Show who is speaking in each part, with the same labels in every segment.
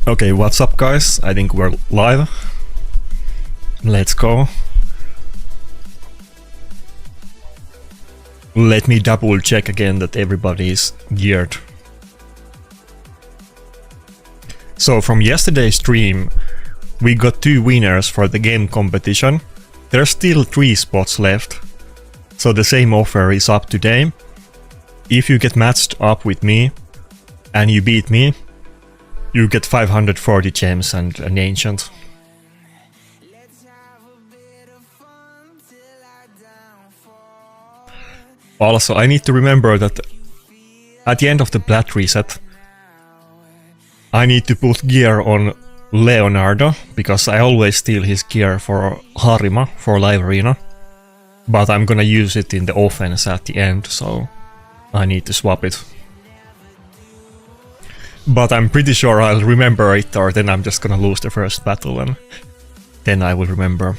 Speaker 1: Okay, what's up guys? I think we're live. Let's go. Let me double check again that everybody is geared. So from yesterday's stream, we got 2 winners for the game competition. There's still 3 spots left. So the same offer is up today. If you get matched up with me and you beat me, you get 540 gems and an ancient. Also, I need to remember that at the end of the plat reset, I need to put gear on Leonardo, because I always steal his gear for Harima, for live arena. But I'm gonna use it in the offense at the end, so I need to swap it. But I'm pretty sure I'll remember it, or then I'm just gonna lose the first battle and then I will remember.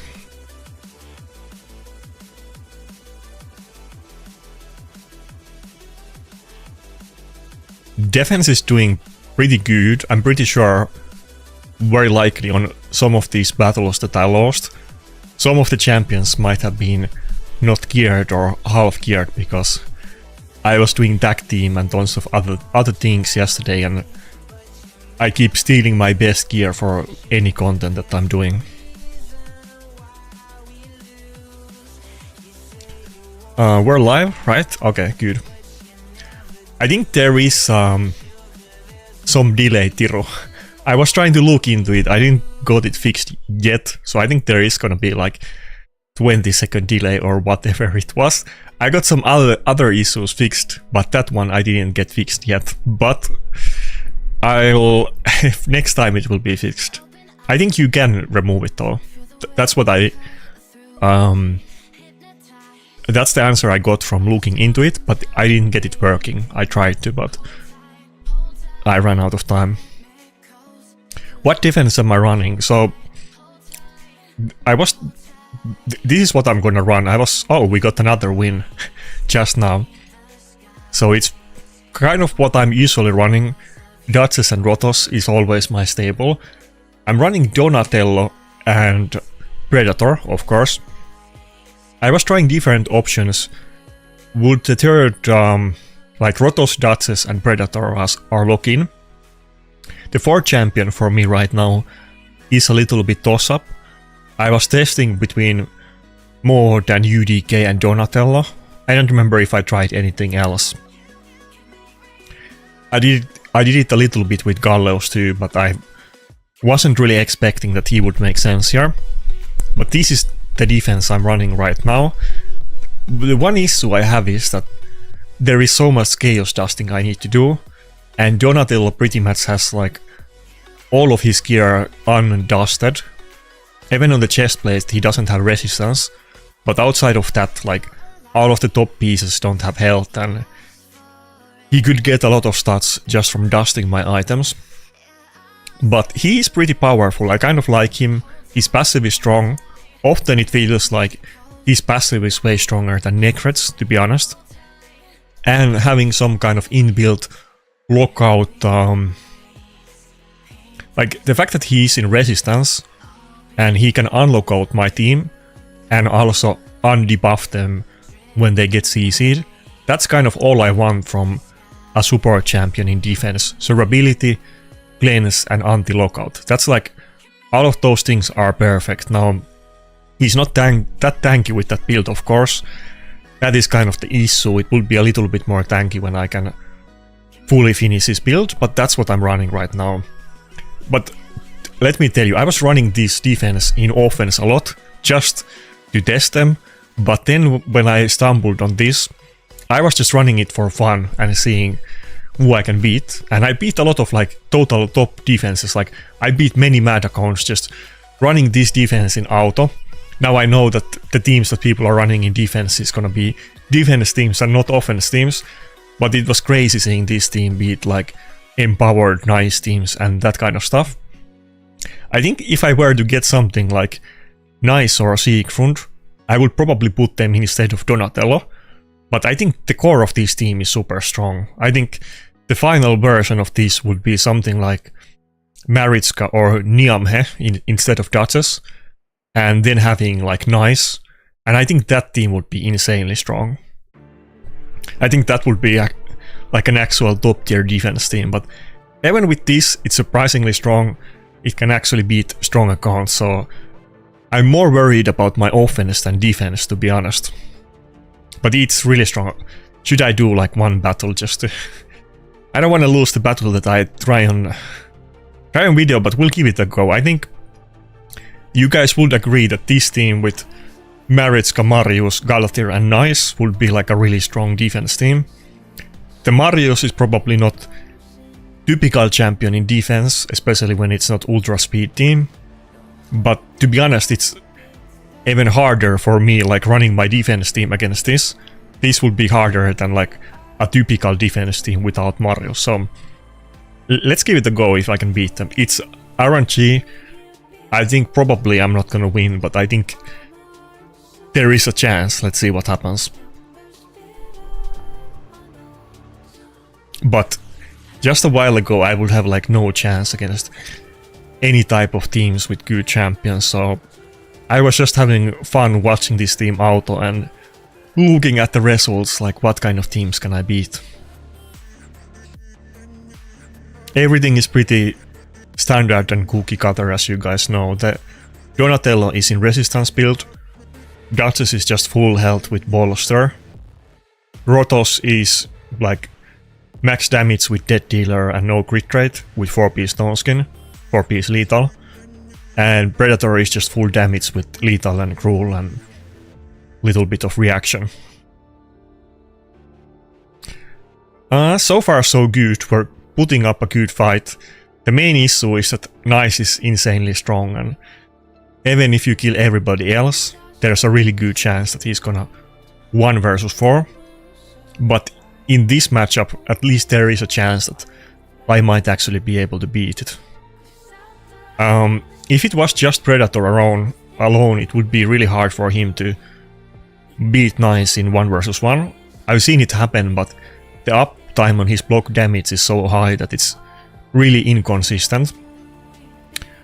Speaker 1: Defense is doing pretty good. I'm pretty sure, very likely on some of these battles that I lost, some of the champions might have been not geared or half geared, because I was doing tag team and tons of other things yesterday, and I keep stealing my best gear for any content that I'm doing. We're live, right? Okay, good. I think there is some delay, Tiro. I was trying to look into it, I didn't got it fixed yet, so I think there is gonna be like 20-second delay or whatever it was. I got some other issues fixed, but that one I didn't get fixed yet. But next time it will be fixed. I think you can remove it though. That's what that's the answer I got from looking into it, but I didn't get it working. I tried to, but I ran out of time. What defense am I running? So this is what I'm gonna run. Oh, we got another win just now. So it's kind of what I'm usually running. Duchess and Rotos is always my stable. I'm running Donatello and Predator, of course. I was trying different options. Would the third, like Rotos, Duchess and Predator are lock-in? The 4th champion for me right now is a little bit toss-up. I was testing between more than UDK and Donatello. I don't remember if I tried anything else. I did it a little bit with Galleos too, but I wasn't really expecting that he would make sense here. But this is the defense I'm running right now. The one issue I have is that there is so much chaos dusting I need to do, and Donatello pretty much has like all of his gear undusted. Even on the chest plate he doesn't have resistance, but outside of that, like, all of the top pieces don't have health, and he could get a lot of stats just from dusting my items. But he is pretty powerful, I kind of like him. His passive is strong. Often it feels like his passive is way stronger than Necret's, to be honest. And having some kind of inbuilt lockout, like the fact that he's in resistance and he can unlock out my team and also undebuff them when they get CC'd, that's kind of all I want from a support champion in defense. Survivability, cleanse and anti-lockout. That's like, all of those things are perfect. Now, he's not that tanky with that build, of course. That is kind of the issue. It will be a little bit more tanky when I can fully finish his build, but that's what I'm running right now. But let me tell you, I was running this defense in offense a lot, just to test them, but then when I stumbled on this, I was just running it for fun and seeing who I can beat, and I beat a lot of like total top defenses. Like, I beat many mad accounts just running this defense in auto. Now I know that the teams that people are running in defense is gonna be defense teams and not offense teams, but it was crazy seeing this team beat like empowered nice teams and that kind of stuff. I think if I were to get something like Nice or Siegfried, I would probably put them instead of Donatello, but I think the core of this team is super strong. I think the final version of this would be something like Maritska or Niamhe instead of Duchess, and then having like Nice, and I think that team would be insanely strong. I think that would be like an actual top tier defense team, but even with this, it's surprisingly strong. It can actually beat strong accounts, so I'm more worried about my offense than defense, to be honest. But it's really strong. Should I do like one battle just to... I don't want to lose the battle that I try on video, but we'll give it a go. I think you guys would agree that this team with Maritska, Marius, Galatir and Nice would be like a really strong defense team. The Marius is probably not typical champion in defense, especially when it's not ultra speed team. But to be honest, it's even harder for me, like running my defense team against this. This would be harder than like a typical defense team without Marius. So let's give it a go if I can beat them. It's RNG. I think probably I'm not gonna win, but I think there is a chance. Let's see what happens. But just a while ago I would have like no chance against any type of teams with good champions, so I was just having fun watching this team auto and looking at the results, like what kind of teams can I beat. Everything is pretty standard and cookie cutter, as you guys know. The Donatello is in resistance build, Duchess is just full health with Bolster, Rotos is like max damage with Dead Dealer and no crit rate with 4-piece Stone Skin, 4-piece lethal, and Predator is just full damage with lethal and cruel and little bit of reaction. So far so good, we're putting up a good fight. The main issue is that Nice is insanely strong, and even if you kill everybody else, there's a really good chance that he's gonna 1 versus 4. But in this matchup, at least there is a chance that I might actually be able to beat it. If it was just Predator alone, it would be really hard for him to beat Nice in 1 versus 1. I've seen it happen, but the uptime on his block damage is so high that it's really inconsistent.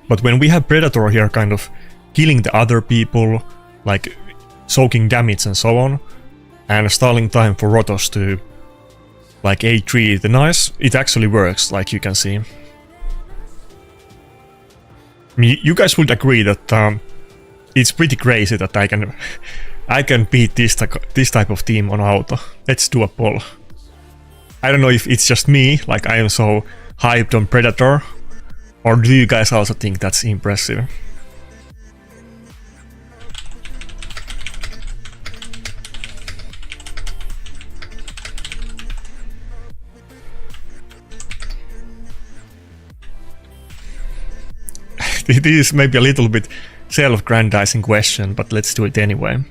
Speaker 1: But when we have Predator here kind of killing the other people, like soaking damage and so on, and stalling time for Rotos to like A3 the Nice, it actually works, like you can see. I mean, you guys would agree that it's pretty crazy that I can beat this type of team on auto. Let's do a poll. I don't know if it's just me, like I am so hyped on Predator, or do you guys also think that's impressive? This is maybe a little bit self-grandizing question, but let's do it anyway.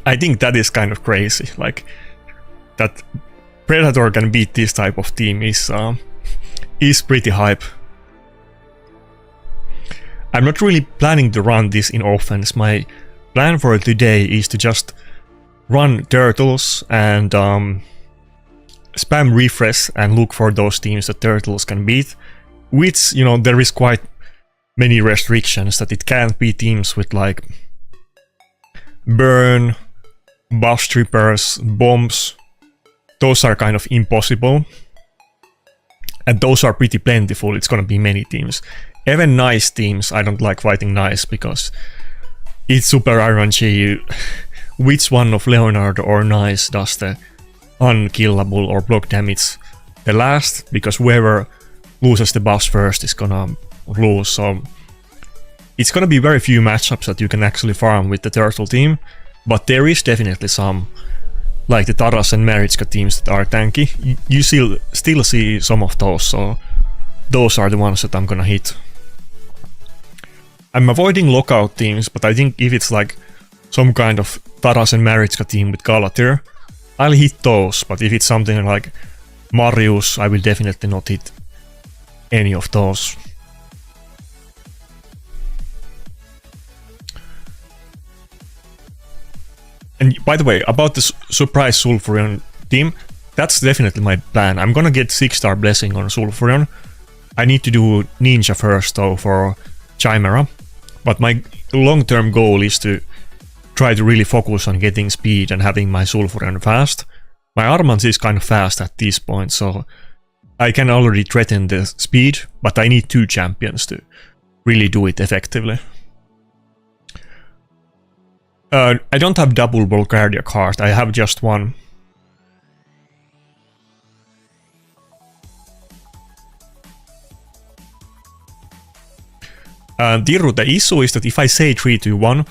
Speaker 1: I think that is kind of crazy, like that Predator can beat this type of team is pretty hype. I'm not really planning to run this in offense. My plan for today is to just run turtles and spam refresh and look for those teams that turtles can beat, which, you know, there is quite many restrictions that it can't be teams with like burn, buff strippers, bombs. Those are kind of impossible, and those are pretty plentiful. It's gonna be many teams. Even Nice teams, I don't like fighting Nice because it's super RNG which one of Leonardo or Nice does the unkillable or block damage the last, because whoever loses the buffs first is gonna lose. So it's gonna be very few matchups that you can actually farm with the turtle team, but there is definitely some, like the Taras and Maritska teams that are tanky. You still see some of those, so those are the ones that I'm gonna hit. I'm avoiding lockout teams, but I think if it's like some kind of Taras and Maritska team with Galatir, I'll hit those. But if it's something like Marius, I will definitely not hit any of those. And by the way, about the surprise Sulfurion team, that's definitely my plan. I'm gonna get 6-star blessing on Sulfurion, I need to do Ninja first though for Chimera, but my long-term goal is to try to really focus on getting speed and having my Sulfuran fast. My Armans is kind of fast at this point, so I can already threaten the speed, but I need 2 champions to really do it effectively. I don't have double Volcardia card, I have just one. The issue is that if I say 3, 2, 1,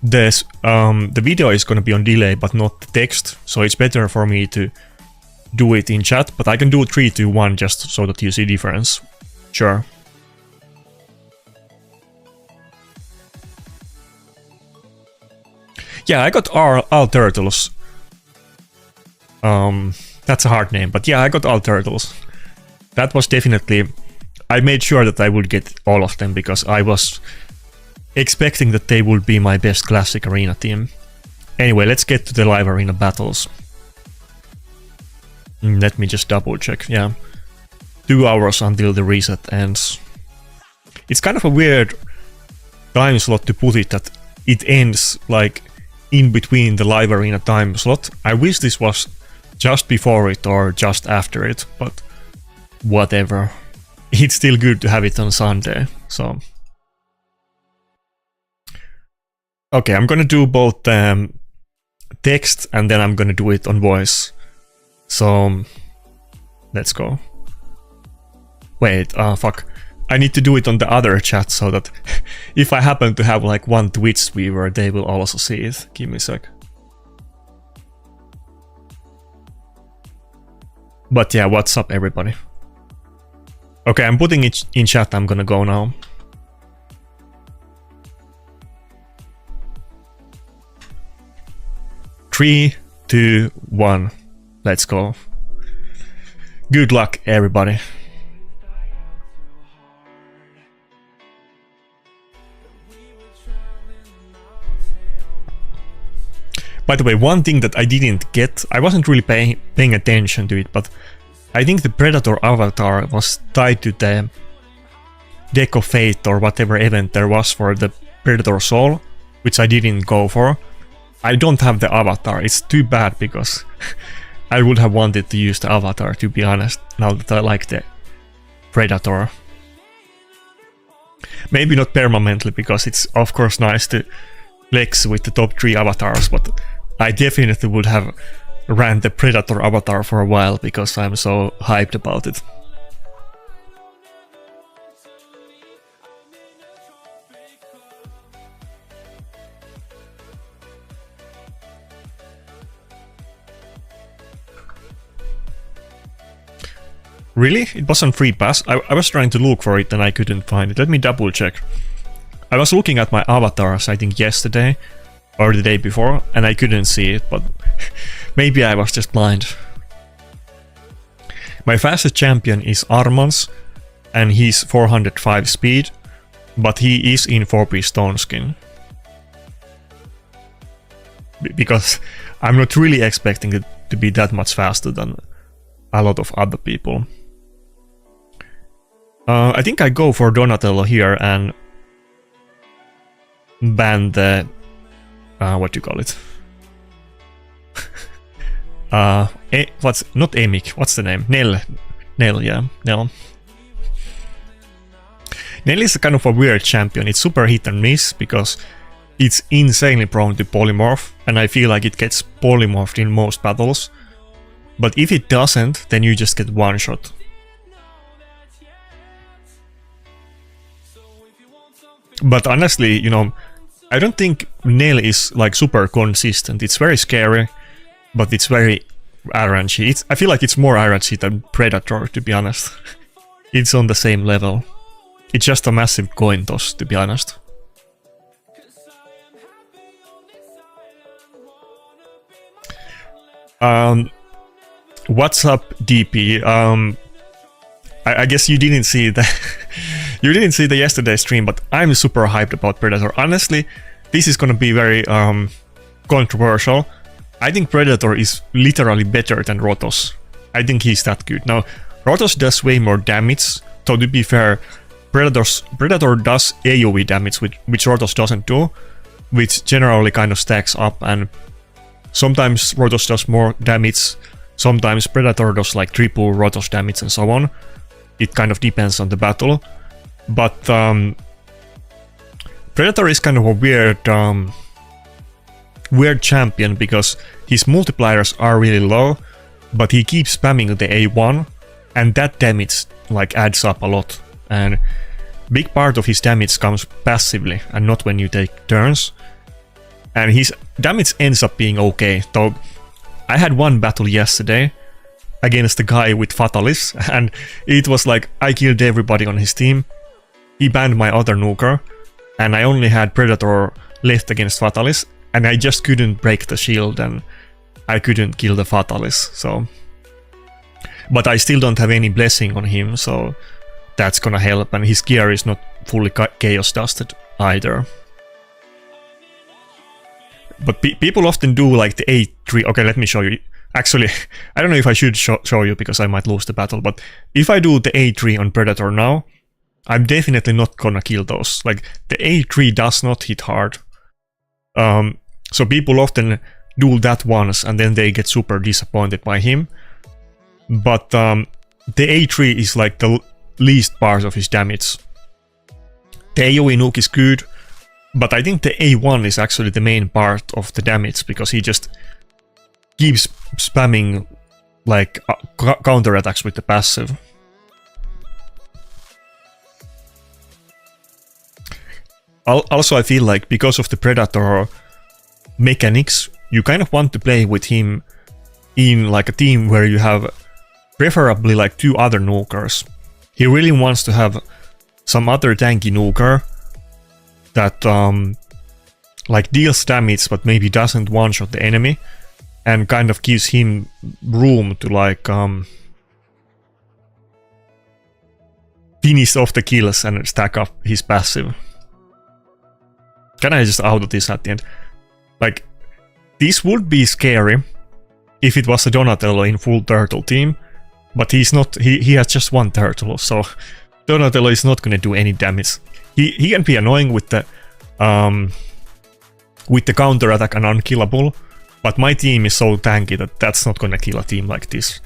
Speaker 1: the video is gonna be on delay but not the text, so it's better for me to do it in chat, but I can do 3, 2, 1 just so that you see difference. Sure. Yeah, I got all turtles. That's a hard name, but yeah, I got all turtles. That was definitely... I made sure that I would get all of them because I was expecting that they would be my best classic arena team. Anyway, let's get to the live arena battles. Let me just double check, yeah. 2 hours until the reset ends. It's kind of a weird time slot to put it, that it ends like in between the live arena time slot. I wish this was just before it or just after it, but whatever. It's still good to have it on Sunday, so... Okay, I'm gonna do both text and then I'm gonna do it on voice. So... let's go. Wait, fuck. I need to do it on the other chat so that if I happen to have like 1 Twitch viewer, they will also see it. Give me a sec. But yeah, what's up everybody? Okay, I'm putting it in chat, I'm gonna go now. Three, 2, 1, let's go. Good luck everybody. By the way, one thing that I didn't get, I wasn't really paying attention to it, but I think the Predator avatar was tied to the Deck of Fate or whatever event there was for the Predator Soul, which I didn't go for. I don't have the avatar, it's too bad because I would have wanted to use the avatar, to be honest, now that I like the Predator. Maybe not permanently, because it's of course nice to flex with the top 3 avatars, but I definitely would have ran the Predator avatar for a while because I'm so hyped about it. Really? It was on Free Pass? I was trying to look for it and I couldn't find it. Let me double check. I was looking at my avatars, I think yesterday or the day before, and I couldn't see it, but maybe I was just blind. My fastest champion is Armans, and he's 405 speed, but he is in 4-piece stone skin. Because I'm not really expecting it to be that much faster than a lot of other people. I think I go for Donatello here and ban the... what do you call it? What's... not Emic, what's the name? Nell, yeah, Nell. Nell is a kind of a weird champion. It's super hit and miss because it's insanely prone to polymorph, and I feel like it gets polymorphed in most battles. But if it doesn't, then you just get one shot. But honestly, you know, I don't think Nell is like super consistent. It's very scary, but it's very RNG. I feel like it's more RNG than Predator, to be honest. It's on the same level. It's just a massive coin toss, to be honest. What's up, DP? I guess you didn't see the you didn't see the yesterday stream, but I'm super hyped about Predator. Honestly, this is gonna be very controversial. I think Predator is literally better than Rotos. I think he's that good. Now, Rotos does way more damage, though to be fair, Predator does AoE damage, which Rotos doesn't do, which generally kind of stacks up, and sometimes Rotos does more damage, sometimes Predator does like triple Rotos damage and so on. It kind of depends on the battle, but Predator is kind of a weird champion because his multipliers are really low, but he keeps spamming the A1, and that damage like adds up a lot, and big part of his damage comes passively and not when you take turns, and his damage ends up being okay, though I had one battle yesterday against the guy with Fatalis, and it was like I killed everybody on his team, he banned my other nuker, and I only had Predator left against Fatalis, and I just couldn't break the shield and I couldn't kill the Fatalis, so... But I still don't have any blessing on him, so that's gonna help, and his gear is not fully chaos dusted either. But people often do like the A3... Okay, let me show you. Actually, I don't know if I should show you because I might lose the battle, but if I do the A3 on Predator now, I'm definitely not gonna kill those. Like, the A3 does not hit hard. So people often do that once and then they get super disappointed by him. But the A3 is like the least part of his damage. The AoE nuke is good, but I think the A1 is actually the main part of the damage because he just keeps spamming like counterattacks with the passive. Also, I feel like because of the Predator mechanics, you kind of want to play with him in like a team where you have preferably like 2 other nukers. He really wants to have some other tanky nuker that like deals damage but maybe doesn't one-shot the enemy and kind of gives him room to like finish off the kills and stack up his passive. Can I just auto this at the end? Like, this would be scary if it was a Donatello in full turtle team, but he's not. He has just one turtle, so Donatello is not gonna do any damage. He can be annoying with the counter attack and unkillable, but my team is so tanky that that's not gonna kill a team like this.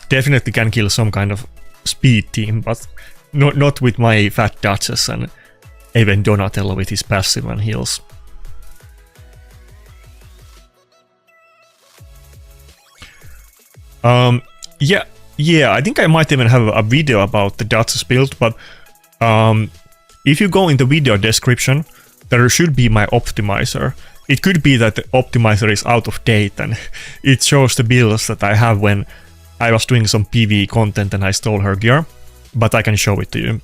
Speaker 1: Definitely can kill some kind of speed team, but not with my fat Duchess and even Donatello with his passive and heals. Yeah, I think I might even have a video about the Duchess build, but if you go in the video description, there should be my optimizer. It could be that the optimizer is out of date and it shows the builds that I have when I was doing some PvE content and I stole her gear, but I can show it to you.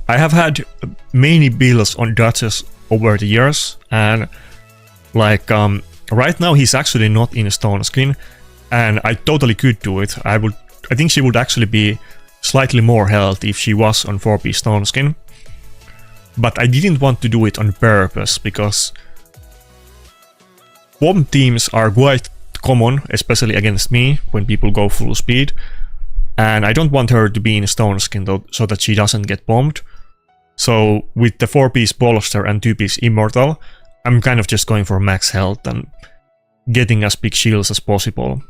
Speaker 1: I have had many builds on Duchess over the years, and like right now he's actually not in stone skin, and I totally could do it. I think she would actually be slightly more health if she was on 4-piece stone skin, but I didn't want to do it on purpose because bomb teams are quite common, especially against me when people go full speed, and I don't want her to be in stone skin though, so that she doesn't get bombed. So with the 4-piece bolster and 2-piece immortal, I'm kind of just going for max health and getting as big shields as possible.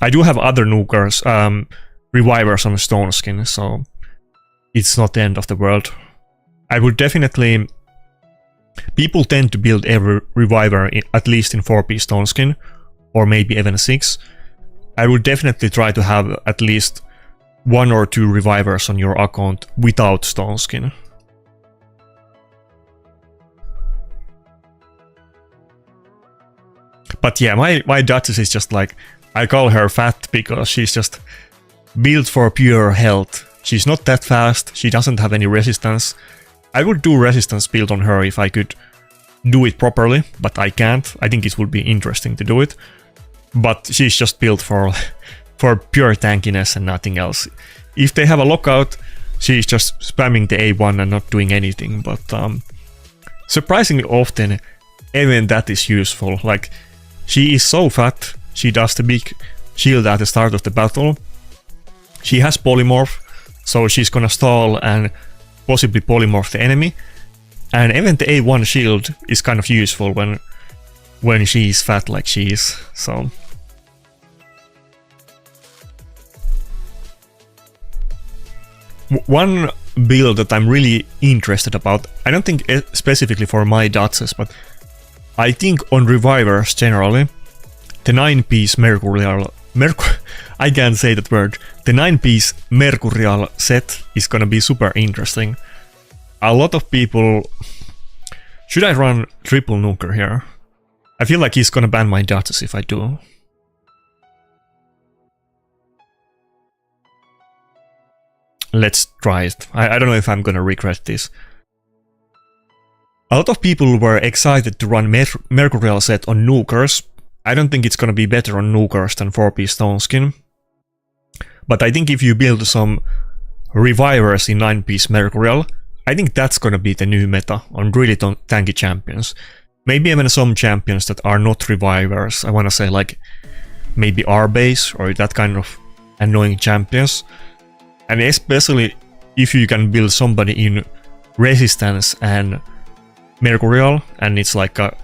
Speaker 1: I do have other nukers, revivers on stone skin, so it's not the end of the world. I would definitely... People tend to build every reviver at least in 4-piece stone skin, or maybe even 6. I would definitely try to have at least 1 or 2 revivers on your account without stone skin. But yeah, my Duchess is just like, I call her fat because she's just built for pure health. She's not that fast, she doesn't have any resistance. I would do resistance build on her if I could do it properly, but I can't. I think it would be interesting to do it. But she's just built for pure tankiness and nothing else. If they have a lockout, she's just spamming the A1 and not doing anything, but surprisingly often even that is useful. Like, she is so fat, she does the big shield at the start of the battle. She has polymorph, so she's gonna stall and possibly polymorph the enemy. And even the A1 shield is kind of useful when she's fat like she is, so... One build that I'm really interested about, I don't think specifically for my Duchess, but I think on Revivers generally, the 9-piece Mercurial... I can't say that word. The 9-piece Mercurial set is gonna be super interesting. A lot of people... Should I run triple nuker here? I feel like he's gonna ban my Duchess if I do. Let's try it. I don't know if I'm gonna regret this. A lot of people were excited to run Mercurial set on nukers. I don't think it's gonna be better on nukers than 4-piece Stone Skin. But I think if you build some Revivers in 9-piece Mercurial, I think that's gonna be the new meta on really tanky champions. Maybe even some champions that are not Revivers. I wanna say like maybe R-base or that kind of annoying champions. And especially if you can build somebody in Resistance and Mercurial, and it's like a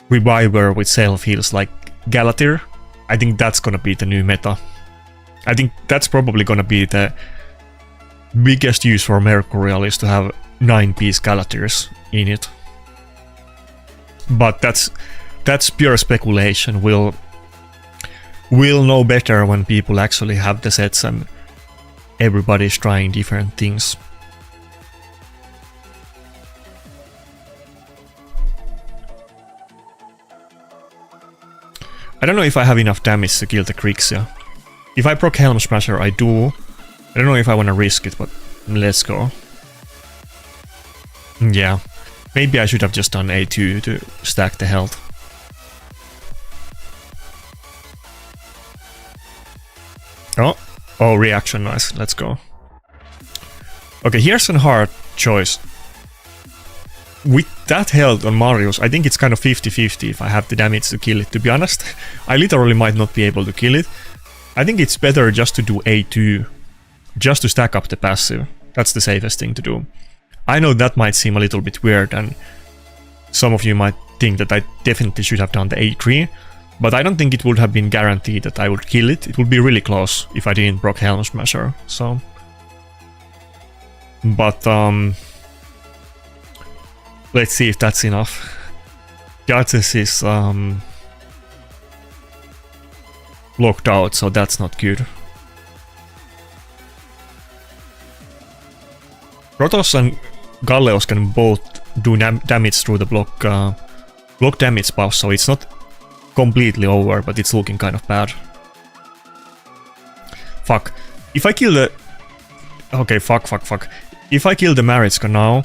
Speaker 1: Reviver with self-heals like Galatir, I think that's gonna be the new meta. I think that's probably gonna be the biggest use for Mercurial is to have 9-piece Galatirs in it. But that's pure speculation. We'll know better when people actually have the sets and everybody's trying different things. I don't know if I have enough damage to kill the Grixia. If I proc Helm Smasher, I do. I don't know if I want to risk it, but let's go. Yeah, maybe I should have just done A2 to stack the health. Oh, reaction, nice, let's go. Okay, here's a hard choice. With that health on Marius, I think it's kind of 50-50 if I have the damage to kill it, to be honest. I literally might not be able to kill it. I think it's better just to do A2, just to stack up the passive. That's the safest thing to do. I know that might seem a little bit weird, and some of you might think that I definitely should have done the A3, but I don't think it would have been guaranteed that I would kill it. It would be really close if I didn't proc Helm Smasher, so... But, let's see if that's enough. Duchess is, locked out, so that's not good. Protoss and Galleos can both do damage through the block damage buff, so it's not completely over, but it's looking kind of bad. Fuck. If I kill the... Okay, fuck. If I kill the Maritzka now,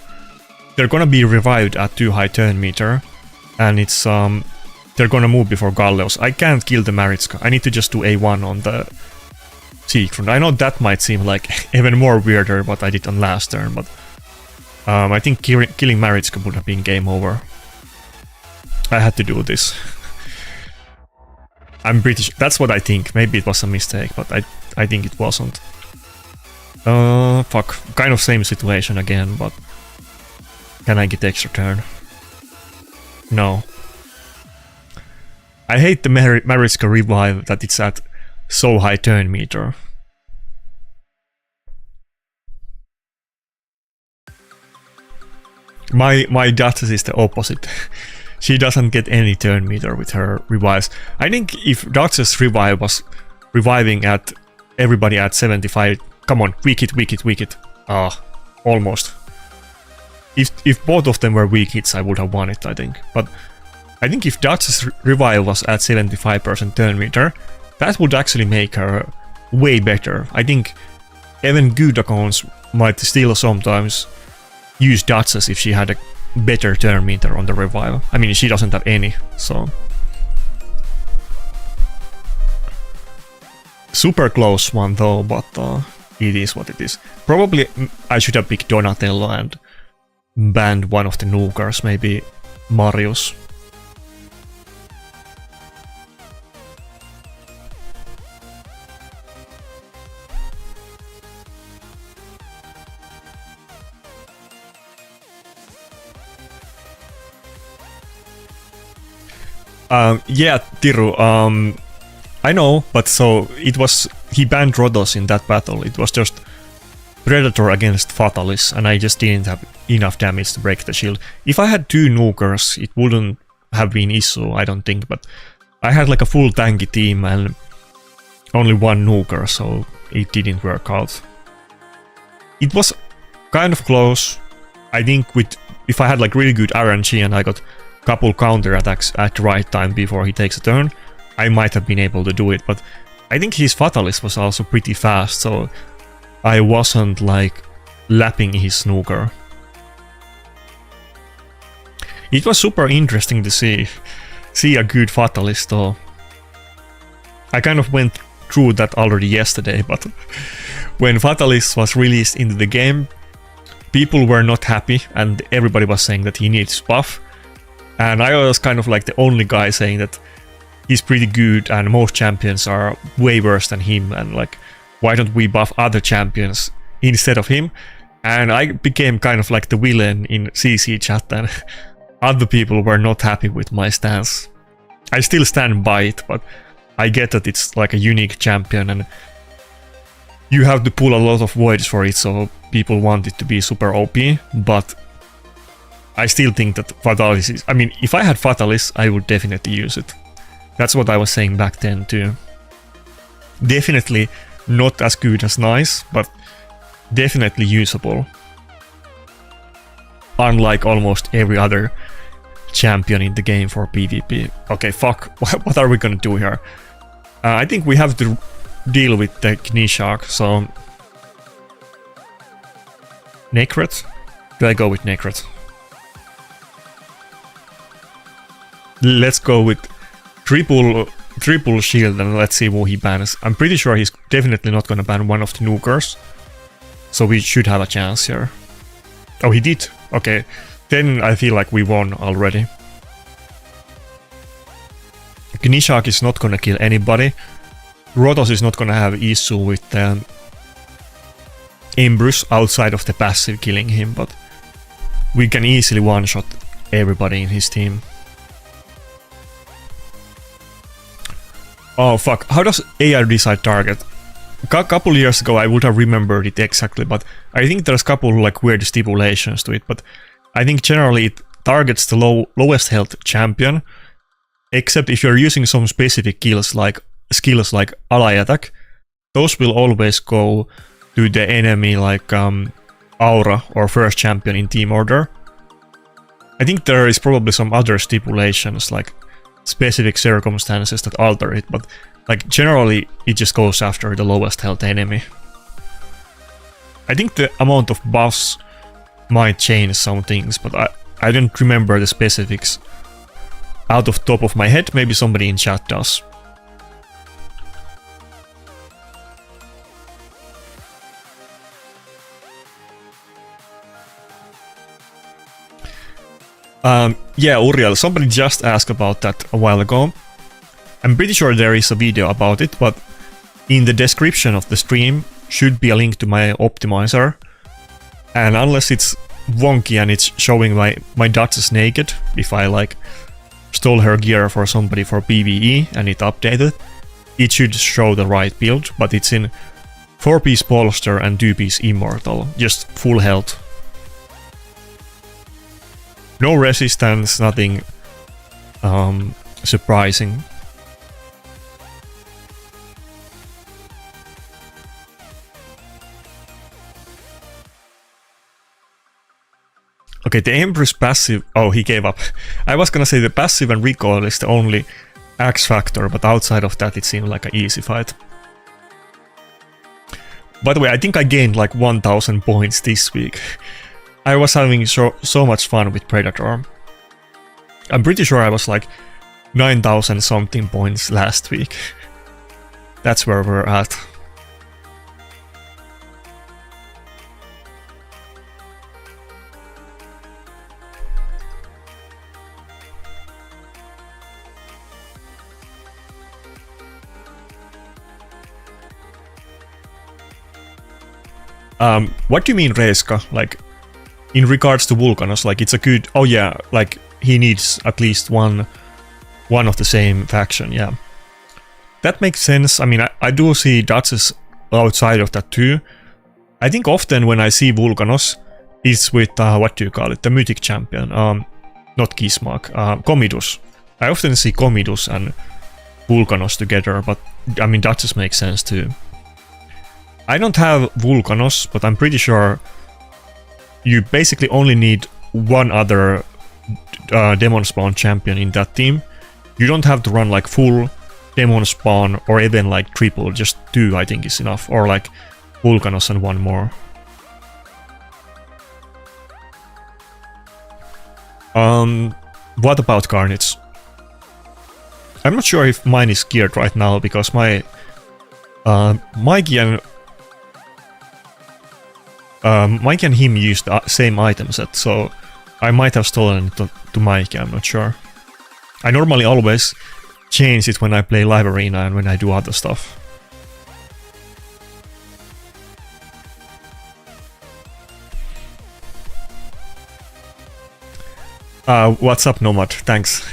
Speaker 1: they're gonna be revived at too high turn meter, and it's they're gonna move before Galleos. I can't kill the Maritzka. I need to just do A1 on the Siegfried. I know that might seem like even more weirder what I did on last turn, but I think killing Maritzka would have been game over. I had to do this. I'm pretty sure. That's what I think. Maybe it was a mistake, but I think it wasn't. Fuck. Kind of same situation again, but... Can I get extra turn? No. I hate the Maritzka revive that it's at so high turn meter. My Duchess is the opposite. She doesn't get any turn meter with her revives. I think if Duchess revive was reviving at everybody at 75... Come on, weak hit. Ah, almost. If both of them were weak hits, I would have won it, I think. But I think if Duchess revive was at 75% turn meter, that would actually make her way better. I think even good accounts might still sometimes use Duchess if she had a better turn meter on the revive. I mean, she doesn't have any, so... Super close one though, but it is what it is. Probably I should have picked Donatello and banned one of the nukers, maybe Marius. Yeah, Tiru, I know, but so it was, he banned Rodos in that battle. It was just Predator against Fatalis, and I just didn't have enough damage to break the shield. If I had 2 nukers, it wouldn't have been issue, I don't think, but I had like a full tanky team and only 1 nuker, so it didn't work out. It was kind of close. I think with, if I had like really good RNG and I got couple counter attacks at the right time before he takes a turn, I might have been able to do it, but I think his Fatalis was also pretty fast, so I wasn't like lapping his snooker. It was super interesting to see a good Fatalis though. I kind of went through that already yesterday, but when Fatalis was released into the game, people were not happy and everybody was saying that he needs buff. And I was kind of like the only guy saying that he's pretty good and most champions are way worse than him, and like, why don't we buff other champions instead of him? And I became kind of like the villain in CC chat, and other people were not happy with my stance. I still stand by it, but I get that it's like a unique champion and you have to pull a lot of voids for it, so people want it to be super OP, but I still think that Fatalis is... I mean, if I had Fatalis, I would definitely use it. That's what I was saying back then too. Definitely not as good as nice, but definitely usable. Unlike almost every other champion in the game for PvP. Okay, fuck. What are we gonna do here? I think we have to deal with the Knishak, so... Nakarada? Do I go with Nakarada? Let's go with triple shield and let's see what he bans. I'm pretty sure he's definitely not gonna ban one of the nukers, so we should have a chance here. Oh, he did. Okay, then I feel like we won already. Knishak is not gonna kill anybody. Rotos is not gonna have issue with Embrus outside of the passive killing him, but we can easily one-shot everybody in his team. Oh fuck, how does AI decide target? A couple years ago I would have remembered it exactly, but I think there's a couple like weird stipulations to it, but I think generally it targets the lowest health champion, except if you're using some specific skills like ally attack, those will always go to the enemy like aura or first champion in team order. I think there is probably some other stipulations like specific circumstances that alter it, but like generally it just goes after the lowest health enemy. I think the amount of buffs might change some things, but I don't remember the specifics out of top of my head. Maybe somebody in chat does. Yeah, Uriel, somebody just asked about that a while ago. I'm pretty sure there is a video about it, but in the description of the stream should be a link to my optimizer. And unless it's wonky and it's showing my Duchess naked, if I like stole her gear for somebody for PvE and it updated, it should show the right build, but it's in 4-piece bolster and 2-piece immortal, just full health. No resistance, nothing surprising. Okay, the Empress passive... Oh, he gave up. I was gonna say the passive and recoil is the only X factor, but outside of that it seemed like an easy fight. By the way, I think I gained like 1000 points this week. I was having so much fun with Predator. I'm pretty sure I was like 9000 something points last week. That's where we're at. What do you mean, Reiska? Like, in regards to Vulcanos, like it's a good... Oh yeah, like he needs at least one one of the same faction, yeah. That makes sense. I mean, I do see Duchess outside of that too. I think often when I see Vulcanos, it's with, what do you call it, the Mythic Champion, not Gizmark, Comidus. I often see Comidus and Vulcanos together, but I mean, Duchess makes sense too. I don't have Vulcanos, but I'm pretty sure you basically only need one other Demon Spawn champion in that team. You don't have to run like full Demon Spawn or even like triple, just 2 I think is enough, or like Vulcanos and 1 more. What about Carnage? I'm not sure if mine is geared right now because my Mikey and him used the same item set, so I might have stolen it to Mikey, I'm not sure. I normally always change it when I play live arena and when I do other stuff. What's up, Nomad? Thanks.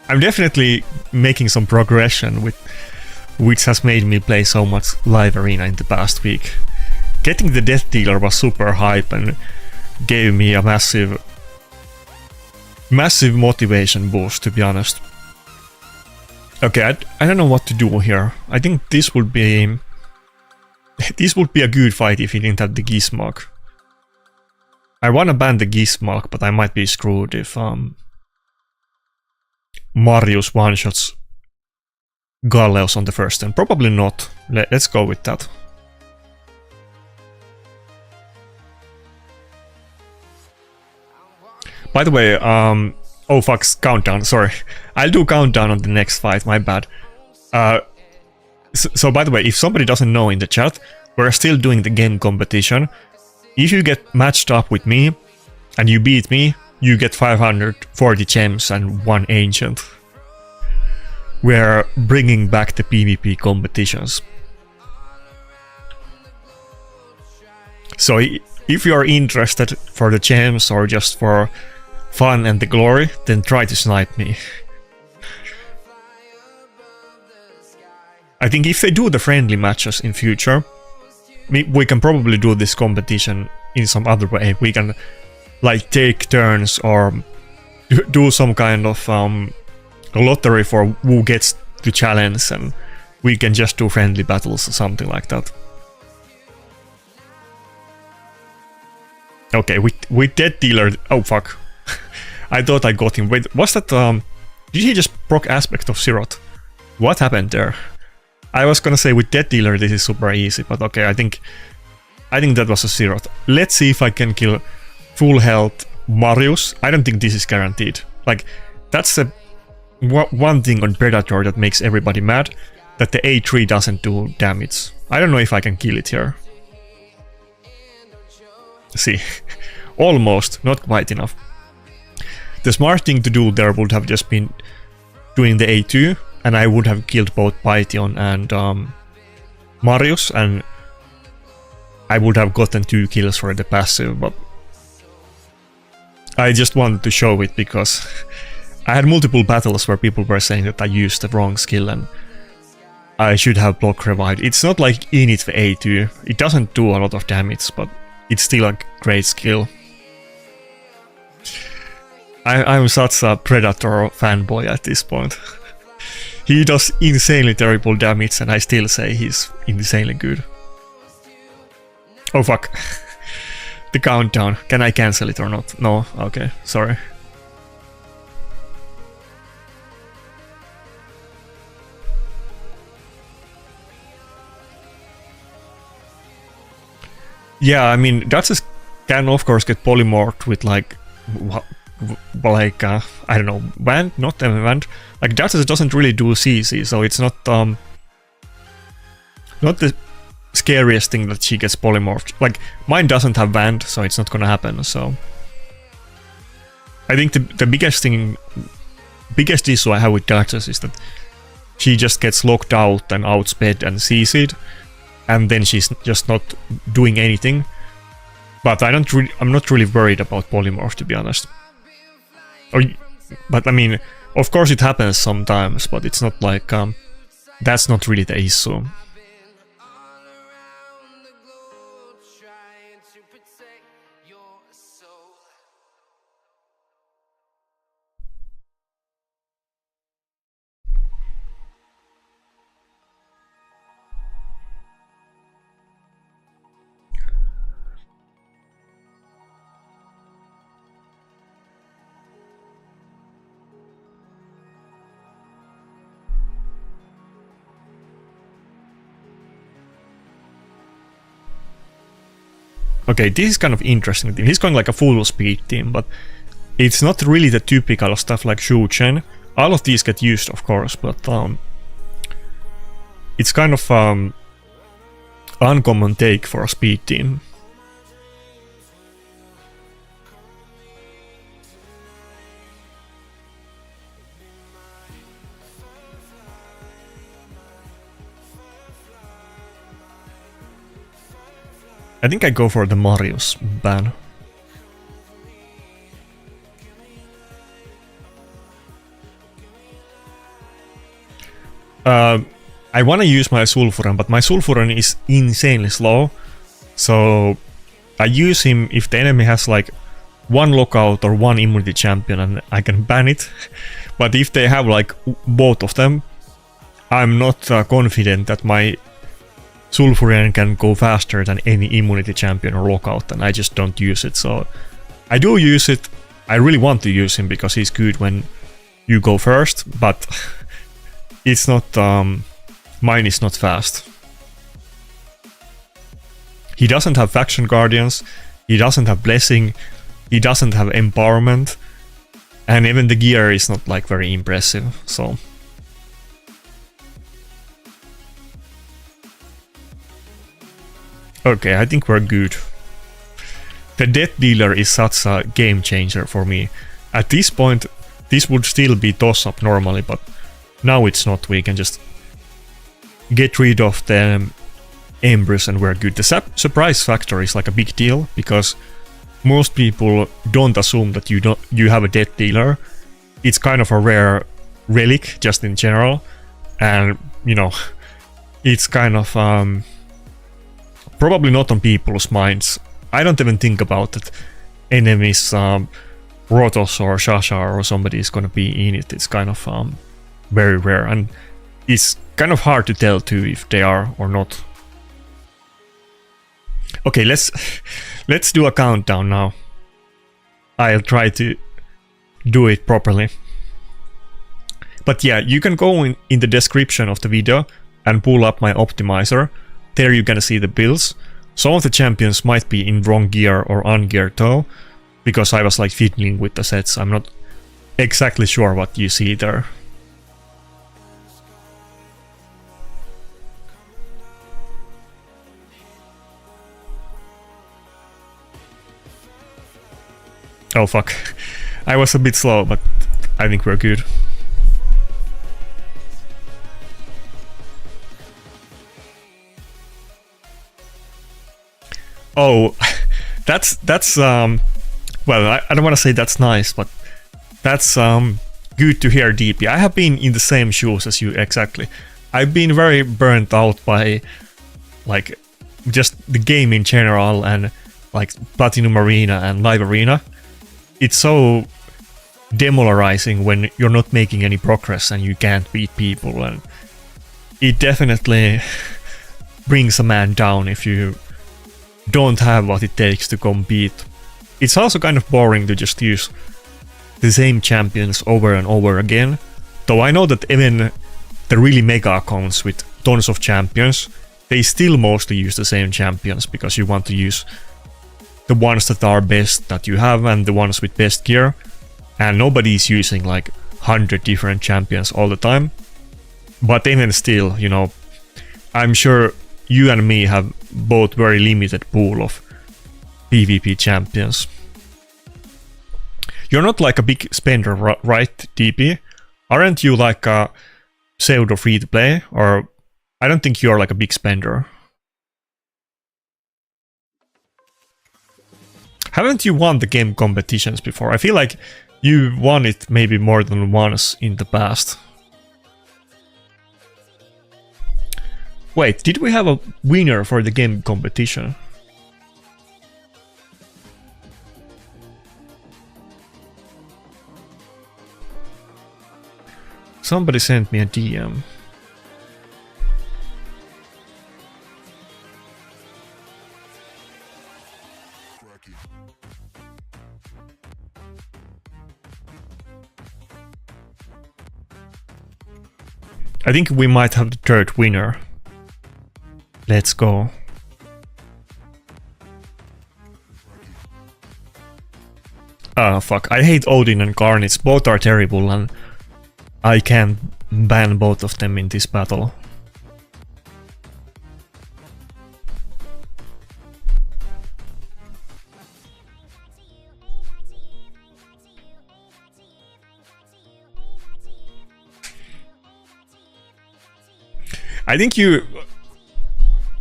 Speaker 1: I'm definitely making some progression which has made me play so much live arena in the past week. Getting the Death Dealer was super hype and gave me a massive motivation boost, to be honest. Okay, I don't know what to do here. I think this would be a good fight if he didn't have the Gizmark. I wanna ban the Gizmark, but I might be screwed if Marius one-shots Galleos on the first turn. Probably not. Let's go with that. By the way, oh fuck, countdown, sorry. I'll do countdown on the next fight, my bad. So by the way, if somebody doesn't know in the chat, we're still doing the game competition. If you get matched up with me, and you beat me, you get 540 gems and 1 ancient. We're bringing back the PvP competitions. So if you're interested for the gems or just for fun and the glory, then try to snipe me. I think if they do the friendly matches in future, we can probably do this competition in some other way. We can like take turns or do some kind of lottery for who gets to challenge, and we can just do friendly battles or something like that. Okay, with Death Dealer... Oh fuck. I thought I got him. Wait, was that... did he just proc Aspect of Siroth? What happened there? I was gonna say with Death Dealer this is super easy, but okay, I think that was a Siroth. Let's see if I can kill full health Marius. I don't think this is guaranteed. Like, that's the one thing on Predator that makes everybody mad, that the A3 doesn't do damage. I don't know if I can kill it here. See, almost, not quite enough. The smart thing to do there would have just been doing the A2, and I would have killed both Python and Marius, and I would have gotten 2 kills for the passive, but I just wanted to show it because I had multiple battles where people were saying that I used the wrong skill and I should have block revived. It's not like init for A2, it doesn't do a lot of damage, but it's still a great skill. I'm such a Predator fanboy at this point. He does insanely terrible damage and I still say he's insanely good. Oh fuck. The countdown. Can I cancel it or not? No? Okay, sorry. Yeah, I mean, Duchess can of course get polymorphed with like I don't know, Vant, not Vant. Like Duchess doesn't really do CC, so it's not the scariest thing that she gets polymorphed. Like mine doesn't have Vant, so it's not gonna happen. So I think the biggest issue I have with Duchess is that she just gets locked out and outsped and CC'd, and then she's just not doing anything. But I'm not really worried about polymorph, to be honest. But I mean, Of course it happens sometimes, but it's not like that's not really the issue. Okay, this is kind of interesting. He's going like a full speed team, but it's not really the typical stuff like Shuchen. All of these get used, of course, but it's kind of uncommon take for a speed team. I think I go for the Marius ban. I wanna use my Sulfuran, but my Sulfuran is insanely slow. So I use him if the enemy has like one lockout or one immunity champion and I can ban it. But if they have like both of them, I'm not confident that my Sulfurian can go faster than any immunity champion or lockout, and I just don't use it. So I do use it. I really want to use him because he's good when you go first, but it's not mine is not fast. He doesn't have faction guardians, he doesn't have blessing, he doesn't have empowerment, and even the gear is not like very impressive. So okay, I think we're good. The Death Dealer is such a game changer for me. At this point, this would still be toss-up normally, but now it's not. We can just get rid of the Empress and we're good. The surprise factor is like a big deal, because most people don't assume that you have a Death Dealer. It's kind of a rare relic, just in general, and you know, it's kind of probably not on people's minds. I don't even think about it. Enemies, Rotos or Shashar or somebody is gonna be in it. It's kind of very rare, and it's kind of hard to tell too if they are or not. Okay, let's do a countdown now. I'll try to do it properly. But yeah, you can go in the description of the video and pull up my optimizer. There you can see the builds. Some of the champions might be in wrong gear or ungeared though, because I was like fiddling with the sets. I'm not exactly sure what you see there. Oh fuck, I was a bit slow, but I think we're good. Oh, that's well, I don't want to say that's nice, but that's good to hear, DP. I have been in the same shoes as you, exactly. I've been very burnt out by like just the game in general and like Platinum Arena and Live Arena. It's so demoralizing when you're not making any progress and you can't beat people, and it definitely brings a man down if you don't have what it takes to compete. It's also kind of boring to just use the same champions over and over again, though I know that even the really mega accounts with tons of champions, they still mostly use the same champions because you want to use the ones that are best that you have and the ones with best gear, and nobody's using like 100 different champions all the time. But even still, you know, I'm sure you and me have both very limited pool of PvP champions. You're not like a big spender, right, DP? Aren't you like a pseudo free-to-play? Or I don't think you're like a big spender. Haven't you won the game competitions before? I feel like You won it maybe more than once in the past. Wait, did we have a winner for the game competition? Somebody sent me a DM. I think we might have the third winner. Let's go. Ah, fuck. I hate Odin and Garnets. Both are terrible and I can't ban both of them in this battle. I think you...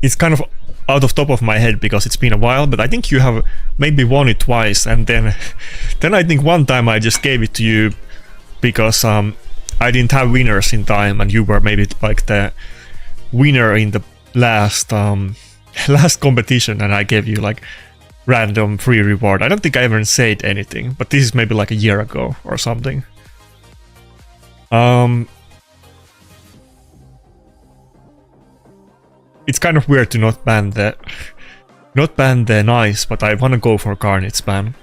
Speaker 1: It's kind of out of top of my head because it's been a while, but I think you have maybe won it twice, and then I think one time I just gave it to you because I didn't have winners in time, and you were maybe like the winner in the last last competition, and I gave you like random free reward. I don't think I ever said anything, but this is maybe like a year ago or something. It's kind of weird to not ban the nice, but I want to go for Garnet's ban.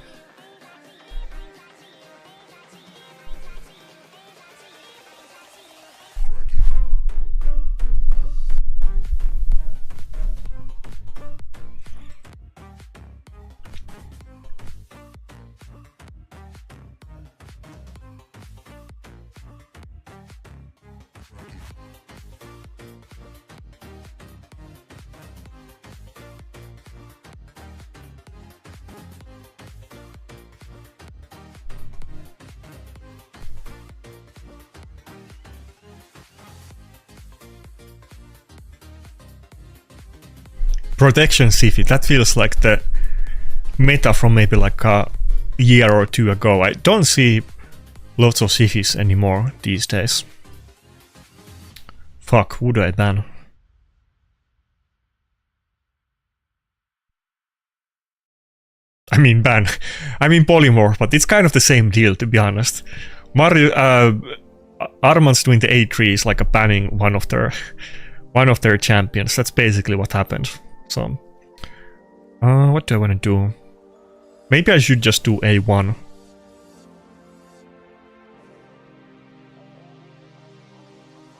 Speaker 1: Protection Siphi, that feels like the meta from maybe like a year or two ago. I don't see lots of Siphis anymore these days. Fuck, who do I ban? I mean ban. I mean polymorph, but it's kind of the same deal, to be honest. Mario, Armand's doing the A3 is like a banning one of their champions. That's basically what happened. So, what do I want to do? Maybe I should just do A1.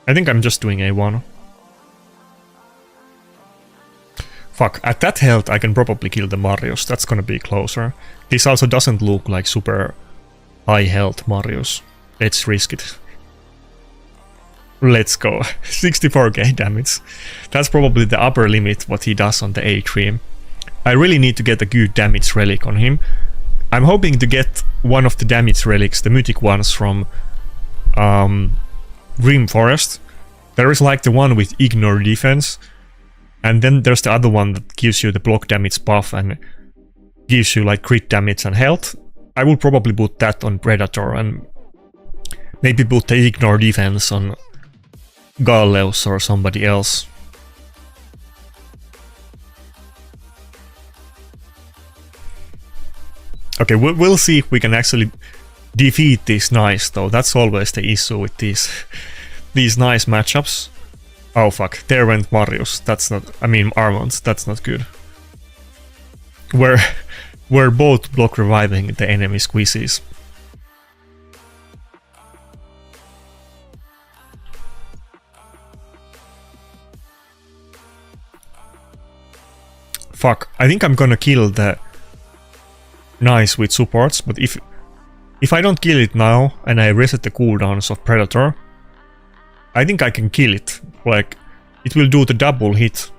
Speaker 1: I think I'm just doing A1. Fuck, at that health I can probably kill the Marius. That's gonna be closer. This also doesn't look like super high health Marius. Let's risk it. Let's go. 64k damage. That's probably the upper limit what he does on the A3. I really need to get a good damage relic on him. I'm hoping to get one of the damage relics, the mythic ones from Grim Forest. There is like the one with ignore defense, and then there's the other one that gives you the block damage buff and gives you like crit damage and health. I will probably put that on Predator and maybe put the ignore defense on Galleus or somebody else. Okay, we'll see if we can actually defeat these nice though. That's always the issue with these nice matchups. Oh fuck, there went Marius. That's not, I mean Armand, that's not good. We're both block reviving the enemy squeezes. Fuck, I think I'm gonna kill the nice with supports, but if I don't kill it now and I reset the cooldowns of Predator, I think I can kill it. Like, it will do the double hit.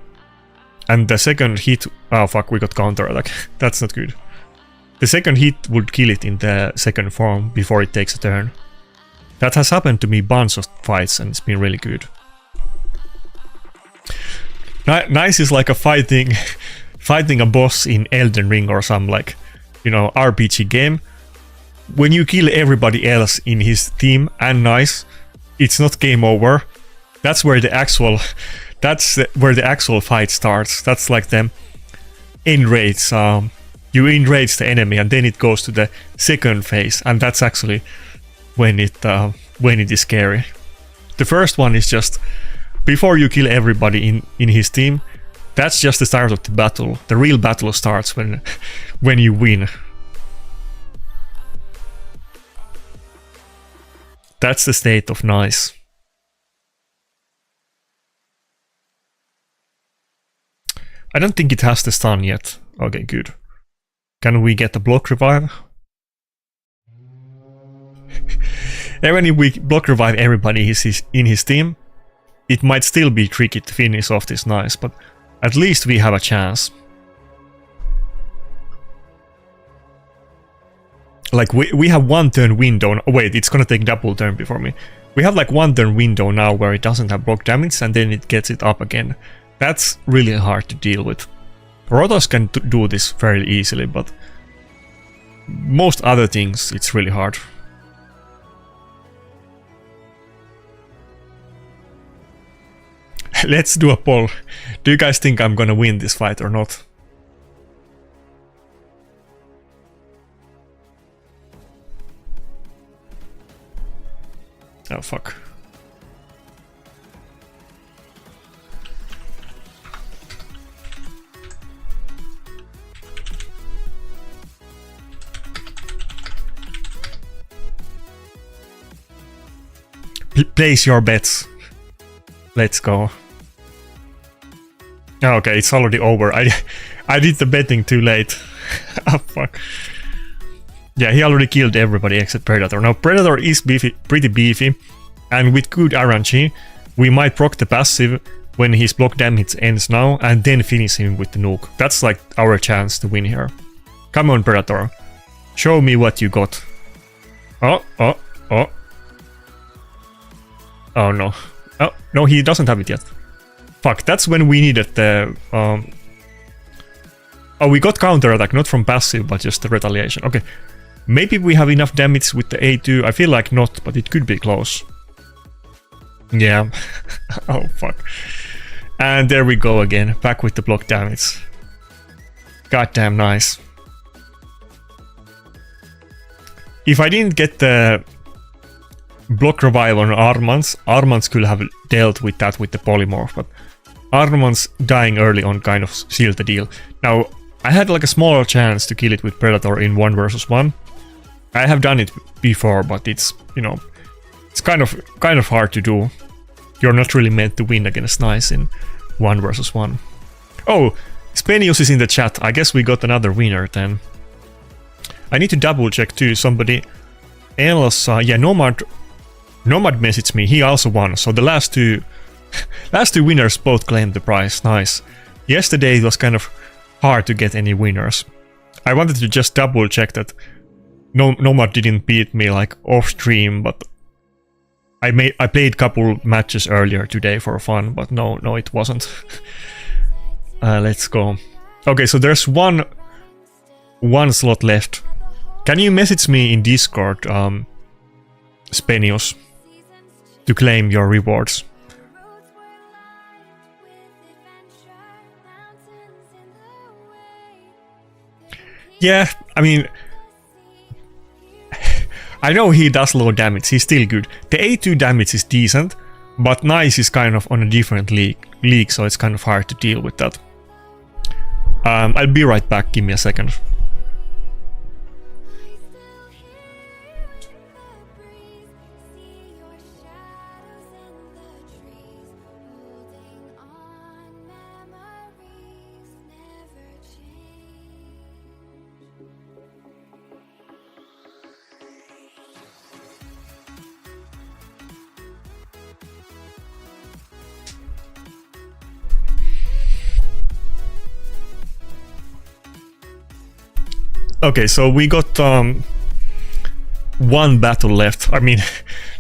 Speaker 1: And the second hit... Oh fuck, we got counter attack. That's not good. The second hit would kill it in the second form before it takes a turn. That has happened to me bunch of fights and it's been really good. Nice is like a fighting a boss in Elden Ring or some like, you know, RPG game. when you kill everybody else in his team and nice, it's not game over. That's where the actual fight starts. That's like the enrage. You enrage the enemy, and then it goes to the second phase, and that's actually when it is scary. The first one is just before you kill everybody in his team. That's just the start of the battle. The real battle starts when you win. That's the state of nice. I don't think it has the stun yet. Okay, good. Can we get the block revive? Even if we block revive everybody in his team, it might still be tricky to finish off this nice, but at least we have a chance. Like we have 1 turn window. Oh, wait, it's gonna take double turn before me. We have like 1 turn window now where it doesn't have block damage and then it gets it up again. That's really hard to deal with. Protoss can do this fairly easily, but most other things it's really hard. Let's do a poll. Do you guys think I'm gonna win this fight or not? Oh fuck. Place your bets. Let's go. Okay, it's already over. I did the betting too late. Oh fuck. Yeah, he already killed everybody except Predator. Now Predator is pretty beefy, and with good RNG, we might proc the passive when his block damage ends now, and then finish him with the nuke. That's like our chance to win here. Come on, Predator. Show me what you got. Oh. Oh no. Oh, no, he doesn't have it yet. Fuck, that's when we needed the... Oh, we got counter-attack, not from passive, but just the retaliation. Okay. Maybe we have enough damage with the A2. I feel like not, but it could be close. Yeah. Oh, fuck. And there we go again. Back with the block damage. Goddamn nice. If I didn't get the block revive on Armans could have dealt with that with the polymorph, but Armans dying early on kind of sealed the deal. Now, I had like a small chance to kill it with Predator in 1 versus 1. I have done it before, but it's, you know, it's kind of hard to do. You're not really meant to win against nice in 1 versus 1. Oh, Spenius is in the chat. I guess we got another winner then. I need to double check too. Somebody else, yeah, Nomad messaged me. He also won. So the last two winners both claimed the prize. Nice. Yesterday it was kind of hard to get any winners. I wanted to just double check that Nomad didn't beat me like off stream, but I played couple matches earlier today for fun, but no, it wasn't. Let's go. Okay, so there's one slot left. Can you message me in Discord, Spenius, to claim your rewards? Yeah, I mean, I know he does low damage, he's still good. The A2 damage is decent, but Nice is kind of on a different league, so it's kind of hard to deal with that. I'll be right back, give me a second. Okay, so we got one battle left. I mean,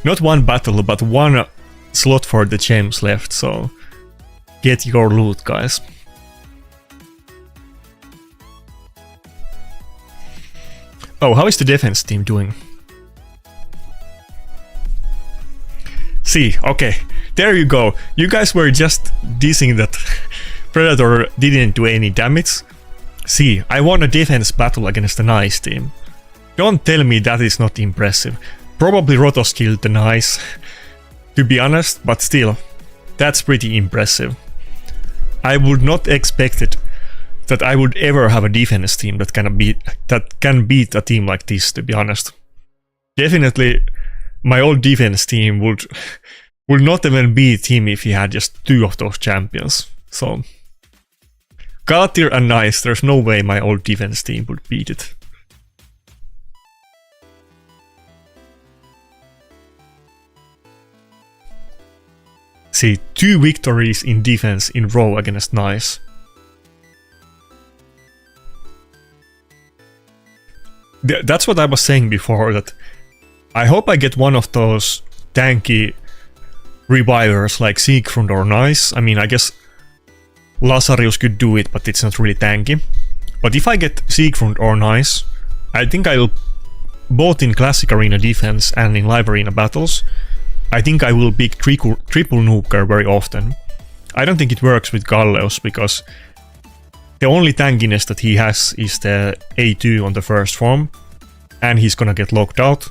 Speaker 1: not one battle, but one slot for the gems left, so get your loot, guys. Oh, how is the defense team doing? See, okay, there you go. You guys were just dissing that Predator didn't do any damage. See, I won a defense battle against a nice team. Don't tell me that is not impressive. Probably Rotos killed the nice, to be honest, but still, that's pretty impressive. I would not expect it that I would ever have a defense team that can beat a team like this, to be honest. Definitely, my old defense team would not even beat him if he had just 2 of those champions. So, Galatier and Nice, there's no way my old defense team would beat it. See, 2 victories in defense in row against Nice. That's what I was saying before, that I hope I get one of those tanky revivers like Siegfried or Nice. I mean, I guess Lazarus could do it, but it's not really tanky. But if I get Siegfried or Nice, I think I'll, both in Classic Arena defense and in Live Arena battles, I think I will pick triple nuker very often. I don't think it works with Galleus, because the only tankiness that he has is the A2 on the first form, and he's gonna get locked out.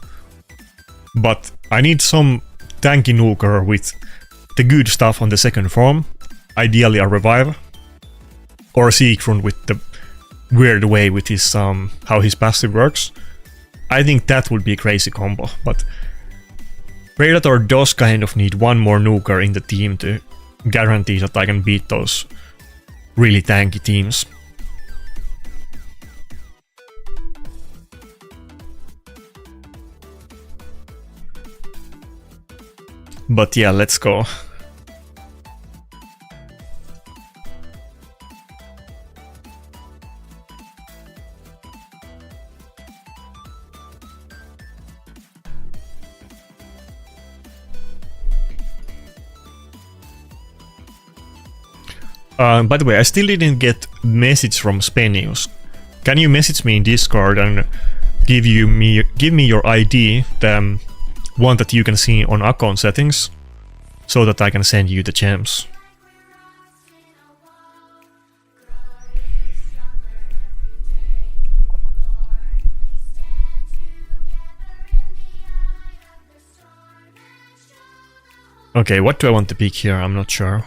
Speaker 1: But I need some tanky nuker with the good stuff on the second form, ideally a revive, or Siegfried with the weird way with his how his passive works. I think that would be a crazy combo, but Predator does kind of need one more nuker in the team to guarantee that I can beat those really tanky teams. But yeah, let's go. By the way, I still didn't get message from Spenius. Can you message me in Discord and give me your ID, the one that you can see on account settings, so that I can send you the gems? Okay, what do I want to pick here? I'm not sure.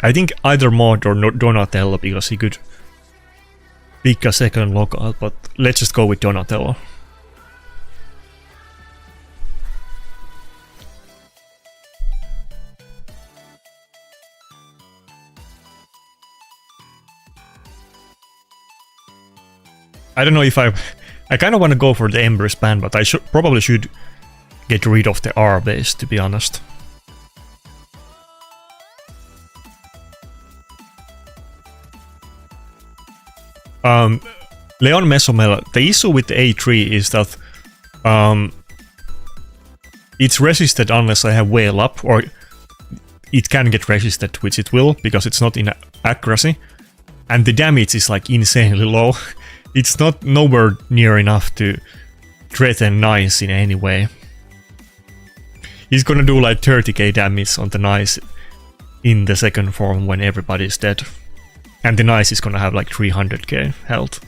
Speaker 1: I think either Mod or Donatello, because he could pick a second lockout, but let's just go with Donatello. I don't know if I kind of want to go for the Ember Span, but I probably should get rid of the R base, to be honest. Leon Mesomel, the issue with the A3 is that it's resisted unless I have Whale up, or it can get resisted, which it will, because it's not in accuracy, and the damage is like insanely low. It's not nowhere near enough to threaten Nice in any way. He's gonna do like 30k damage on the Nice in the second form when everybody's dead. And the Nice is gonna have like 300k health.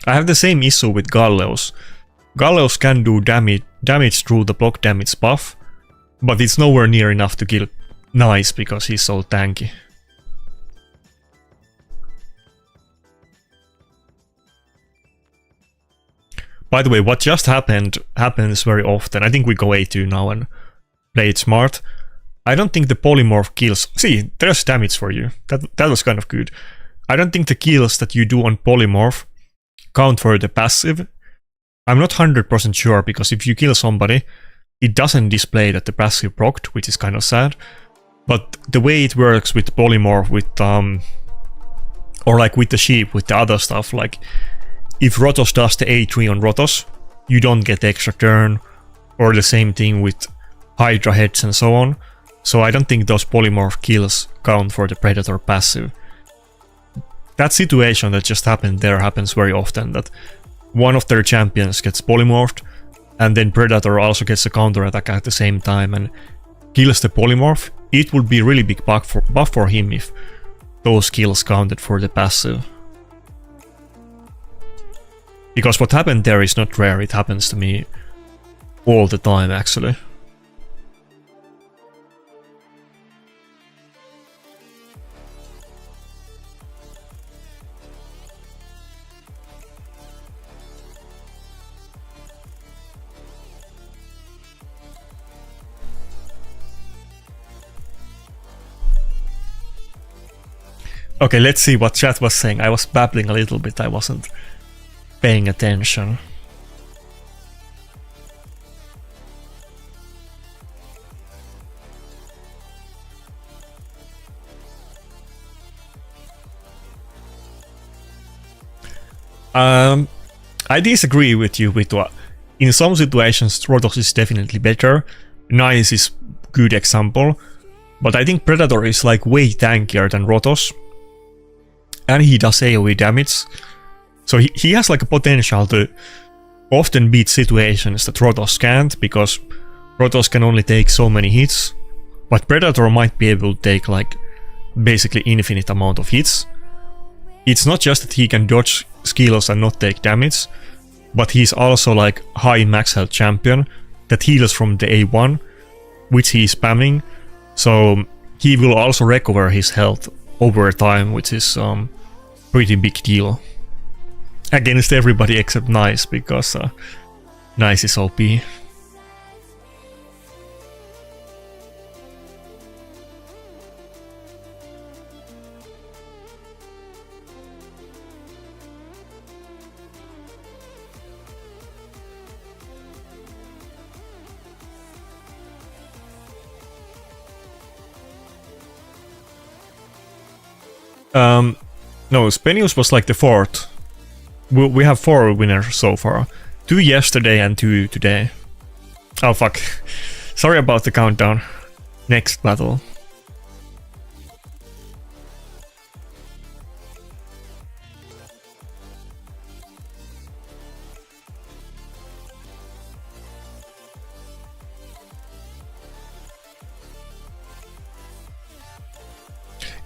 Speaker 1: I have the same issue with Galleus. Galleus can do damage through the block damage buff, but it's nowhere near enough to kill Nice because he's so tanky. By the way, what just happened happens very often. I think we go A2 now and play it smart. I don't think the polymorph kills... See, there's damage for you. That was kind of good. I don't think the kills that you do on polymorph count for the passive. I'm not 100% sure, because if you kill somebody, it doesn't display that the passive procced, which is kind of sad. But the way it works with polymorph, with or like with the sheep, with the other stuff, like if Rotos does the A3 on Rotos, you don't get the extra turn. or the same thing with Hydra heads and so on. So I don't think those polymorph kills count for the Predator passive. That situation that just happened there happens very often, that one of their champions gets polymorphed, and then Predator also gets a counterattack at the same time and kills the polymorph. It would be really big buff for him if those kills counted for the passive. Because what happened there is not rare, it happens to me all the time actually. Okay, let's see what chat was saying. I was babbling a little bit, I wasn't paying attention. I disagree with you, Vitwa. In some situations, Rotos is definitely better. Nice is good example. But I think Predator is like way tankier than Rotos. And he does AoE damage. So he has like a potential to often beat situations that Rotos can't, because Rotos can only take so many hits. But Predator might be able to take like basically infinite amount of hits. It's not just that he can dodge skills and not take damage, but he's also like high max health champion that heals from the A1, which he's spamming. So he will also recover his health over time, which is pretty big deal. Against everybody except Nice, because Nice is OP. No, Spenius was like the fourth. We have 4 winners so far. 2 yesterday and 2 today. Oh fuck. Sorry about the countdown. Next battle.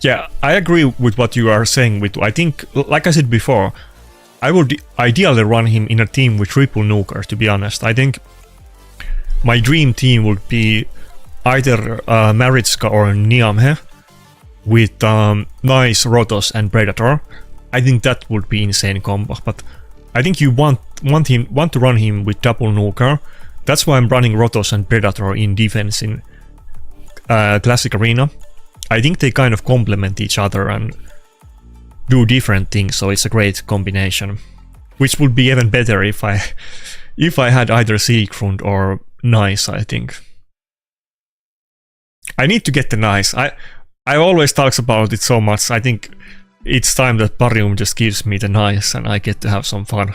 Speaker 1: Yeah, I agree with what you are saying. I think, like I said before, I would ideally run him in a team with triple nuker, to be honest. I think my dream team would be either Maritska or Niamhe with Nice, Rotos and Predator. I think that would be insane combo, but I think you want to run him with double nuker. That's why I'm running Rotos and Predator in defense in Classic Arena. I think they kind of complement each other and do different things, so it's a great combination. Which would be even better if I had either Siegfried or Nice, I think. I need to get the Nice. I always talks about it so much. I think it's time that Parium just gives me the Nice and I get to have some fun.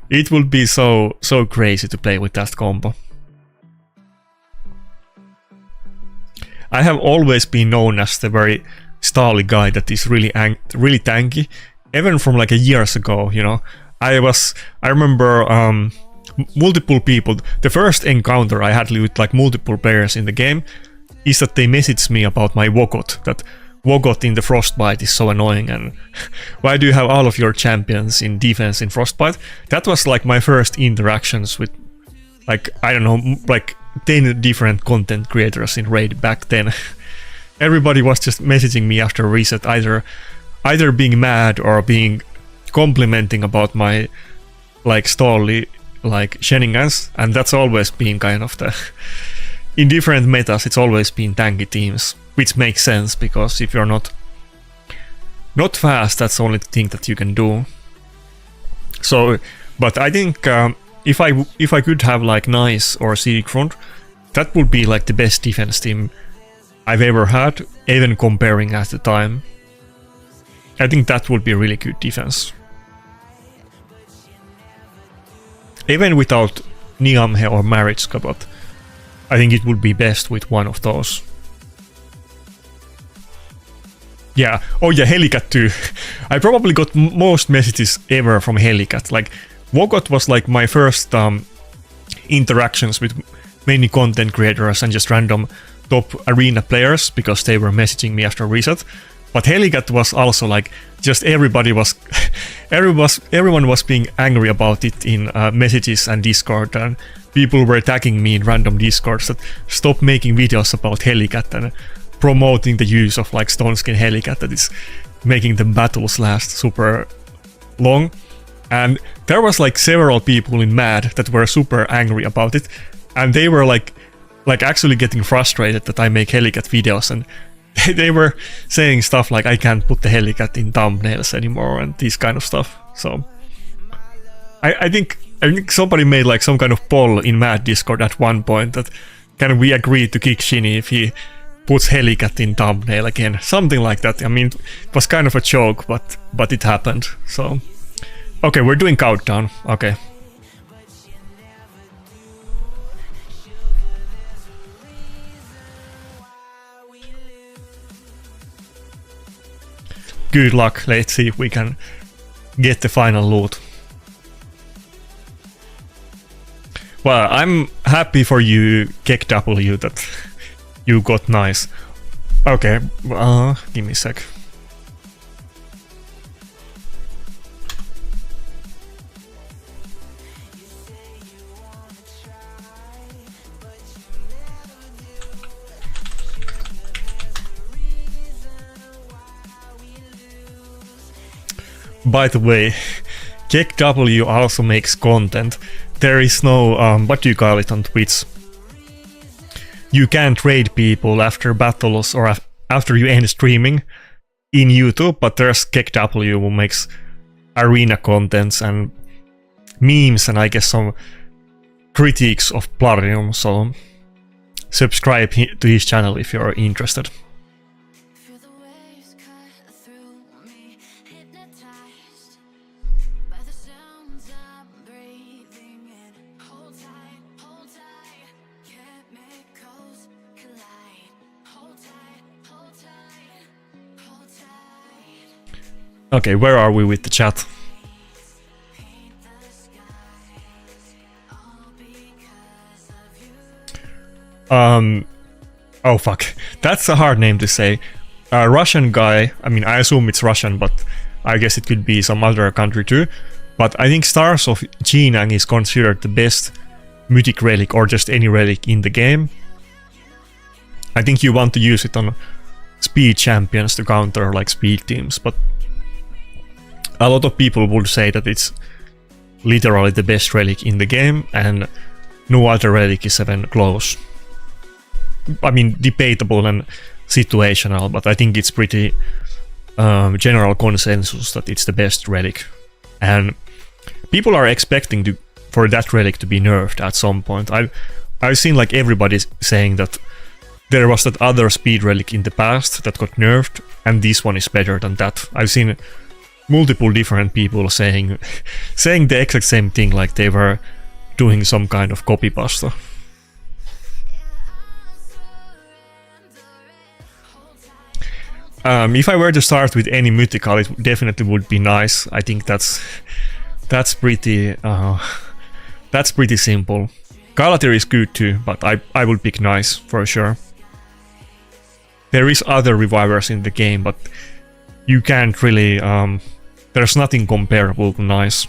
Speaker 1: It would be so crazy to play with that combo. I have always been known as the very stally guy that is really tanky, even from like a years ago, you know. I remember multiple people. The first encounter I had with like multiple players in the game is that they messaged me about my Wogot, that Wogot in the Frostbite is so annoying and why do you have all of your champions in defense in Frostbite? That was like my first interactions with, like, I don't know, like 10 different content creators in Raid back then. Everybody was just messaging me after reset, either being mad or being complimenting about my like stally like shenanigans, and that's always been kind of the in different metas. It's always been tanky teams, which makes sense because if you're not fast, that's the only thing that you can do. So, but I think if I could have like Nice or Siegfried, that would be like the best defense team I've ever had, even comparing at the time. I think that would be really good defense. Even without Niamhe or Maritzka, but I think it would be best with one of those. Yeah, oh yeah, Helicat too. I probably got most messages ever from Helicat. Like, Wogot was like my first interactions with many content creators and just random top arena players, because they were messaging me after reset. But Helicat was also like, just everybody was, everyone was being angry about it in messages and Discord, and people were tagging me in random Discords that stop making videos about Helicat and promoting the use of like Stoneskin Helicat that is making the battles last super long. And there was like several people in MAD that were super angry about it, and they were like actually getting frustrated that I make Helicat videos, and they were saying stuff like I can't put the Helicat in thumbnails anymore and this kind of stuff. So I think somebody made like some kind of poll in MAD Discord at one point that can we agree to kick Shinny if he puts Helicat in thumbnail again, something like that. I mean, it was kind of a joke, but it happened. So okay, we're doing countdown. Okay. Good luck. Let's see if we can get the final loot. Well, I'm happy for you, Kek W, that you got nice. Okay, give me a sec. By the way, Kek W also makes content. There is no, what do you call it on Twitch? You can't raid people after battles or after you end streaming in YouTube, but there's Kek W who makes arena contents and memes and I guess some critiques of Plarium, so subscribe to his channel if you're interested. Okay, where are we with the chat? Oh fuck, that's a hard name to say. Russian guy, I mean I assume it's Russian, but I guess it could be some other country too. But I think Stars of Jinang is considered the best mythic relic or just any relic in the game. I think you want to use it on speed champions to counter like speed teams, but a lot of people would say that it's literally the best relic in the game and no other relic is even close. I mean, debatable and situational, but I think it's pretty general consensus that it's the best relic. And people are expecting for that relic to be nerfed at some point. I've seen like everybody saying that there was that other speed relic in the past that got nerfed and this one is better than that. I've seen multiple different people saying the exact same thing, like they were doing some kind of copy pasta. If I were to start with any mythical, it definitely would be nice. I think that's pretty simple. Galatir is good too, but I would pick nice for sure. There is other revivers in the game, but you can't really. There's nothing comparable to nice.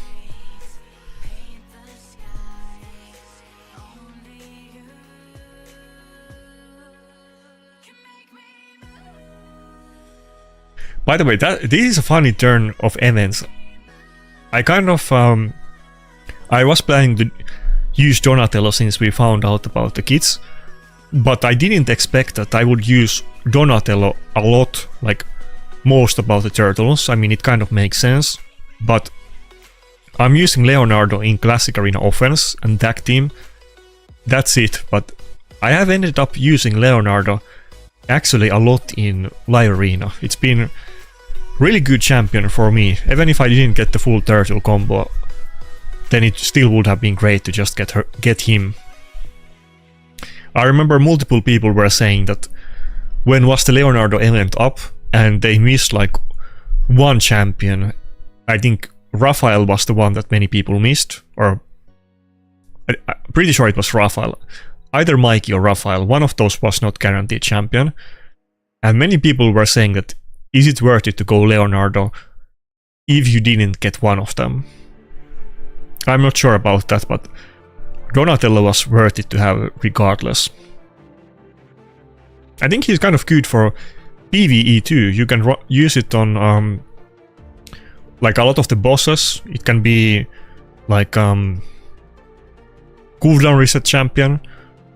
Speaker 1: By the way, this is a funny turn of events. I kind of I was planning to use Donatello since we found out about the kits, but I didn't expect that I would use Donatello a lot, like most about the turtles. I mean, it kind of makes sense, but I'm using Leonardo in Classic Arena Offense and Tag Team. That's it, but I have ended up using Leonardo actually a lot in Live Arena. It's been really good champion for me, even if I didn't get the full turtle combo then it still would have been great to just get him. I remember multiple people were saying that when was the Leonardo event up and they missed like one champion. I think Raphael was the one that many people missed, or I'm pretty sure it was Raphael. Either Mikey or Raphael, one of those was not guaranteed champion. And many people were saying that is it worth it to go Leonardo if you didn't get one of them? I'm not sure about that, but Donatello was worth it to have regardless. I think he's kind of good for PvE too. You can use it on like a lot of the bosses. It can be like cooldown reset champion,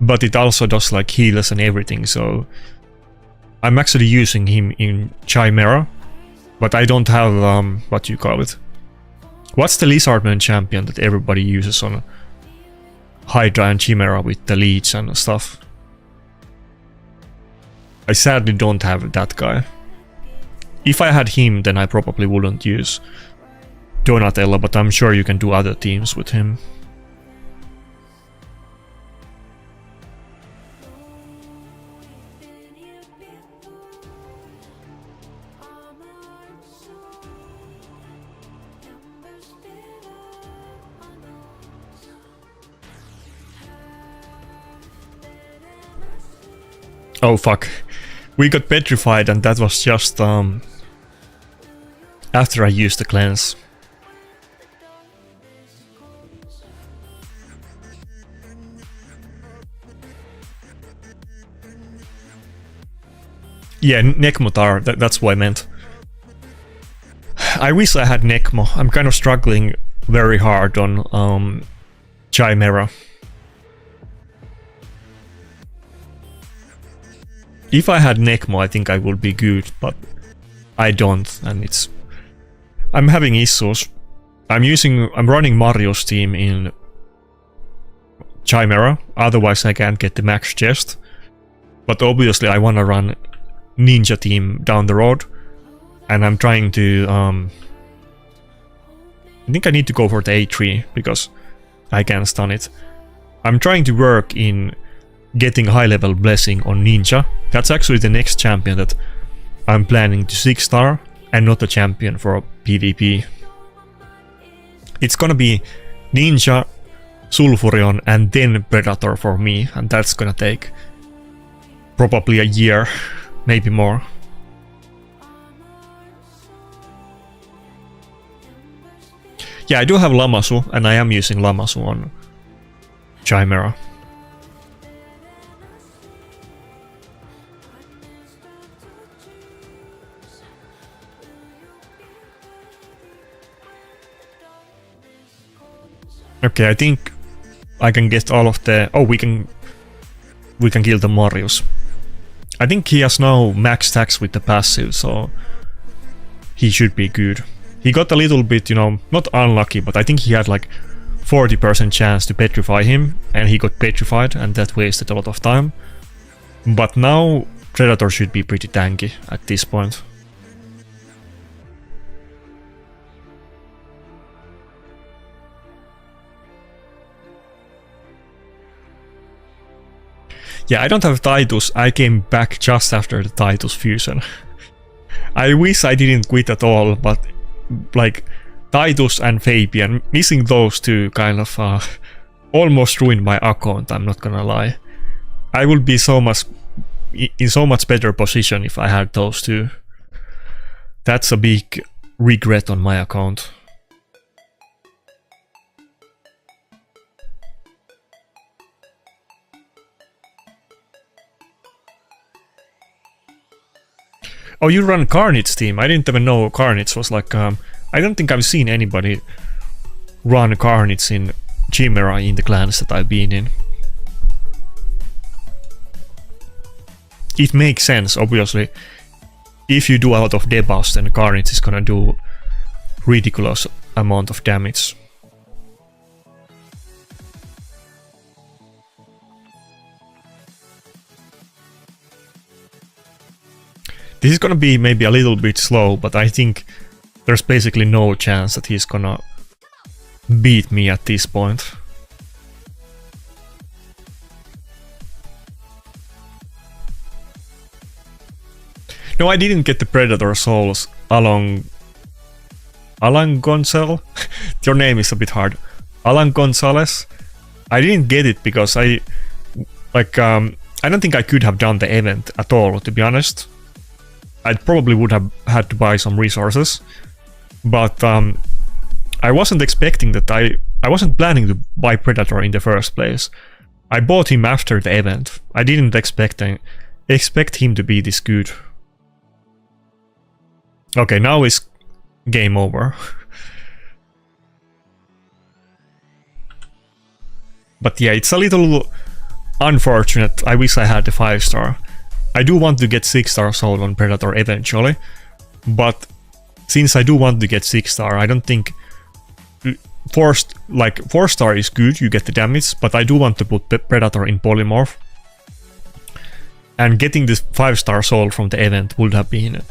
Speaker 1: but it also does like heals and everything, so I'm actually using him in Chimera, but I don't have what you call it. What's the Lizardman champion that everybody uses on Hydra and Chimera with the leech and stuff? I sadly don't have that guy. If I had him, then I probably wouldn't use Donatello, but I'm sure you can do other teams with him. Oh fuck. We got petrified and that was just after I used the cleanse. Yeah, Nekmotar, that's what I meant. I wish I had Nekmo. I'm kind of struggling very hard on Chimera. If I had Nekmo, I think I would be good, but I don't, and I'm having issues. I'm running Mario's team in Chimera, otherwise I can't get the max chest. But obviously I wanna run Ninja team down the road, and I'm trying to I think I need to go for the A3 because I can stun it. I'm trying to work in getting high level blessing on Ninja. That's actually the next champion that I'm planning to 6-star, and not a champion for PvP. It's gonna be Ninja, Sulfurion, and then Predator for me, and that's gonna take probably a year, maybe more. Yeah, I do have Lamasu, and I am using Lamasu on Chimera. Okay, I think I can get all of the... Oh, we can kill the Marius. I think he has now max stacks with the passive, so he should be good. He got a little bit, you know, not unlucky, but I think he had like 40% chance to petrify him, and he got petrified, and that wasted a lot of time. But now Predator should be pretty tanky at this point. Yeah, I don't have Titus. I came back just after the Titus fusion. I wish I didn't quit at all, but like Titus and Fabian, missing those two kind of almost ruined my account, I'm not gonna lie. I would be in so much better position if I had those two. That's a big regret on my account. Oh, you run Carnage team. I didn't even know Carnage was like... I don't think I've seen anybody run Carnage in Chimera in the clans that I've been in. It makes sense, obviously. If you do a lot of debuffs, then Carnage is gonna do ridiculous amount of damage. This is gonna be maybe a little bit slow, but I think there's basically no chance that he's gonna beat me at this point. No, I didn't get the Predator souls along Alan Gonzalez. Your name is a bit hard. Alan Gonzalez. I didn't get it because I don't think I could have done the event at all, to be honest. I probably would have had to buy some resources, but I wasn't expecting that. I wasn't planning to buy Predator in the first place. I bought him after the event. I didn't expect him to be this good. Okay, now it's game over. But yeah, it's a little unfortunate. I wish I had the 5-star. I do want to get 6-star soul on Predator eventually, but since I do want to get 6-star, I don't think 4-star is good, you get the damage, but I do want to put Predator in polymorph. And getting this 5-star soul from the event would have been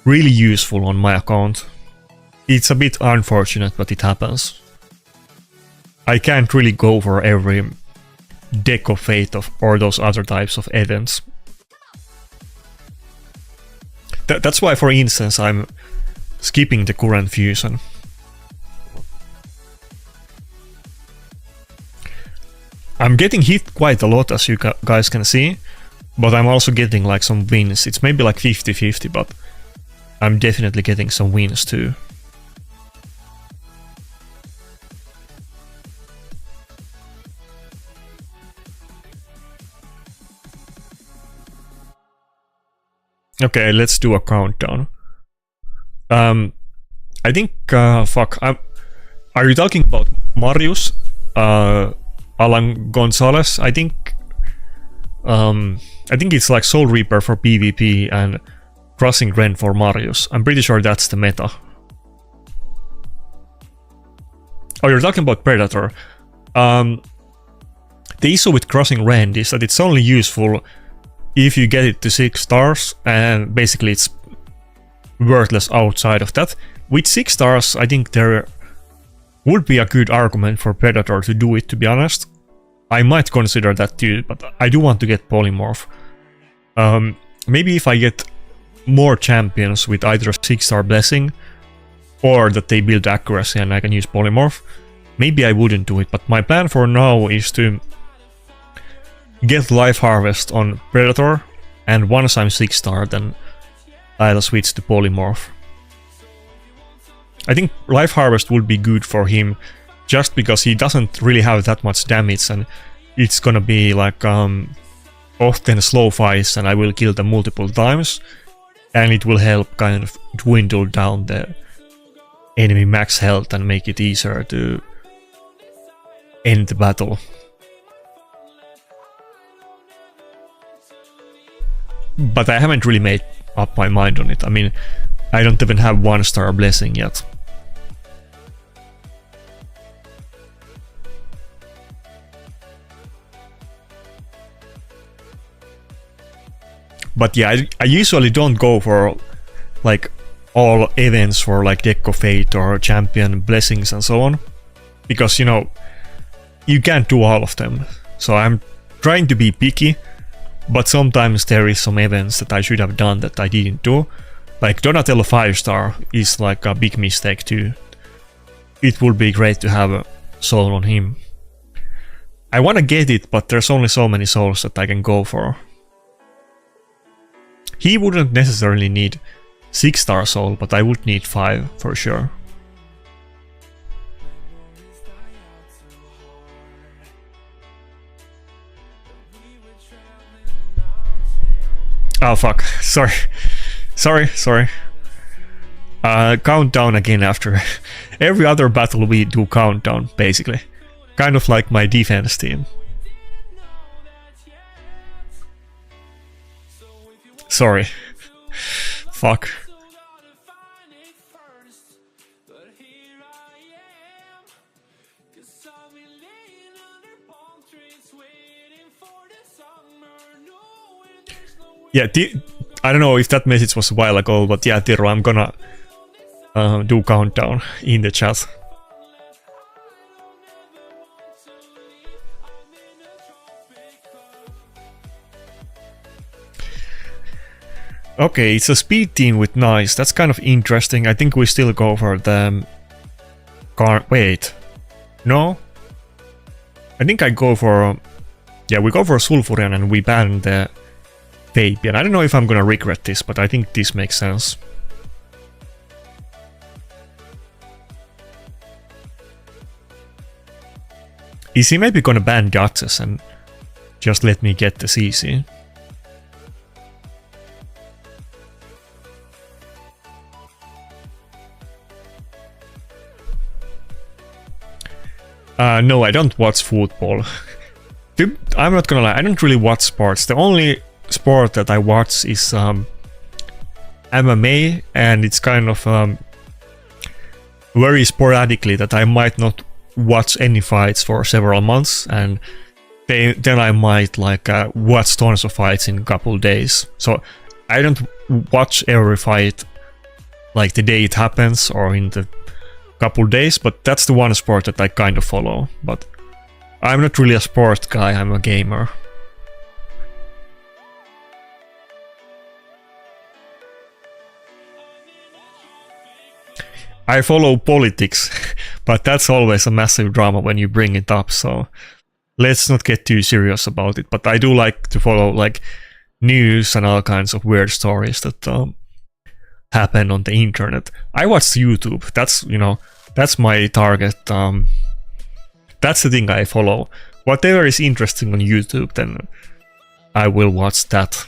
Speaker 1: really useful on my account. It's a bit unfortunate, but it happens. I can't really go for every deck of fate or those other types of events. That's why, for instance, I'm skipping the current fusion. I'm getting hit quite a lot, as you guys can see, but I'm also getting like some wins. It's maybe like 50-50, but I'm definitely getting some wins too. Okay, let's do a countdown. I think, fuck, are you talking about Marius? Alan Gonzalez? I think it's like Soul Reaper for PvP and Crossing Ren for Marius. I'm pretty sure that's the meta. Oh, you're talking about Predator. The issue with Crossing Ren is that it's only useful if you get it to 6 stars, and basically it's worthless outside of that. With 6 stars, I think there would be a good argument for Predator to do it, to be honest. I might consider that too, but I do want to get polymorph. Maybe if I get more champions with either a 6-star blessing or that they build accuracy and I can use polymorph, maybe I wouldn't do it, but my plan for now is to get Life Harvest on Predator, and once I'm 6-star, then I'll switch to polymorph. I think Life Harvest would be good for him just because he doesn't really have that much damage, and it's gonna be like often slow fights and I will kill them multiple times, and it will help kind of dwindle down the enemy max health and make it easier to end the battle. But I haven't really made up my mind on it. I mean, I don't even have 1-star blessing yet. But yeah, I usually don't go for like all events for like Deck of Fate or Champion Blessings and so on, because you know, you can't do all of them. So I'm trying to be picky, but sometimes there is some events that I should have done that I didn't do. Like Donatello 5-star is like a big mistake too. It would be great to have a soul on him. I wanna get it, but there's only so many souls that I can go for. He wouldn't necessarily need 6-star soul, but I would need 5 for sure. Oh fuck, sorry. Sorry. Countdown again after every other battle we do countdown, basically. Kind of like my defense team. Sorry. Fuck. Yeah, I don't know if that message was a while ago, but yeah, Tiro, I'm gonna do countdown in the chat. Okay, it's a speed team with nice. That's kind of interesting. I think we still go for the... Wait. No? I think I go for... Yeah, we go for Sulfurion and we ban the Fabian. I don't know if I'm gonna regret this, but I think this makes sense. Is he maybe gonna ban Duchess and just let me get the CC? No, I don't watch football. I'm not gonna lie, I don't really watch sports. The only sport that I watch is MMA, and it's kind of very sporadically that I might not watch any fights for several months, and then I might like watch tons of fights in a couple days. So I don't watch every fight like the day it happens or in the couple days, but that's the one sport that I kind of follow. But I'm not really a sport guy, I'm a gamer. I follow politics, but that's always a massive drama when you bring it up, so let's not get too serious about it. But I do like to follow like news and all kinds of weird stories that happen on the internet. I watch YouTube. That's, you know, that's my target. That's the thing I follow. Whatever is interesting on YouTube, then I will watch that.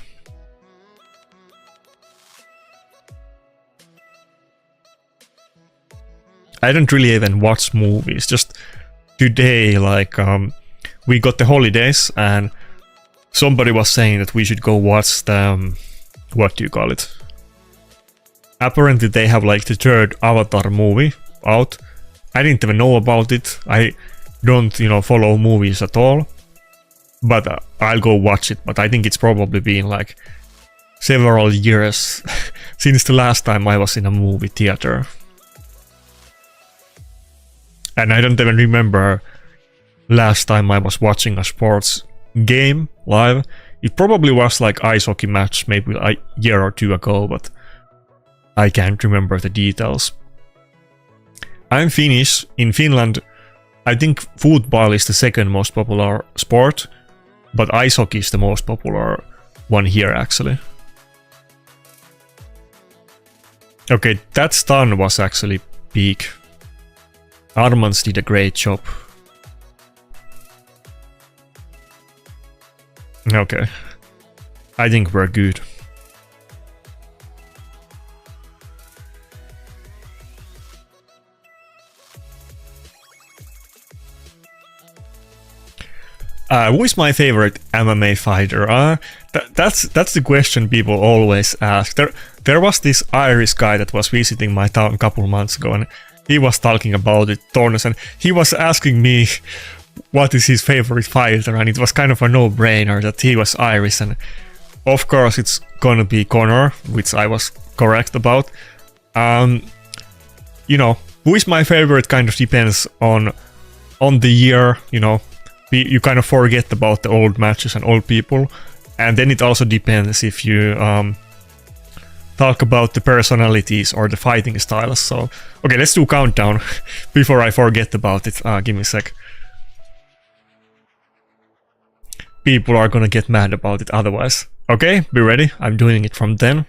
Speaker 1: I don't really even watch movies. Just today, like, we got the holidays and somebody was saying that we should go watch the, what do you call it? Apparently they have like the third Avatar movie out. I didn't even know about it. I don't, you know, follow movies at all. But I'll go watch it. But I think it's probably been like several years since the last time I was in a movie theater. And I don't even remember last time I was watching a sports game live. It probably was like ice hockey match maybe a year or two ago, but I can't remember the details. I'm Finnish. In Finland, I think football is the second most popular sport, but ice hockey is the most popular one here actually. Okay, that stun was actually peak. Armans did a great job. Okay. I think we're good. Who is my favorite MMA fighter? That's the question people always ask. There was this Irish guy that was visiting my town a couple months ago, and he was talking about it, Tornes, and he was asking me what is his favorite fighter, and it was kind of a no-brainer that he was Irish, and of course it's gonna be Conor, which I was correct about. You know, who is my favorite kind of depends on the year, you know. You kind of forget about the old matches and old people, and then it also depends if you talk about the personalities or the fighting styles. So, okay, let's do countdown before I forget about it. Give me a sec. People are gonna get mad about it otherwise. Okay, be ready. I'm doing it from 10.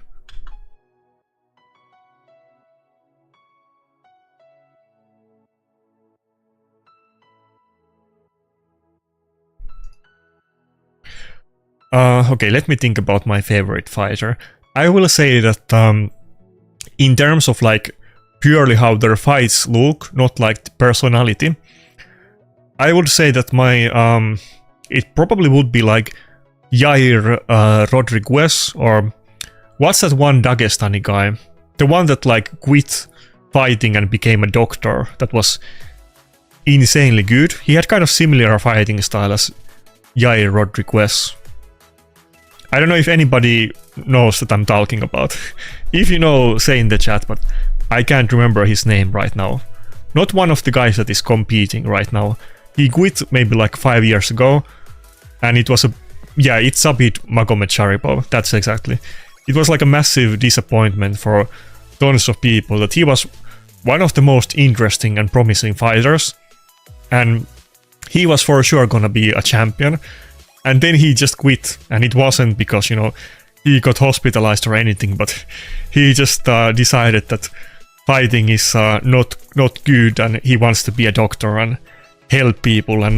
Speaker 1: Okay, let me think about my favorite fighter. I will say that in terms of like purely how their fights look, not like the personality, I would say that my it probably would be like Jair Rodriguez, or what's that one Dagestani guy? The one that like quit fighting and became a doctor, that was insanely good. He had kind of similar fighting style as Jair Rodriguez. I don't know if anybody knows that I'm talking about. If you know, say in the chat, but I can't remember his name right now. Not one of the guys that is competing right now. He quit maybe like 5 years ago, and it was a... Yeah, it's Sabit Magomedsharipov, that's exactly. it was like a massive disappointment for tons of people that he was one of the most interesting and promising fighters, and he was for sure gonna be a champion, and then he just quit, and it wasn't because, you know, he got hospitalized or anything, but he just decided that fighting is not good, and he wants to be a doctor and help people and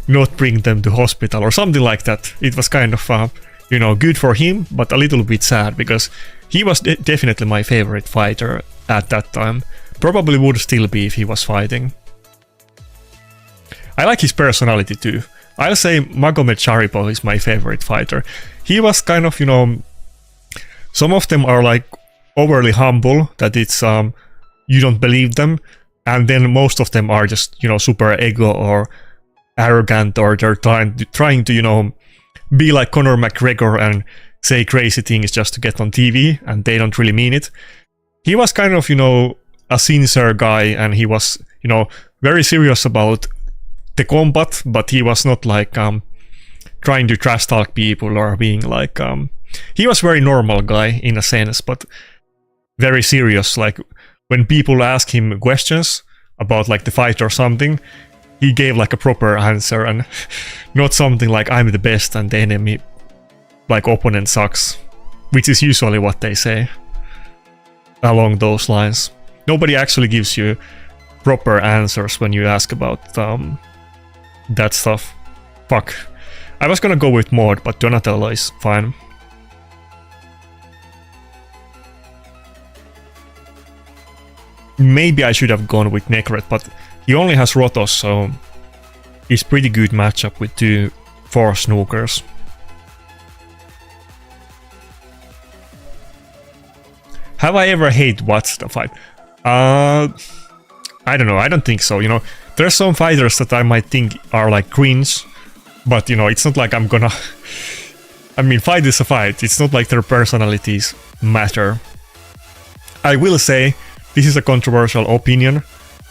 Speaker 1: not bring them to hospital or something like that. It was kind of you know, good for him, but a little bit sad, because he was definitely my favorite fighter at that time. Probably would still be if he was fighting. I like his personality too. I'll say Magomed Sharipov is my favorite fighter. He was kind of, you know, some of them are like overly humble, that it's you don't believe them, and then most of them are just, you know, super ego or arrogant, or they're trying to, you know, be like Conor McGregor and say crazy things just to get on TV, and they don't really mean it. He was kind of, you know, a sincere guy, and he was, you know, very serious about the combat, but he was not like trying to trash talk people or being like he was very normal guy in a sense, but very serious. Like when people ask him questions about like the fight or something, he gave like a proper answer, and not something like I'm the best and the enemy, like opponent sucks, which is usually what they say along those lines. Nobody actually gives you proper answers when you ask about that stuff. Fuck. I was gonna go with Maud, but Donatello is fine. Maybe I should have gone with Nakarada, but he only has Rotos, so it's pretty good matchup with 2 4 snookers. Have I ever watched the fight? I don't know, I don't think so, you know. There's some fighters that I might think are like cringe, but you know, it's not like I'm gonna... I mean, fight is a fight, it's not like their personalities matter. I will say, this is a controversial opinion,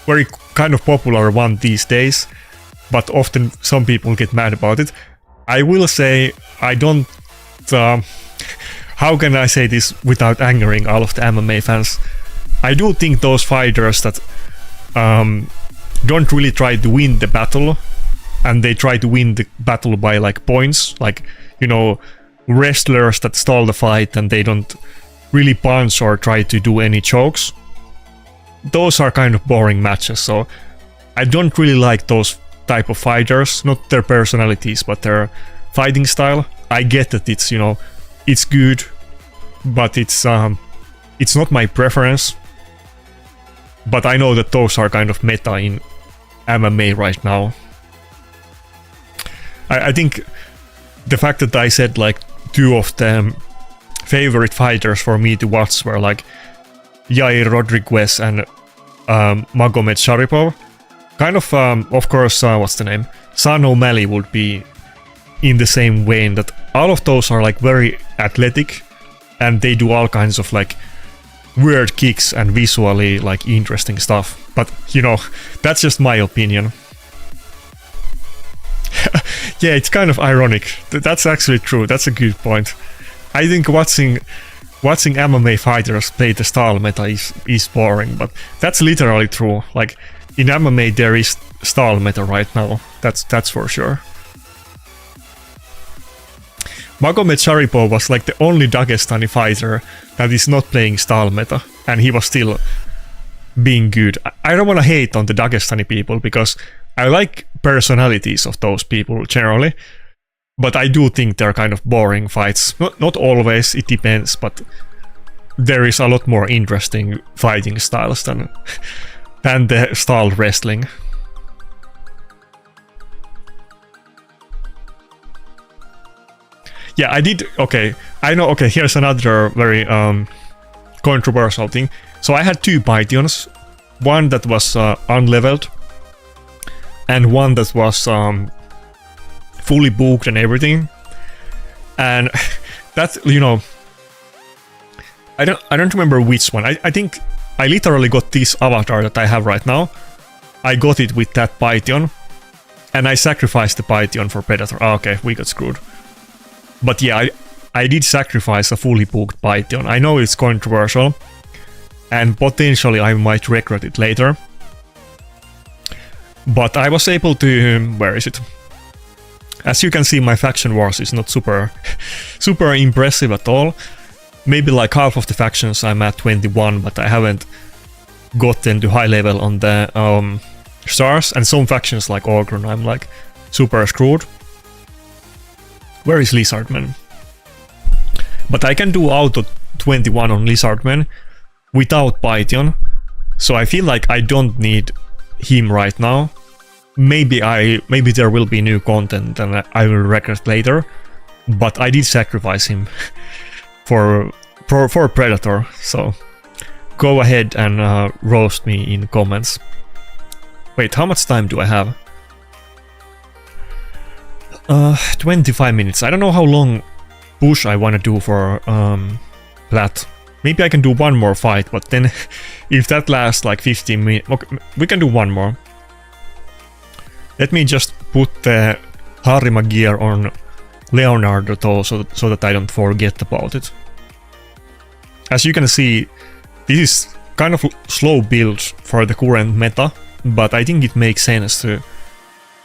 Speaker 1: very kind of popular one these days, but often some people get mad about it. I will say, I don't... how can I say this without angering all of the MMA fans? I do think those fighters that don't really try to win the battle, and they try to win the battle by like points, like, you know, wrestlers that stall the fight and they don't really punch or try to do any chokes. Those are kind of boring matches, so I don't really like those type of fighters, not their personalities, but their fighting style. I get that it's, you know, it's good, but it's not my preference. But I know that those are kind of meta in MMA right now. I think the fact that I said like 2 of the favorite fighters for me to watch were like Yair Rodriguez and Magomed Sharipov. Kind of course, what's the name? Sean O'Malley would be in the same vein, that all of those are like very athletic, and they do all kinds of like weird kicks and visually like interesting stuff. But you know, that's just my opinion. Yeah, it's kind of ironic. That's actually true. That's a good point. I think watching MMA fighters play the style meta is boring, but that's literally true. Like in MMA there is style meta right now. That's for sure. Magomed Sharipov was like the only Dagestani fighter that is not playing style meta, and he was still being good. I don't want to hate on the Dagestani people, because I like personalities of those people generally, but I do think they're kind of boring fights. Not always, it depends, but there is a lot more interesting fighting styles than the style wrestling. Yeah, I did. Okay, I know. Okay, here's another very controversial thing. So I had 2 Pythons, one that was unleveled, and one that was fully booked and everything. And that's, you know, I don't remember which one. I think I literally got this avatar that I have right now. I got it with that Python, and I sacrificed the Python for Predator. Oh, okay, we got screwed. But yeah, I did sacrifice a fully booked Python. I know it's controversial, and potentially I might regret it later. But I was able to... where is it? As you can see, my faction wars is not super impressive at all. Maybe like half of the factions I'm at 21, but I haven't gotten to high level on the stars, and some factions like Ogrun I'm like super screwed. Where is Lizardman? But I can do auto 21 on Lizardman without Python, so I feel like I don't need him right now. Maybe there will be new content and I will regret later, but I did sacrifice him for Predator, so go ahead and roast me in the comments. Wait, how much time do I have? 25 minutes. I don't know how long push I want to do for Plat. Maybe I can do one more fight, but then if that lasts like 15 minutes... Okay, we can do one more. Let me just put the Harima gear on Leonardo though, so that I don't forget about it. As you can see, this is kind of slow build for the current meta, but I think it makes sense to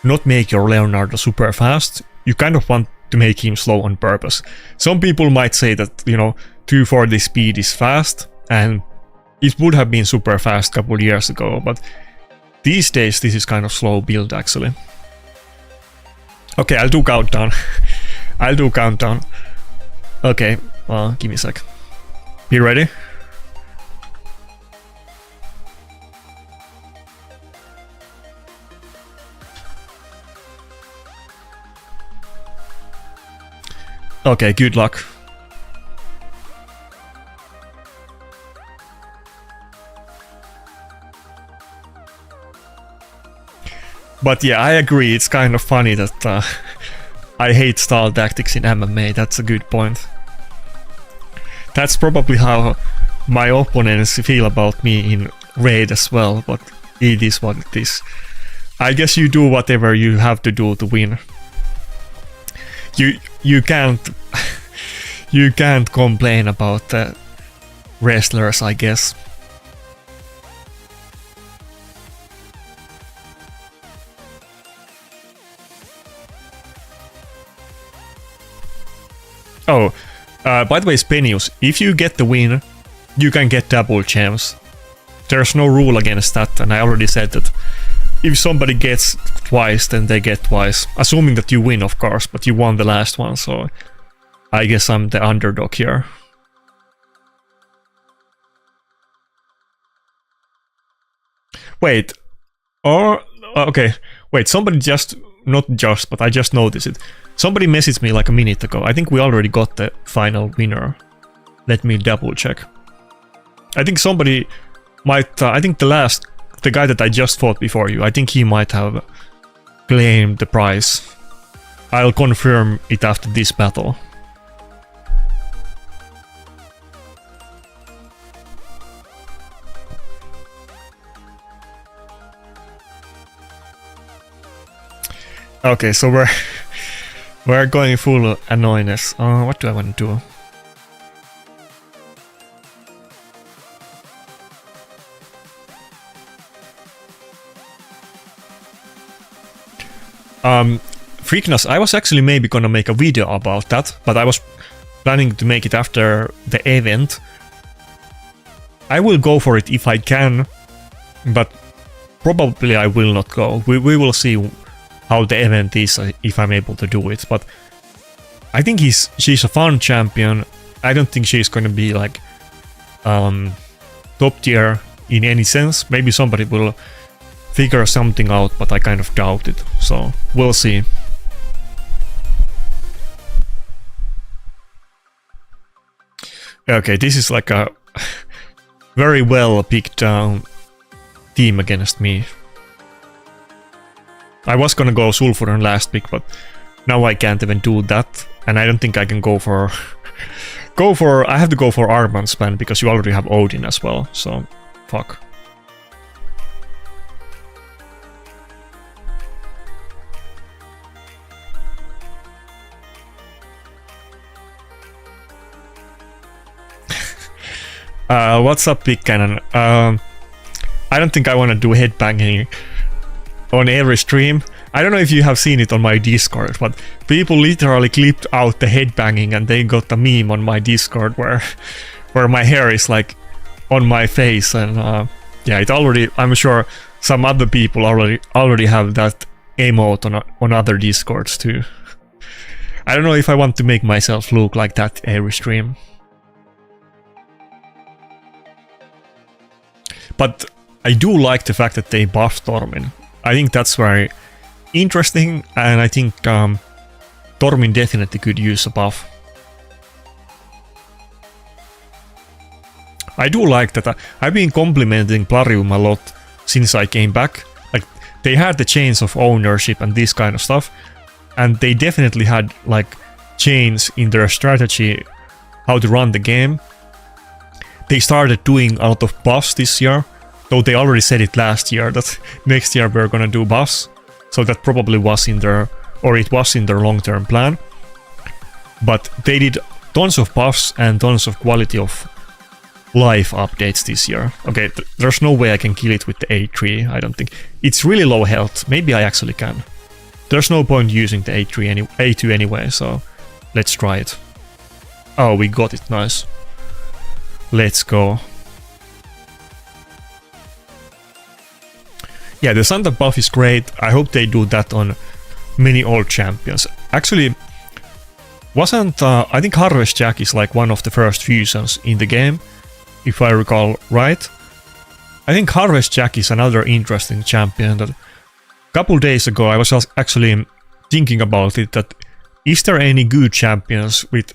Speaker 1: not make your Leonardo super fast. You kind of want to make him slow on purpose. Some people might say that, you know, 240 speed is fast, and it would have been super fast a couple years ago, but these days this is kind of slow build actually. Okay, I'll do countdown. I'll do countdown. Okay, give me a sec. Be ready? Okay, good luck. But yeah, I agree, it's kind of funny that I hate style tactics in MMA, that's a good point. That's probably how my opponents feel about me in Raid as well, but it is what it is. I guess you do whatever you have to do to win. You can't you can't complain about the wrestlers, I guess. Oh, by the way, Spenius, if you get the win, you can get double gems. There's no rule against that, and I already said that if somebody gets twice, then they get twice. Assuming that you win, of course, but you won the last one, so I guess I'm the underdog here. Wait, or... okay, wait, somebody just... not just, but I just noticed it. Somebody messaged me like a minute ago. I think we already got the final winner. Let me double check. I think somebody might... I think the guy that I just fought before you, I think he might have claimed the prize. I'll confirm it after this battle. Okay, so we're going full annoyingness. What do I want to do? Freakness, I was actually maybe gonna make a video about that, but I was planning to make it after the event. I will go for it if I can, but probably I will not go. We will see how the event is if I'm able to do it, but I think she's a fun champion. I don't think she's gonna be like top tier in any sense. Maybe somebody will figure something out, but I kind of doubt it, so we'll see. Okay, this is like a very well picked team against me. I was gonna go Sulfuron last pick, but now I can't even do that, and I don't think I can go for... I have to go for Armanspan, because you already have Odin as well, so fuck. What's up, Big Cannon? I don't think I want to do headbanging on every stream. I don't know if you have seen it on my Discord, but people literally clipped out the headbanging and they got a meme on my Discord where my hair is like on my face, and yeah, it already. I'm sure some other people already have that emote on other Discords too. I don't know if I want to make myself look like that every stream. But I do like the fact that they buffed Tormin. I think that's very interesting, and I think Tormin definitely could use a buff. I do like that. I've been complimenting Plarium a lot since I came back. Like, they had the chains of ownership and this kind of stuff, and they definitely had like change in their strategy, how to run the game. They started doing a lot of buffs this year, though they already said it last year that next year we're gonna do buffs. So that probably was in their, or it was in their long-term plan. But they did tons of buffs and tons of quality of life updates this year. Okay, there's no way I can kill it with the A3, I don't think. It's really low health, maybe I actually can. There's no point using the A2 anyway, so let's try it. Oh, we got it, nice. Let's go. Yeah, the Santa buff is great. I hope they do that on many old champions. Actually, wasn't I think Harvest Jack is like one of the first fusions in the game, if I recall right. I think Harvest Jack is another interesting champion that a couple days ago I was actually thinking about it, that is there any good champions with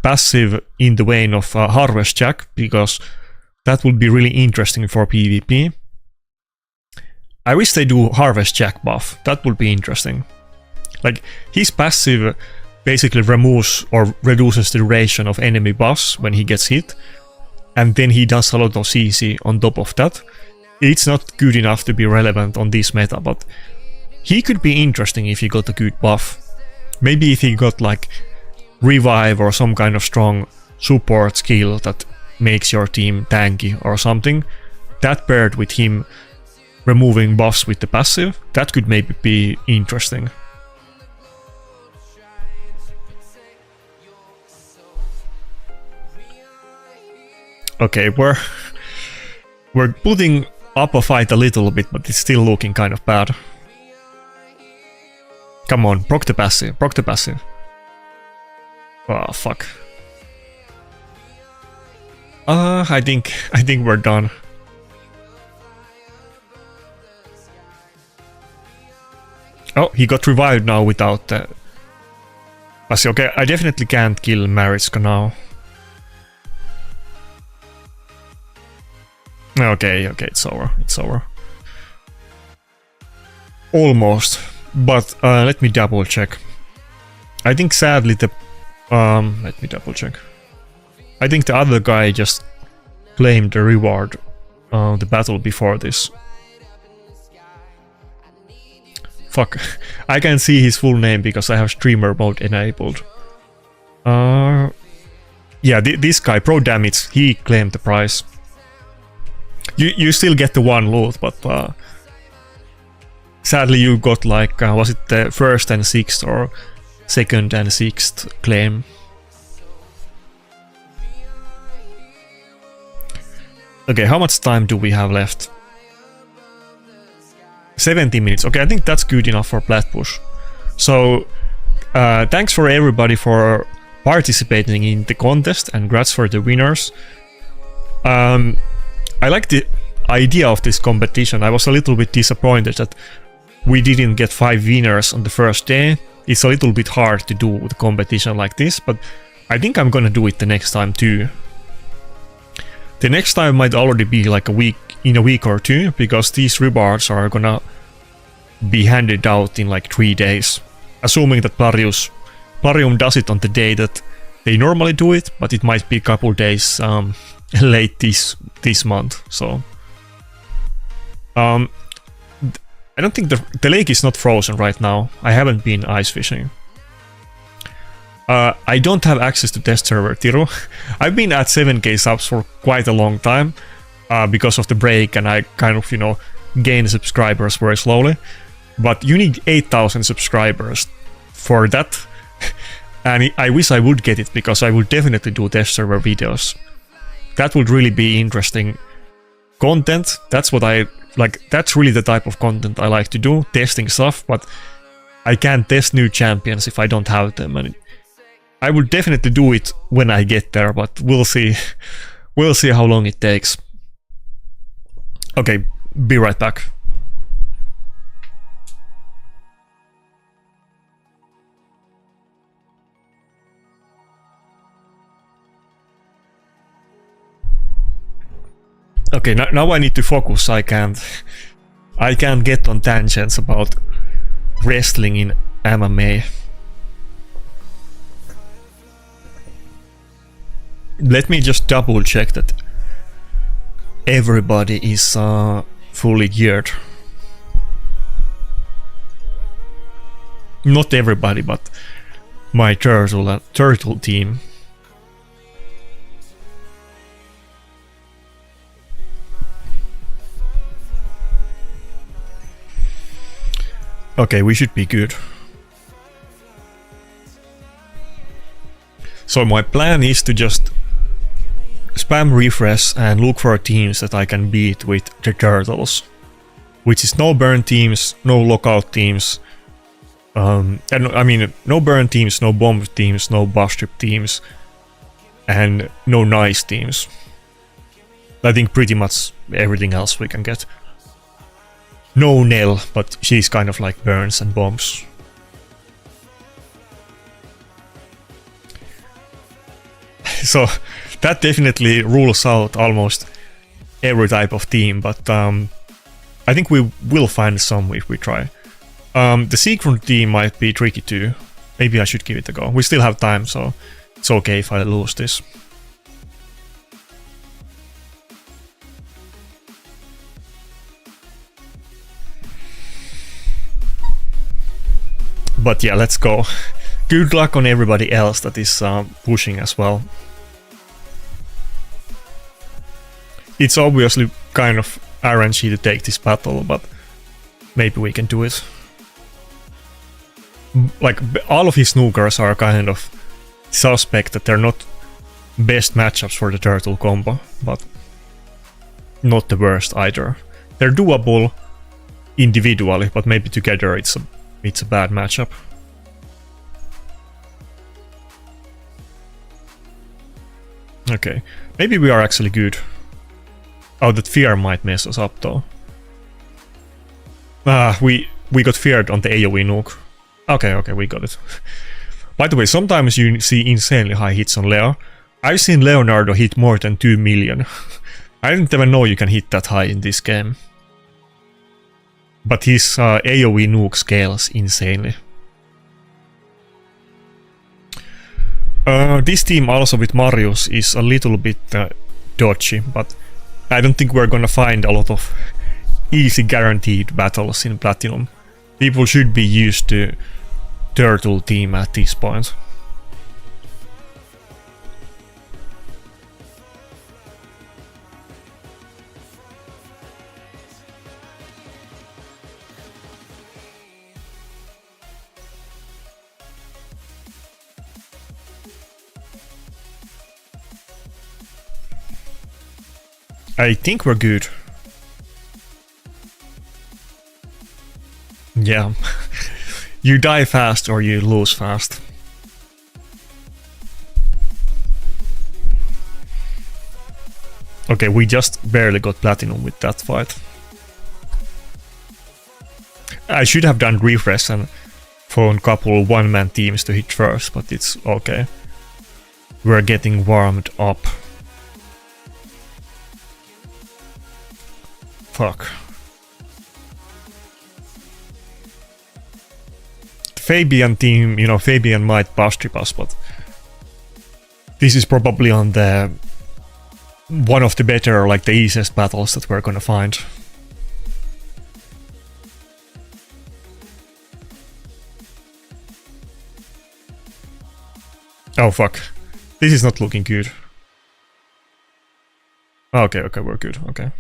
Speaker 1: passive in the vein of Harvest Jack, because that would be really interesting for PvP. I wish they do Harvest Jack buff, that would be interesting. Like, his passive basically removes or reduces the duration of enemy buffs when he gets hit, and then he does a lot of CC on top of that. It's not good enough to be relevant on this meta, but he could be interesting if he got a good buff. Maybe if he got like revive or some kind of strong support skill that makes your team tanky or something, that paired with him removing buffs with the passive, that could maybe be interesting. Okay, we're putting up a fight a little bit, but it's still looking kind of bad. Come on, proc the passive, proc the passive. Oh, fuck. I think we're done. Oh, he got revived now without the passive. Okay, I definitely can't kill Mariska now. Okay, it's over, it's over. Almost, but let me double check. I think sadly the... let me double check. I think the other guy just claimed the reward, the battle before this. Fuck, I can see his full name because I have streamer mode enabled. Yeah, this guy, Pro Damage, he claimed the prize. You still get the one loot, but sadly you got like, was it the first and sixth or second and sixth claim? Okay, how much time do we have left? 70 minutes. Okay, I think that's good enough for Plat Push. So, thanks for everybody for participating in the contest, and congrats for the winners. I like the idea of this competition. I was a little bit disappointed that we didn't get 5 winners on the first day. It's a little bit hard to do the competition like this, but I think I'm gonna do it the next time too. The next time might already be like in a week or two, because these rewards are gonna be handed out in like 3 days. Assuming that Plarium does it on the day that they normally do it, but it might be a couple days late this month, so... I don't think the lake is not frozen right now. I haven't been ice fishing. I don't have access to test server Tiro. I've been at 7k subs for quite a long time because of the break, and I kind of, you know, gain subscribers very slowly. But you need 8,000 subscribers for that. And I wish I would get it, because I would definitely do test server videos. That would really be interesting content. That's what I like. That's really the type of content I like to do, testing stuff. But I can't test new champions if I don't have them, and I would definitely do it when I get there. But we'll see. We'll see how long it takes. Okay, be right back. Okay, now I need to focus. I can't get on tangents about wrestling in MMA. Let me just double check that everybody is fully geared. Not everybody, but my turtle team. Okay, we should be good. So my plan is to just spam refresh and look for teams that I can beat with the turtles, which is no burn teams, no lockout teams, and I mean no burn teams, no bomb teams, no bus trip teams, and no nice teams. I think pretty much everything else we can get. No Nell, but she's kind of like burns and bombs. So that definitely rules out almost every type of team, but I think we will find some if we try. The secret team might be tricky too. Maybe I should give it a go. We still have time, so it's okay if I lose this. But yeah, let's go. Good luck on everybody else that is pushing as well. It's obviously kind of RNG to take this battle, but maybe we can do it. Like, all of his snookers are kind of suspect that they're not best matchups for the turtle combo, but not the worst either. They're doable individually, but maybe together it's a bad matchup. Okay, maybe we are actually good. Oh, that fear might mess us up though. We got feared on the AoE nuke. Okay, we got it. By the way, sometimes you see insanely high hits on Leo. I've seen Leonardo hit more than 2 million. I didn't even know you can hit that high in this game. But his AoE nuke scales insanely. This team also with Marius is a little bit dodgy, but I don't think we're gonna find a lot of easy guaranteed battles in Platinum. People should be used to Turtle team at this point. I think we're good. Yeah. You die fast or you lose fast. Okay, we just barely got platinum with that fight. I should have done refresh and phone couple one-man teams to hit first, but it's okay. We're getting warmed up. Fuck. Fabian team, you know, Fabian might bus trip us, but this is probably on the one of the better, like the easiest battles that we're gonna find. Oh fuck. This is not looking good. Okay, okay, we're good, okay.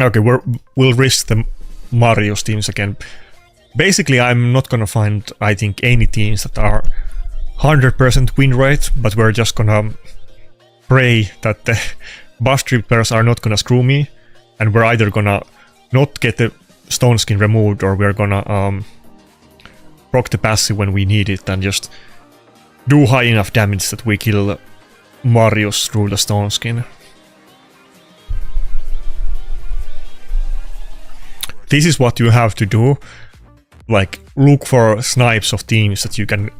Speaker 1: Okay, we'll risk the Mario's teams again. Basically, I'm not gonna find, I think, any teams that are 100% win rate, but we're just gonna pray that the buff trippers are not gonna screw me, and we're either gonna not get the stone skin removed, or we're gonna proc the passive when we need it and just do high enough damage that we kill Marius through the stone skin. This is what you have to do. Like, look for snipes of teams that you can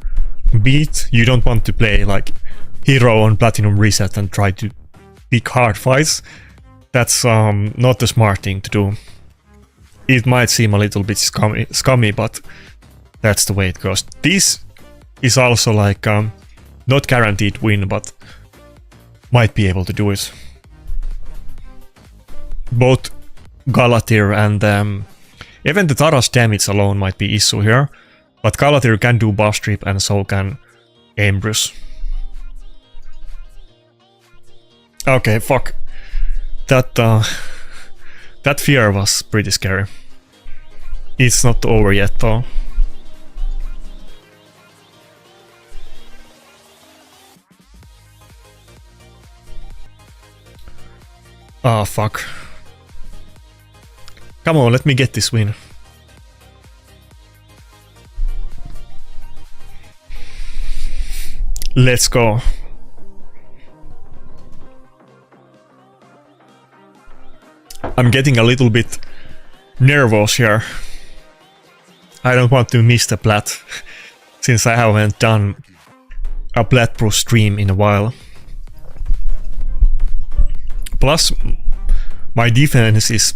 Speaker 1: beat. You don't want to play like hero on platinum reset and try to pick hard fights. That's not the smart thing to do. It might seem a little bit scummy, but that's the way it goes. This is also like not guaranteed win, but might be able to do it. Both Galatir and even the Tara's damage alone might be issue here, but Galatir can do buff strip and so can Ambrose. Okay, fuck. That fear was pretty scary. It's not over yet though. Oh fuck. Come on, let me get this win. Let's go. I'm getting a little bit nervous here. I don't want to miss the plat, since I haven't done a plat pro stream in a while. Plus, my defense is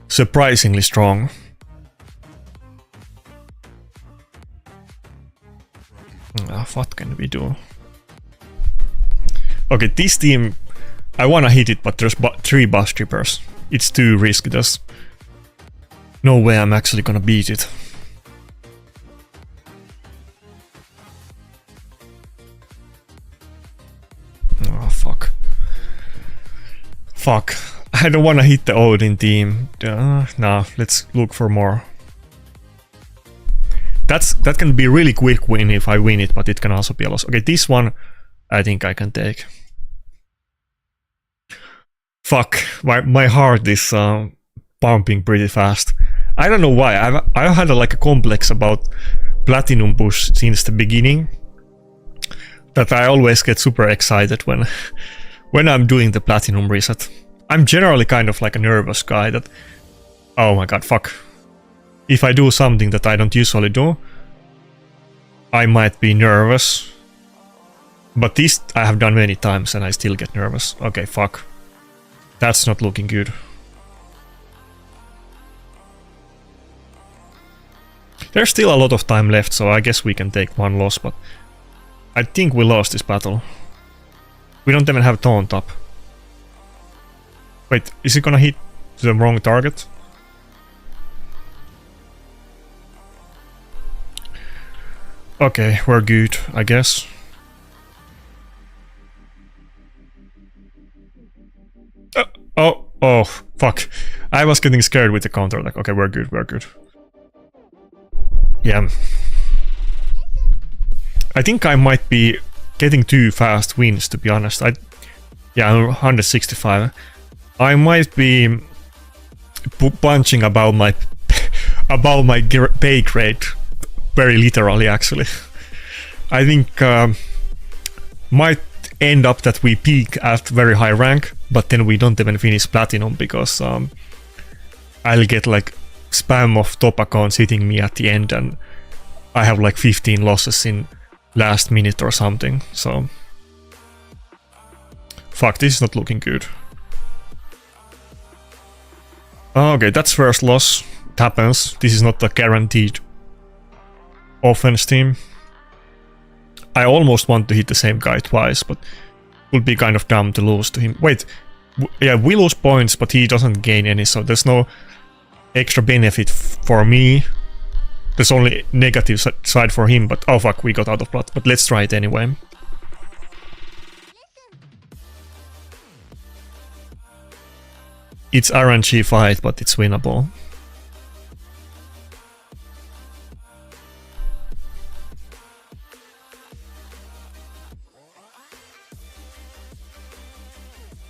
Speaker 1: surprisingly strong. What can we do? Okay, this team, I wanna hit it, but there's 3 buff strippers. It's too risky. There's no way I'm actually gonna beat it. Oh fuck. Fuck. I don't wanna hit the Odin team. Nah, let's look for more. That can be a really quick win if I win it, but it can also be a loss. Okay, this one I think I can take. Fuck, my heart is pumping pretty fast. I don't know why. I've had like a complex about platinum push since the beginning. That I always get super excited when I'm doing the platinum reset. I'm generally kind of like a nervous guy that, oh my god, fuck. If I do something that I don't usually do, I might be nervous. But this I have done many times and I still get nervous. Okay, fuck. That's not looking good. There's still a lot of time left, so I guess we can take one loss, but I think we lost this battle. We don't even have taunt up. Wait, is it gonna hit the wrong target? Okay, we're good, I guess. Oh, fuck. I was getting scared with the counter attack. Okay, we're good, we're good. Yeah. I think I might be getting too fast wins, to be honest. Yeah, I'm 165. I might be punching above my pay grade, very literally actually. I think might end up that we peak at very high rank, but then we don't even finish platinum because I'll get like spam of top accounts hitting me at the end, and I have like 15 losses in last minute or something. So fuck, this is not looking good. Okay, that's first loss. It happens. This is not a guaranteed offense team. I almost want to hit the same guy twice, but it would be kind of dumb to lose to him. Wait, yeah, we lose points, but he doesn't gain any, so there's no extra benefit for me. There's only negative side for him, but oh fuck, we got out of plot. But let's try it anyway. It's RNG fight, but it's winnable.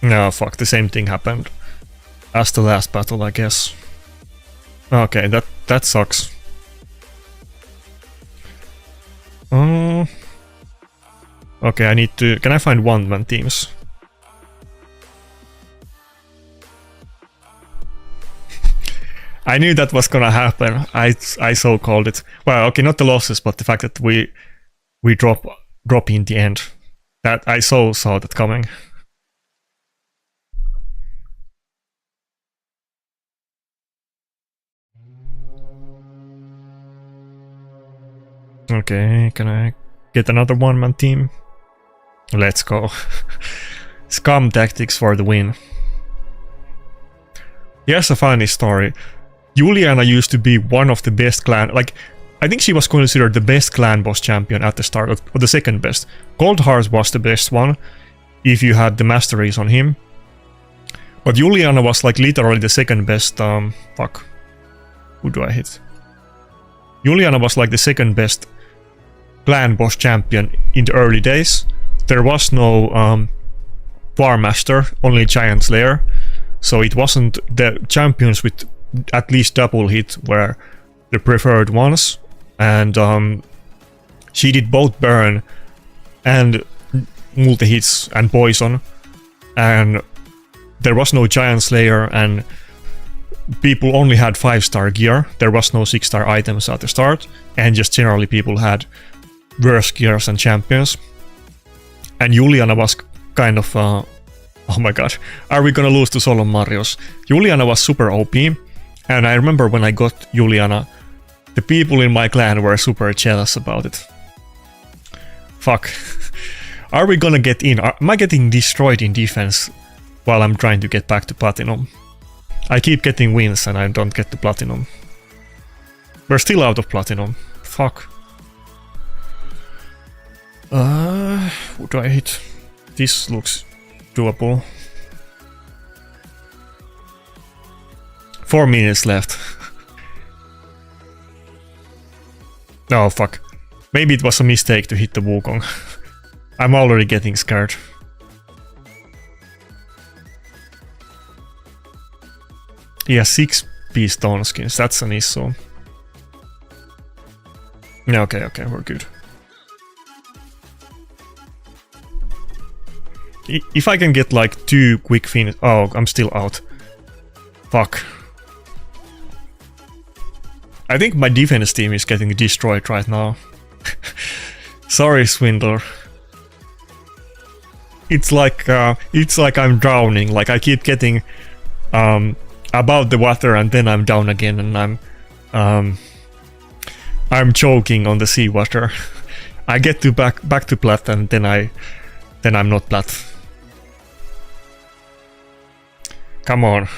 Speaker 1: No, fuck, the same thing happened as the last battle, I guess. Okay, that sucks. Okay, I need to... Can I find one-man teams? I knew that was gonna happen. I so called it. Well, okay, not the losses, but the fact that we drop in the end. That I saw that coming. Okay, can I get another one-man team? Let's go. Scum tactics for the win. Here's a funny story. Juliana used to be one of the best clan, like, I think she was considered the best clan boss champion at the start, or the second best. Coldheart was the best one, if you had the masteries on him. But Juliana was like literally the second best, fuck. Who do I hit? Juliana was like the second best clan boss champion in the early days. There was no War Master, only Giant Slayer. So it wasn't the champions with at least double hit were the preferred ones. And she did both burn and multi-hits and poison. And there was no Giant Slayer, and people only had 5-star gear. There was no 6-star items at the start, and just generally people had worse gears and champions. And Juliana was kind of oh my god, are we gonna lose to Solo Marios? Juliana was super OP, and I remember when I got Juliana, the people in my clan were super jealous about it. Fuck. Are we gonna get in? Am I getting destroyed in defense while I'm trying to get back to Platinum? I keep getting wins and I don't get to Platinum. We're still out of Platinum. Fuck. Who do I hit? This looks doable. 4 minutes left. Oh fuck. Maybe it was a mistake to hit the Wukong. I'm already getting scared. He has 6 stone skins, that's an issue. Okay, we're good. If I can get like 2 quick finish... Oh, I'm still out. Fuck. I think my defense team is getting destroyed right now. Sorry, Swindler. It's like I'm drowning. Like I keep getting above the water and then I'm down again, and I'm choking on the seawater. I get to back to plat, and then I'm not plat. Come on.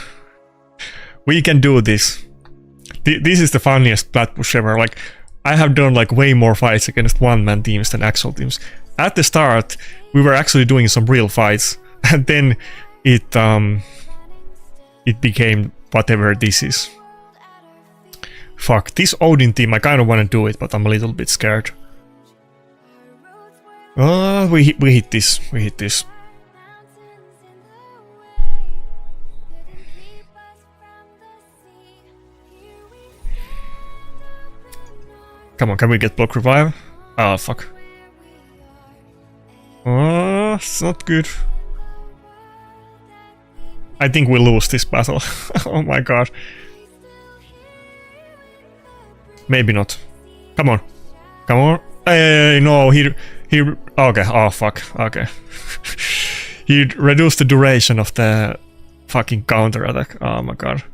Speaker 1: We can do this. This is the funniest plat push ever. Like, I have done like way more fights against one-man teams than actual teams. At the start, we were actually doing some real fights, and then it became whatever this is. Fuck, this Odin team, I kind of want to do it, but I'm a little bit scared. We hit this. We hit this. Come on, can we get block revive? Ah, fuck. It's not good. I think we'll lose this battle. Oh my god. Maybe not. Come on. Come on. Hey, no, he... Okay, oh fuck, okay. He reduced the duration of the fucking counter attack. Oh my god.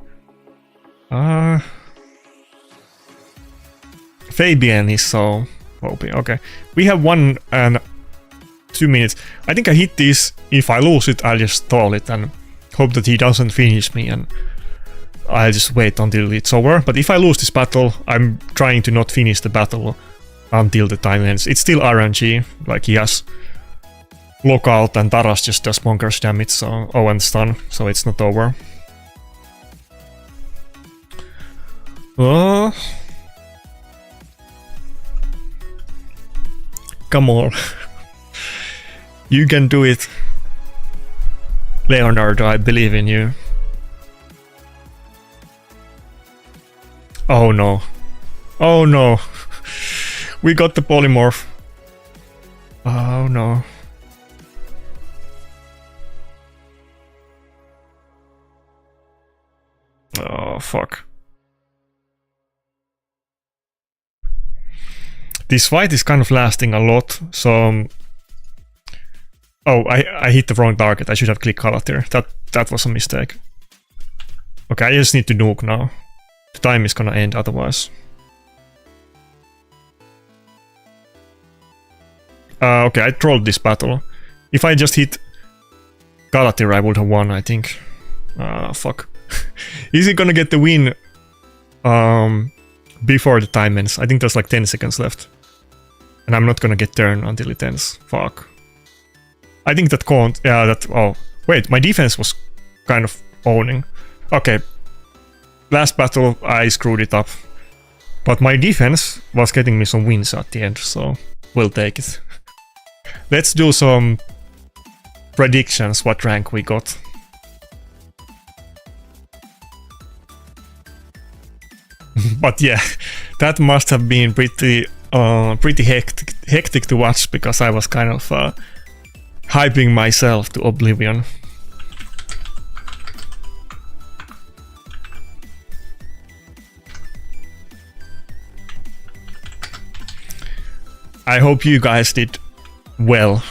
Speaker 1: Fabian is so OP. Okay, we have 1 and 2 minutes. I think I hit this. If I lose it, I'll just stall it and hope that he doesn't finish me, and I'll just wait until it's over. But if I lose this battle, I'm trying to not finish the battle until the time ends. It's still RNG, like he has lockout and Taras just does bonkers damage, so and stun, so it's not over. Come on. You can do it. Leonardo, I believe in you. Oh no. Oh no. We got the polymorph. Oh no. Oh fuck. This fight is kind of lasting a lot, so... Oh, I hit the wrong target. I should have clicked Kalatir. That was a mistake. Okay, I just need to nuke now. The time is gonna end otherwise. Okay, I trolled this battle. If I just hit Kalatir, I would have won, I think. Fuck. Is he gonna get the win before the time ends? I think there's like 10 seconds left. And I'm not gonna get turn until it ends. Fuck. I think that can't... Yeah, that... Oh, wait, my defense was kind of owning. Okay. Last battle, I screwed it up. But my defense was getting me some wins at the end, so we'll take it. Let's do some predictions, what rank we got. But yeah, that must have been pretty hectic to watch, because I was kind of hyping myself to oblivion. I hope you guys did well.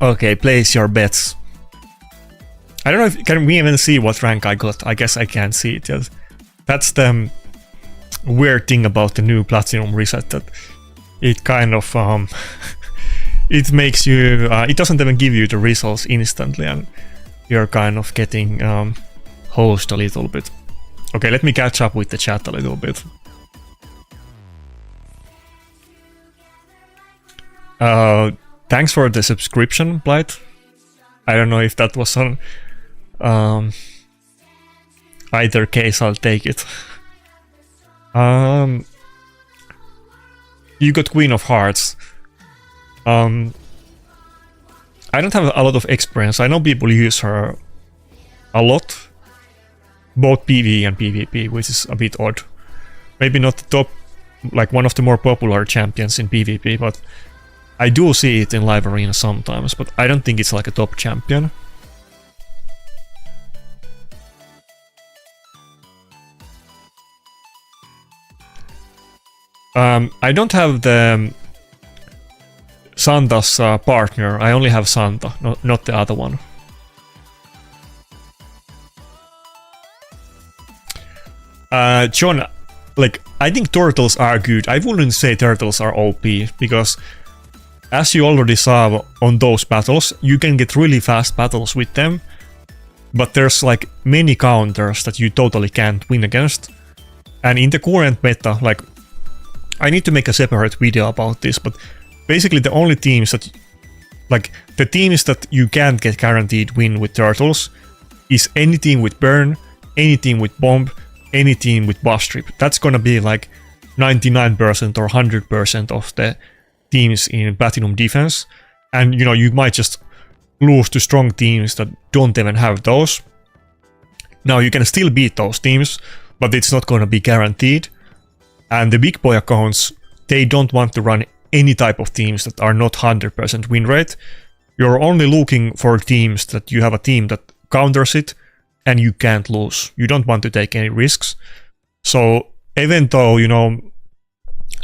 Speaker 1: Okay, place your bets. I don't know if can we even see what rank I got. I guess I can't see it yet. That's the weird thing about the new Platinum reset, that it kind of it makes you it doesn't even give you the results instantly, and you're kind of getting hosed a little bit. Okay, let me catch up with the chat a little bit. Thanks for the subscription, Blight. I don't know if that was on either case, I'll take it. You got Queen of Hearts. I don't have a lot of experience. I know people use her a lot, both PvE and PvP, which is a bit odd. Maybe not the top, like one of the more popular champions in PvP, but I do see it in live arena sometimes, but I don't think it's like a top champion. I don't have the Santa's partner. I only have Santa, not the other one. John, like, I think turtles are good. I wouldn't say turtles are OP, because as you already saw on those battles, you can get really fast battles with them, but there's like many counters that you totally can't win against. And in the current meta, like, I need to make a separate video about this, but basically the only teams that, like, the teams that you can't get guaranteed win with turtles is any team with burn, any team with bomb, any team with buff strip. That's gonna be like 99% or 100% of the teams in Platinum defense, and you know, you might just lose to strong teams that don't even have those. Now you can still beat those teams, but it's not gonna be guaranteed. And the big boy accounts, they don't want to run any type of teams that are not 100% win rate. You're only looking for teams that you have a team that counters it and you can't lose. You don't want to take any risks. So even though, you know,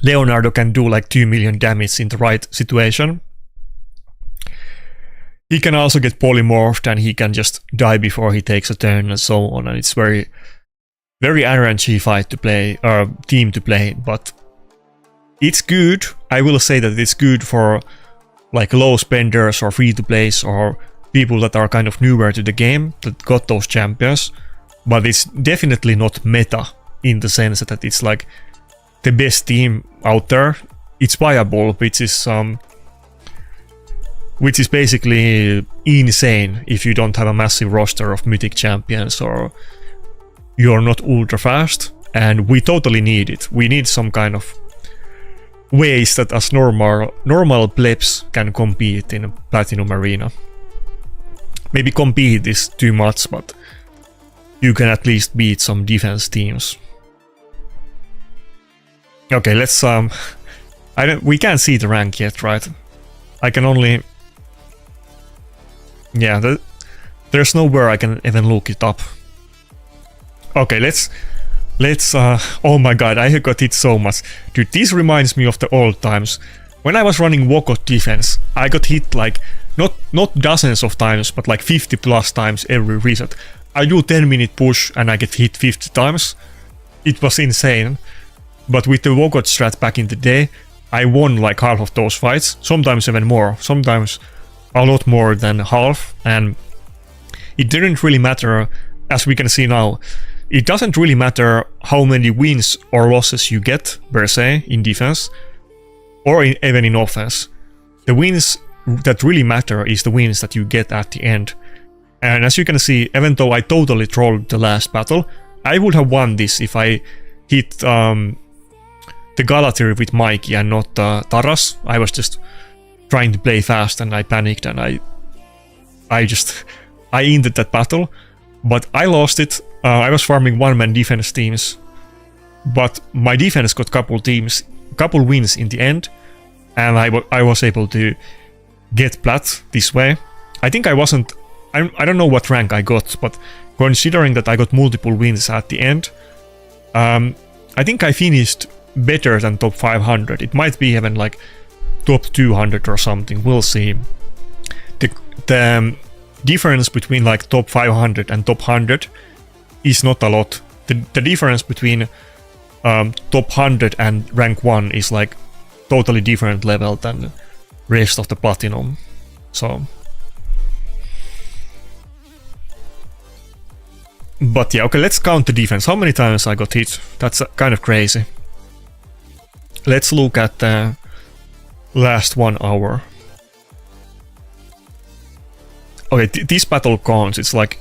Speaker 1: Leonardo can do like 2 million damage in the right situation, he can also get polymorphed and he can just die before he takes a turn and so on. And it's very, very RNG fight to play, or team to play, but it's good. I will say that it's good for like low spenders or free to plays or people that are kind of newer to the game that got those champions. But it's definitely not meta in the sense that it's like the best team out there. It's viable, which is basically insane if you don't have a massive roster of mythic champions or you're not ultra fast, and we totally need it. We need some kind of ways that us normal plebs can compete in a Platinum Arena. Maybe compete is too much, but you can at least beat some defense teams. Okay, let's we can't see the rank yet, right? I can only... Yeah, there's nowhere I can even look it up. Okay, let's oh my god, I got hit so much. Dude, this reminds me of the old times. When I was running Wokot defense, I got hit like, not dozens of times, but like 50 plus times every reset. I do 10-minute push and I get hit 50 times. It was insane. But with the Wokot strat back in the day, I won like half of those fights, sometimes even more, sometimes a lot more than half, and it didn't really matter, as we can see now. It doesn't really matter how many wins or losses you get, per se, in defense, or even in offense. The wins that really matter is the wins that you get at the end. And as you can see, even though I totally trolled the last battle, I would have won this if I hit the Galathyr with Mikey and not Taras. I was just trying to play fast and I panicked and I ended that battle. But I lost it. I was farming one-man defense teams, but my defense got couple wins in the end, and I was able to get plat this way. I think I wasn't... I don't know what rank I got, but considering that I got multiple wins at the end, I think I finished better than top 500. It might be even like top 200 or something. We'll see. The difference between like top 500 and top 100 is not a lot. The difference between top 100 and rank 1 is like totally different level than rest of the Platinum. So, but yeah, okay, let's count the defense. How many times I got hit? That's kind of crazy. Let's look at the last 1 hour. Okay, this battle counts. It's like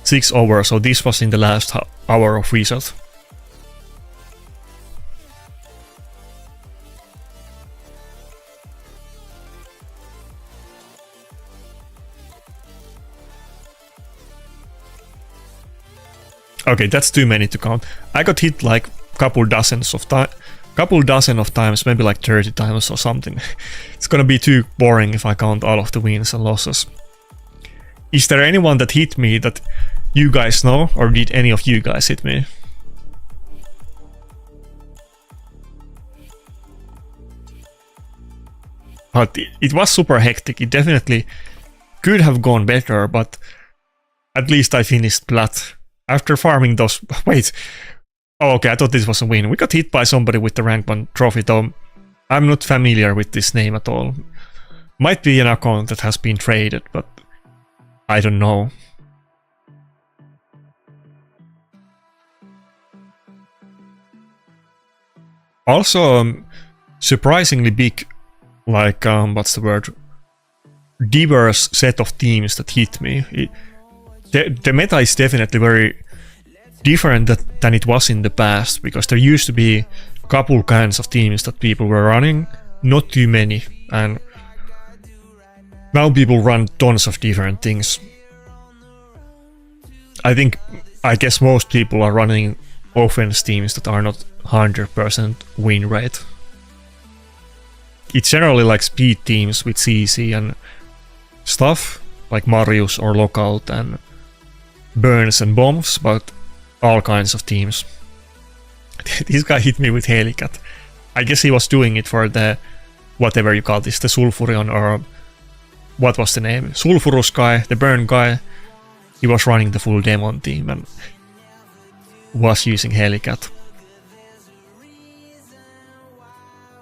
Speaker 1: 6 hours, so this was in the last hour of reset. Okay, that's too many to count. I got hit like couple dozen of times, maybe like 30 times or something. It's gonna be too boring if I count all of the wins and losses. Is there anyone that hit me that you guys know, or did any of you guys hit me? But it was super hectic. It definitely could have gone better, but at least I finished plat. After farming those... Wait. Oh, okay, I thought this was a win. We got hit by somebody with the rank 1 trophy, though I'm not familiar with this name at all. Might be an account that has been traded, but I don't know. Also, surprisingly big, like, what's the word? Diverse set of teams that hit me. The meta is definitely very different than it was in the past, because there used to be a couple kinds of teams that people were running, not too many, and now people run tons of different things. I guess most people are running offense teams that are not 100% win rate. It's generally like speed teams with CC and stuff, like Marius or Lockout and Burns and Bombs, but all kinds of teams. This guy hit me with Helicat. I guess he was doing it for the, whatever you call this, the Sulfurion or what was the name? Sulfurous guy, the burn guy. He was running the full demon team and was using Helicat.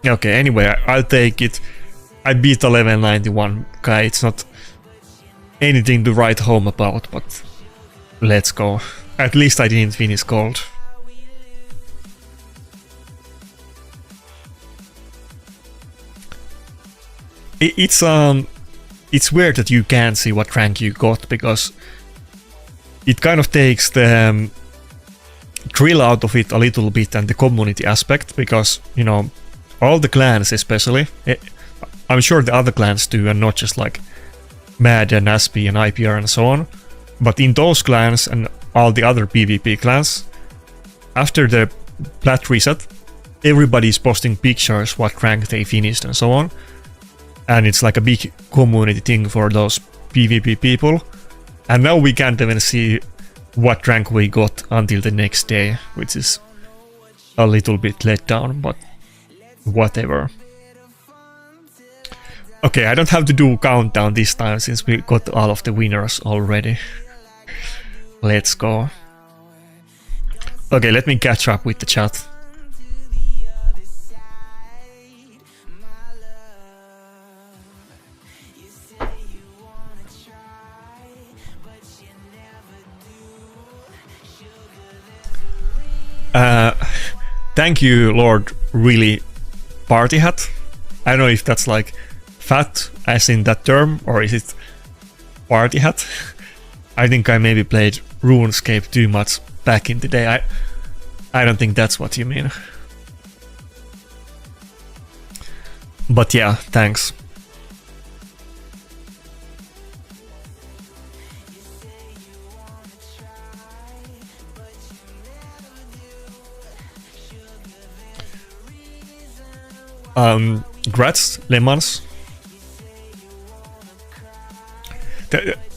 Speaker 1: Okay, anyway, I'll take it. I beat the level 91 guy. It's not anything to write home about, but let's go. At least I didn't finish gold. It's weird that you can't see what rank you got, because it kind of takes the thrill out of it a little bit and the community aspect, because, you know, all the clans especially, I'm sure the other clans do, and not just like Mad and Aspi and IPR and so on, but in those clans and all the other PvP clans, after the plat reset, everybody's posting pictures what rank they finished and so on, and it's like a big community thing for those PvP people. And now we can't even see what rank we got until the next day, which is a little bit let down, but whatever. Okay, I don't have to do countdown this time since we got all of the winners already. Let's go. Okay, let me catch up with the chat. Thank you, Lord Really Party Hat. I don't know if that's like fat as in that term, or is it party hat? I think I maybe played RuneScape too much back in the day. I don't think that's what you mean. But yeah, thanks. Grats, Lemons.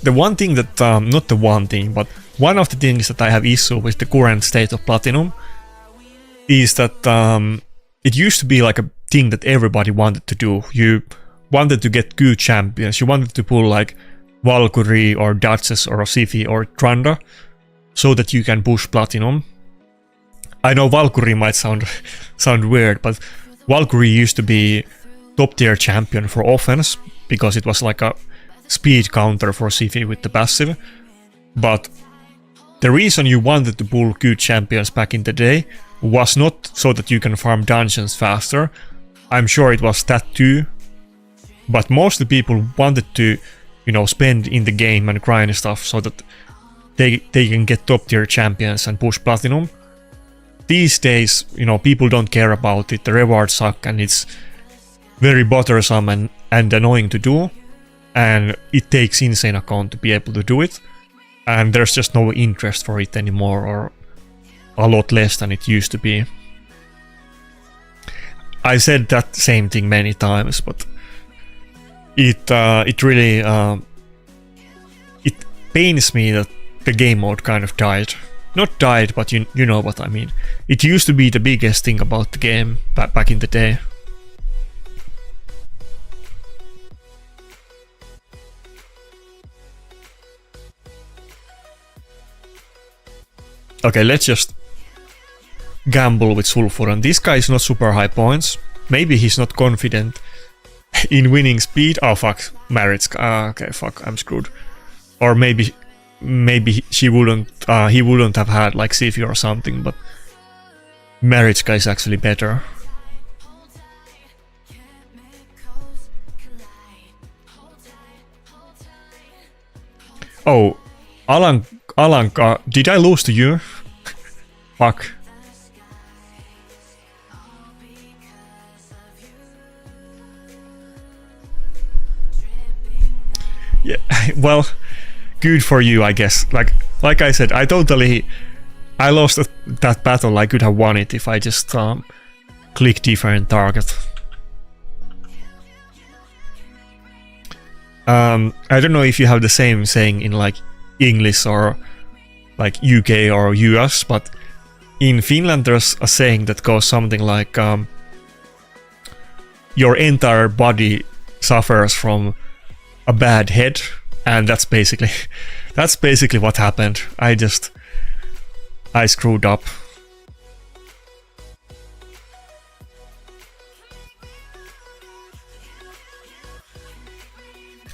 Speaker 1: The one thing that, not the one thing, but one of the things that I have issue with the current state of Platinum is that it used to be like a thing that everybody wanted to do. You wanted to get good champions, you wanted to pull like Valkyrie or Duchess or Siphi or Tranda so that you can push Platinum. I know Valkyrie might sound weird, but Valkyrie used to be top tier champion for offense because it was like a speed counter for Siphi with the passive. But the reason you wanted to pull good champions back in the day was not so that you can farm dungeons faster. I'm sure it was that too, but mostly people wanted to, you know, spend in the game and grind stuff so that they can get top tier champions and push Platinum. These days, you know, people don't care about it, the rewards suck and it's very bothersome and annoying to do, and it takes insane account to be able to do it, and there's just no interest for it anymore, or a lot less than it used to be. I said that same thing many times, but it really it pains me that the game mode kind of died. Not died, but you know what I mean. It used to be the biggest thing about the game back in the day. Okay, let's just gamble with Sulfur, and this guy is not super high points. Maybe he's not confident in winning speed. Oh fuck, marriage. Okay, fuck, I'm screwed. Or maybe she wouldn't. He wouldn't have had like Siphi or something, but marriage guy is actually better. Oh, Alanka, did I lose to you? Fuck. Yeah, well, good for you, I guess. Like I said, I lost that battle. I could have won it if I just click different target. I don't know if you have the same saying in like English or like UK or US, but in Finland there's a saying that goes something like your entire body suffers from a bad head, and that's basically what happened. I screwed up.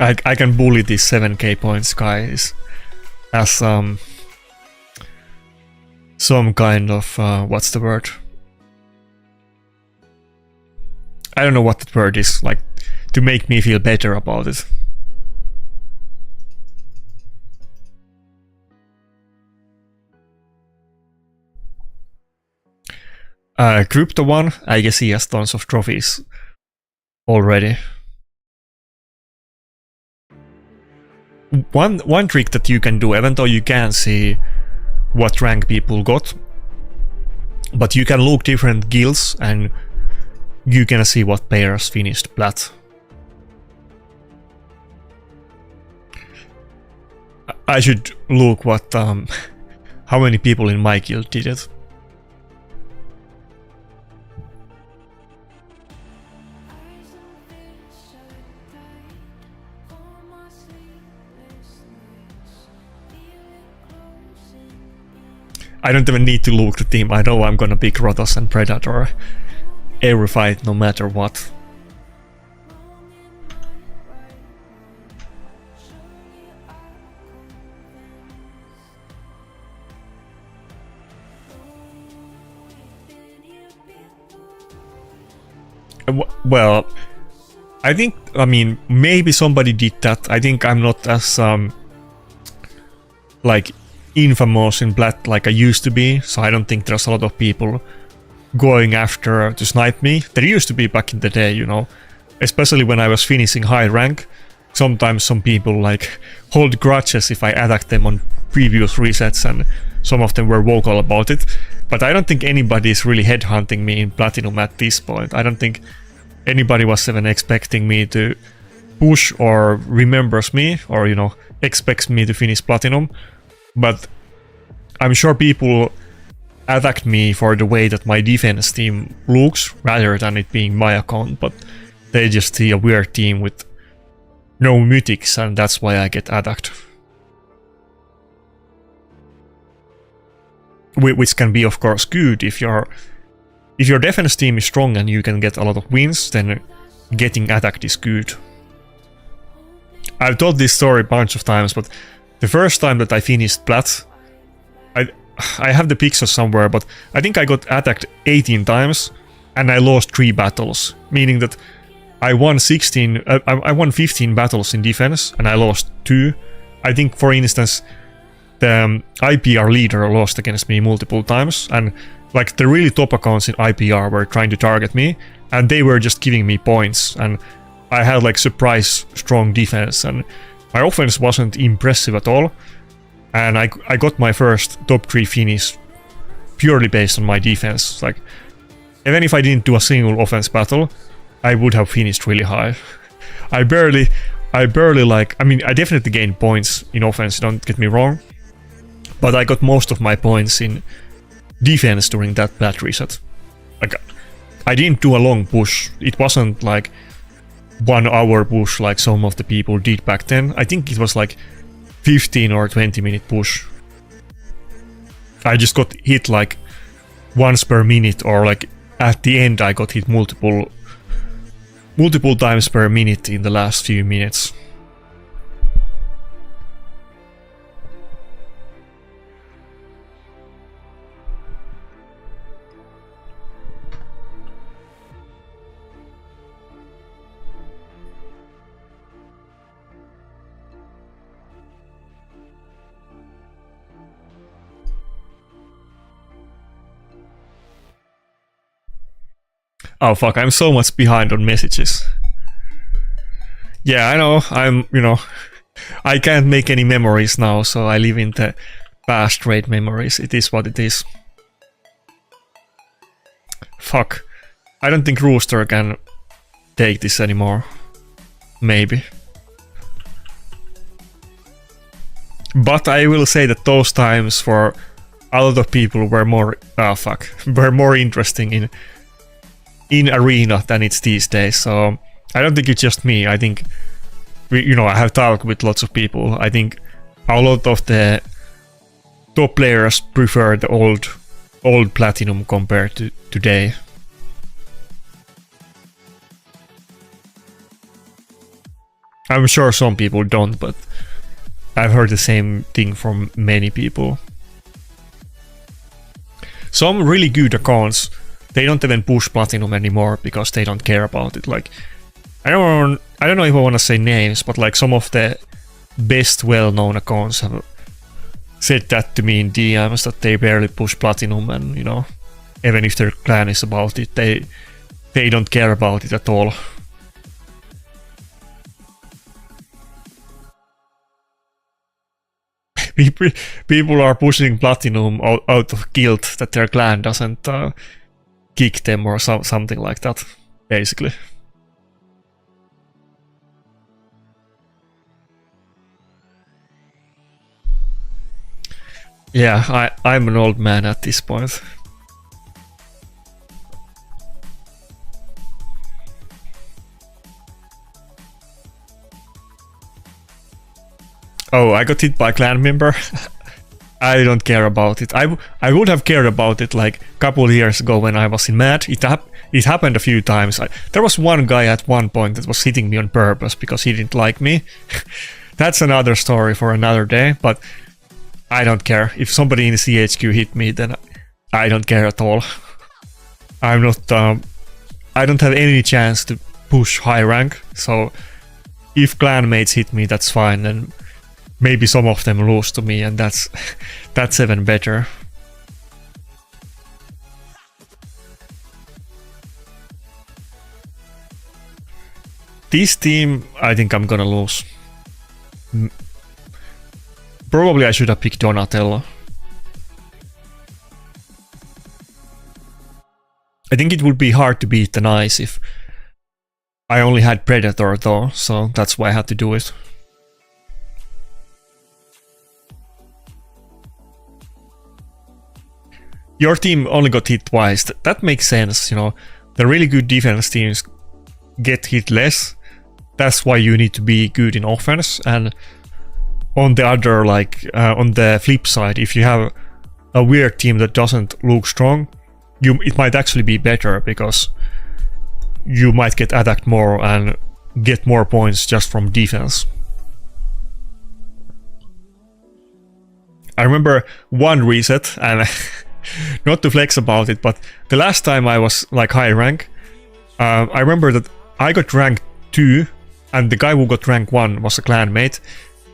Speaker 1: I can bully these 7k points guys as some kind of what's the word? I don't know what the word is, like to make me feel better about it. Crypto one, I guess he has tons of trophies already. One trick that you can do, even though you can't see what rank people got, but you can look different guilds and you can see what players finished plat. I should look what how many people in my guild did it. I don't even need to look the team. I know I'm gonna pick Rotos and Predator every fight, no matter what. Well, I mean, maybe somebody did that. I think I'm not as like infamous in Plat like I used to be, so I don't think there's a lot of people going after to snipe me. There used to be back in the day, you know, especially when I was finishing high rank. Sometimes some people like hold grudges if I attacked them on previous resets, and some of them were vocal about it. But I don't think anybody is really headhunting me in Platinum at this point. I don't think anybody was even expecting me to push or remembers me or, you know, expects me to finish Platinum. But I'm sure people attacked me for the way that my defense team looks, rather than it being my account, but they just see a weird team with no mythics, and that's why I get attacked. Which can be, of course, good if your defense team is strong and you can get a lot of wins, then getting attacked is good. I've told this story a bunch of times, but the first time that I finished Plat, I have the pictures somewhere, but I think I got attacked 18 times and I lost 3 battles, meaning that I won 15 battles in defense and I lost 2. I think, for instance, the IPR leader lost against me multiple times, and like the really top accounts in IPR were trying to target me and they were just giving me points, and I had like surprise strong defense and my offense wasn't impressive at all, and I got my first top 3 finish purely based on my defense. Like, even if I didn't do a single offense battle, I would have finished really high. I barely like, I mean, I definitely gained points in offense, don't get me wrong, but I got most of my points in defense during that plat reset. Like, I didn't do a long push. It wasn't like 1 hour push like some of the people did back then. I think it was like 15 or 20 minute push. I just got hit like once per minute, or like at the end I got hit multiple times per minute in the last few minutes. Oh fuck, I'm so much behind on messages. Yeah, I know, you know, I can't make any memories now, so I live in the past raid memories. It is what it is. Fuck. I don't think Rooster can take this anymore. Maybe. But I will say that those times for a lot of people were more... were more interesting in Arena than it's these days, so I don't think it's just me. I think I have talked with lots of people. I think a lot of the top players prefer the old Platinum compared to today. I'm sure some people don't, but I've heard the same thing from many people. Some really good accounts, they don't even push Platinum anymore because they don't care about it. Like, I don't know if I want to say names, but like some of the best well-known accounts have said that to me in DMs, that they barely push Platinum, and even if their clan is about it, they don't care about it at all. People are pushing Platinum out of guilt that their clan doesn't kick them or something like that, basically. Yeah, I'm an old man at this point. Oh, I got hit by a clan member. I don't care about it. I would have cared about it like a couple of years ago when I was in MAD. It happened a few times. There was one guy at one point that was hitting me on purpose because he didn't like me. That's another story for another day, but I don't care. If somebody in the CHQ hit me, then I don't care at all. I'm not... I don't have any chance to push high rank, so if clanmates hit me, that's fine, and maybe some of them lose to me, and that's even better. This team, I think I'm gonna lose. Probably I should have picked Donatello. I think it would be hard to beat the Nice if I only had Predator though, so that's why I had to do it. Your team only got hit twice. That makes sense, The really good defense teams get hit less. That's why you need to be good in offense. And on the other, on the flip side, if you have a weird team that doesn't look strong, it might actually be better because you might get attacked more and get more points just from defense. I remember one reset, and not to flex about it, but the last time I was like high rank, I remember that I got rank 2 and the guy who got rank 1 was a clanmate,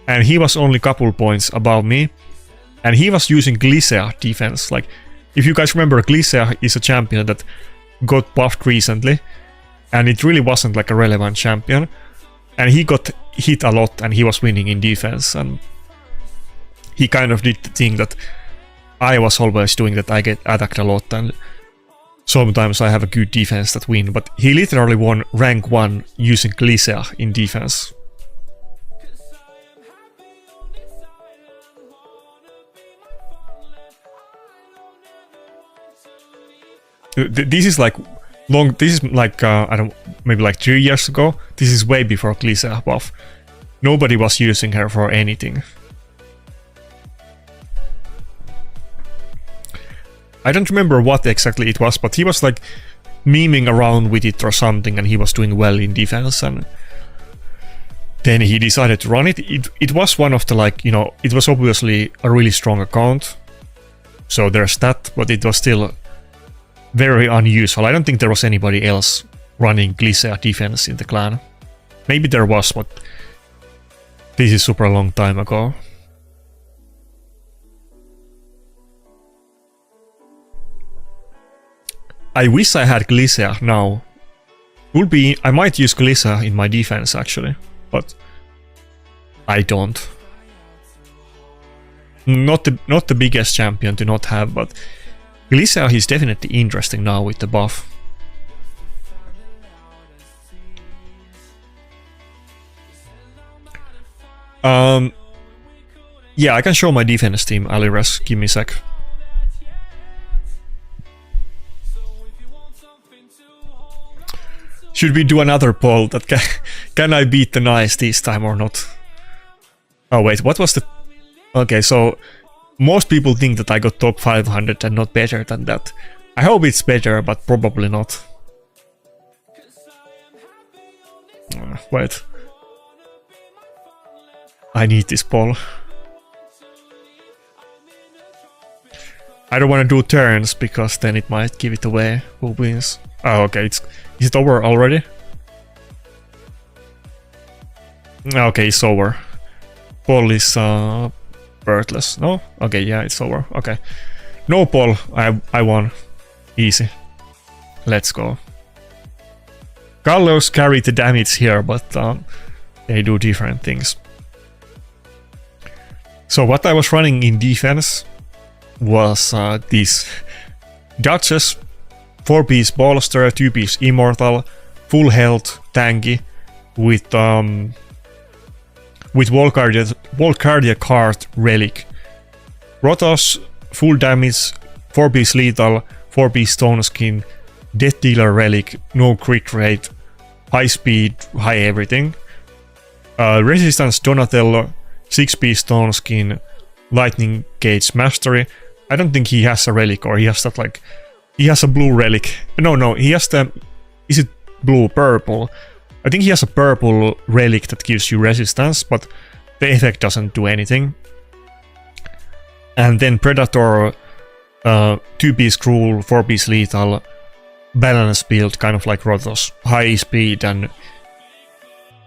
Speaker 1: and he was only a couple points above me, and he was using Glycea defense. Like, if you guys remember, Glycea is a champion that got buffed recently, and it really wasn't like a relevant champion, and he got hit a lot and he was winning in defense, and he kind of did the thing that I was always doing, that I get attacked a lot and sometimes I have a good defense that win, but he literally won rank 1 using Glycea in defense. This is like I don't, maybe like 3 years ago. This is way before Glycea buff. Nobody was using her for anything. I don't remember what exactly it was, but he was like memeing around with it or something, and he was doing well in defense, and then he decided to run it. It was one of the, like, it was obviously a really strong account, so there's that, but it was still very unusual. I don't think there was anybody else running Glycea defense in the clan. Maybe there was, but this is super long time ago. I wish I had Glycea now. I might use Glycea in my defense actually, but I don't. Not the biggest champion to not have, but Glycea is definitely interesting now with the buff. Yeah, I can show my defense team, Aliras. Give me a sec. Should we do another poll that can I beat the nice this time or not? Oh wait, what was the... Okay, so most people think that I got top 500 and not better than that. I hope it's better, but probably not. Wait. I need this poll. I don't want to do turns because then it might give it away who wins. Oh, okay, is it over already? Okay, it's over. Poll is worthless. No? Okay, yeah, it's over. Okay. No poll, I won. Easy. Let's go. Colors carry the damage here, but they do different things. So what I was running in defense was this Duchess, 4-piece bolster, 2-piece immortal, full health, tanky, with Volcardia card relic. Rotos, full damage, 4-piece lethal, 4-piece stone skin, death dealer relic, no crit rate, high speed, high everything. Resistance Donatello, 6-piece stone skin, lightning gauge mastery. I don't think he has a relic, or he has that like... He has a blue relic. No, he has the... Is it blue, purple? I think he has a purple relic that gives you resistance, but the effect doesn't do anything. And then Predator, 2-piece cruel, 4-piece lethal, balance build, kind of like Rotos, high speed and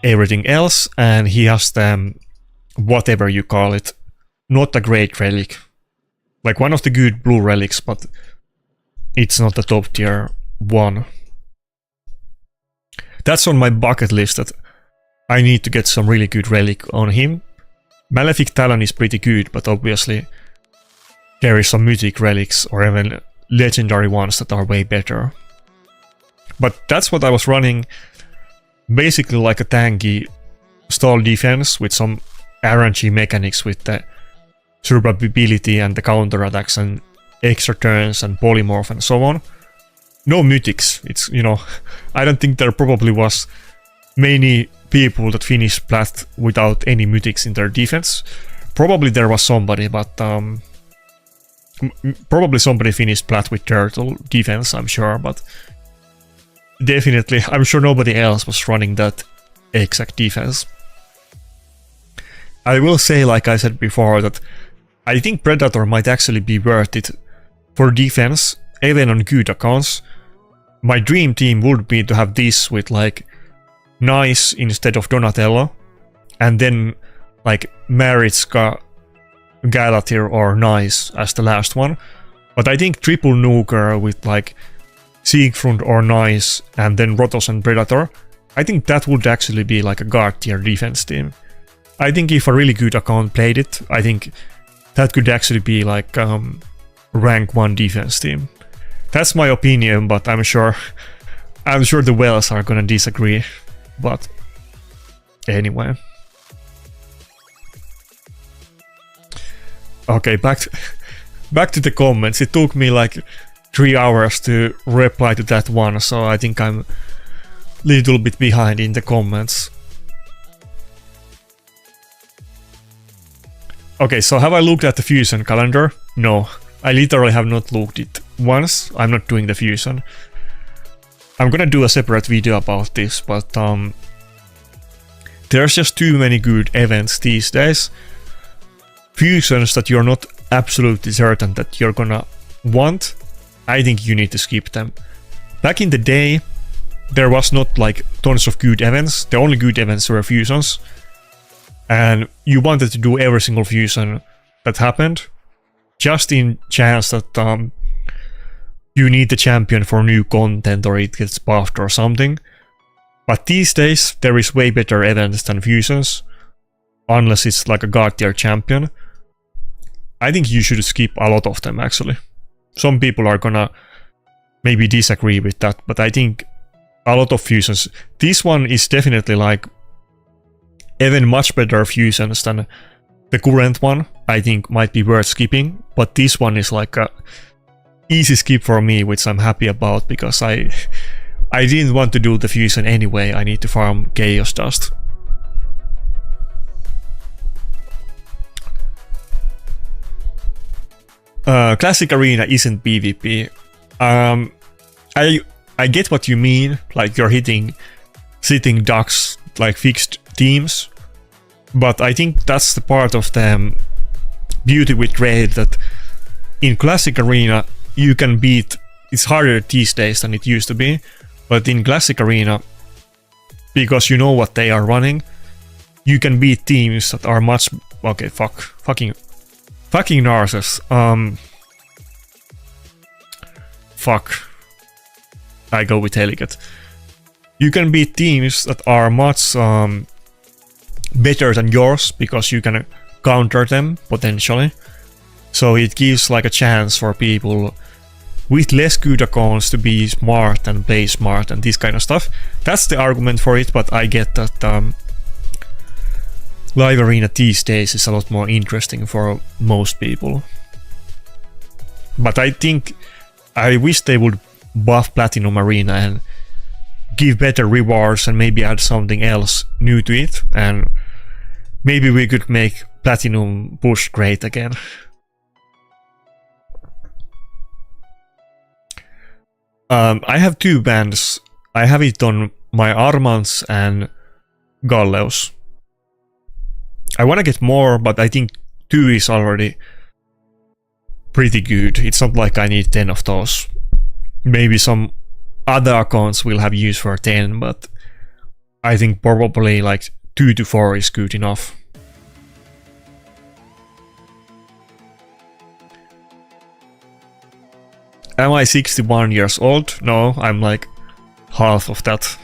Speaker 1: everything else. And he has the... whatever you call it, not a great relic. Like one of the good blue relics, but it's not the top tier one. That's on my bucket list, that I need to get some really good relic on him. Malefic Talon is pretty good, but obviously there is some mythic relics or even legendary ones that are way better. But that's what I was running, basically like a tanky stall defense with some RNG mechanics with the survivability and the counterattacks and extra turns and polymorph and so on. No mythics. It's, you know, I don't think there probably was many people that finished plat without any mythics in their defense. Probably there was somebody, but probably somebody finished plat with turtle defense, I'm sure, but definitely, I'm sure nobody else was running that exact defense. I will say, like I said before, that I think Predator might actually be worth it for defense, even on good accounts. My dream team would be to have this with like Nice instead of Donatello, and then like Maritzka, Galatir or Nice as the last one. But I think triple nuker with like Siegfried or Nice and then Rotos and Predator, I think that would actually be like a guard tier defense team. I think if a really good account played it, I think that could actually be like rank 1 defense team. That's my opinion, but I'm sure the Wells are gonna disagree. But anyway. Okay, back to the comments. It took me like 3 hours to reply to that one, so I think I'm a little bit behind in the comments. Okay, so have I looked at the fusion calendar? No, I literally have not looked it once. I'm not doing the fusion. I'm gonna do a separate video about this, but there's just too many good events these days. Fusions that you're not absolutely certain that you're gonna want, I think you need to skip them. Back in the day, there was not like tons of good events. The only good events were fusions. And you wanted to do every single fusion that happened, just in chance that you need the champion for new content or it gets buffed or something. But these days, there is way better events than fusions, unless it's like a god tier champion. I think you should skip a lot of them actually. Some people are gonna maybe disagree with that, but I think a lot of fusions. This one is definitely like even much better fusions than the current one. I think might be worth skipping, but this one is like a easy skip for me, which I'm happy about because I I didn't want to do the fusion anyway, I need to farm Chaos Dust. Classic Arena isn't PvP. I get what you mean, like you're hitting sitting ducks, like fixed teams, but I think that's the part of the beauty with Raid, that in Classic Arena you can beat, it's harder these days than it used to be, but in Classic Arena, because you know what they are running, you can beat teams that are much, okay, fucking Narcissus, I go with Helicat. You can beat teams that are much better than yours, because you can counter them, potentially. So it gives like a chance for people with less good accounts to be smart and play smart and this kind of stuff. That's the argument for it, but I get that Live Arena these days is a lot more interesting for most people. But I wish they would buff Platinum Arena and give better rewards and maybe add something else new to it, and maybe we could make Platinum push great again. I have two bands. I have it on my Armans and Galleos. I want to get more, but I think 2 is already pretty good. It's not like I need 10 of those. Maybe some other accounts will have use for 10, but I think probably like 2 to 4 is good enough. Am I 61 years old? No, I'm like half of that.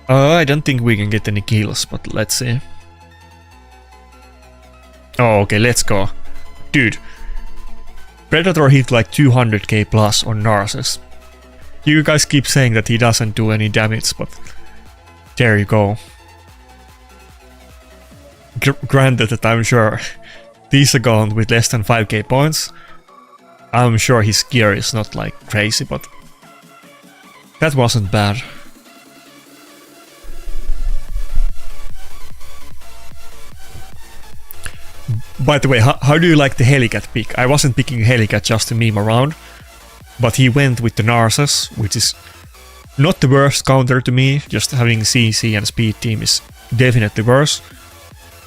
Speaker 1: I don't think we can get any kills, but let's see. Oh, okay, let's go. Dude, Predator hit like 200k plus on Narcissus. You guys keep saying that he doesn't do any damage, but there you go. Granted that I'm sure this account with less than 5k points, I'm sure his gear is not like crazy, but that wasn't bad. By the way, how do you like the Helicat pick? I wasn't picking Helicat just to meme around, but he went with the Narcissus, which is not the worst counter to me. Just having CC and speed team is definitely worse,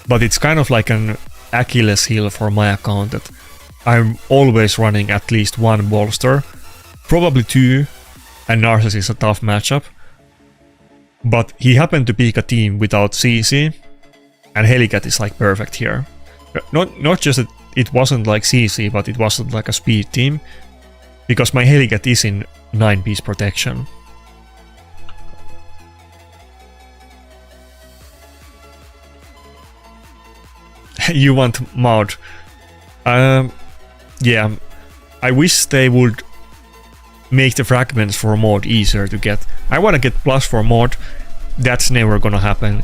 Speaker 1: but it's kind of like an Achilles heel for my account that I'm always running at least one bolster, probably 2, and Narcissus is a tough matchup. But he happened to pick a team without CC, and Helicat is like perfect here. Not just that it wasn't like CC, but it wasn't like a speed team, because my Helicat is in 9-piece protection. You want mod? Yeah, I wish they would make the fragments for mod easier to get. I want to get plus for mod. That's never gonna happen.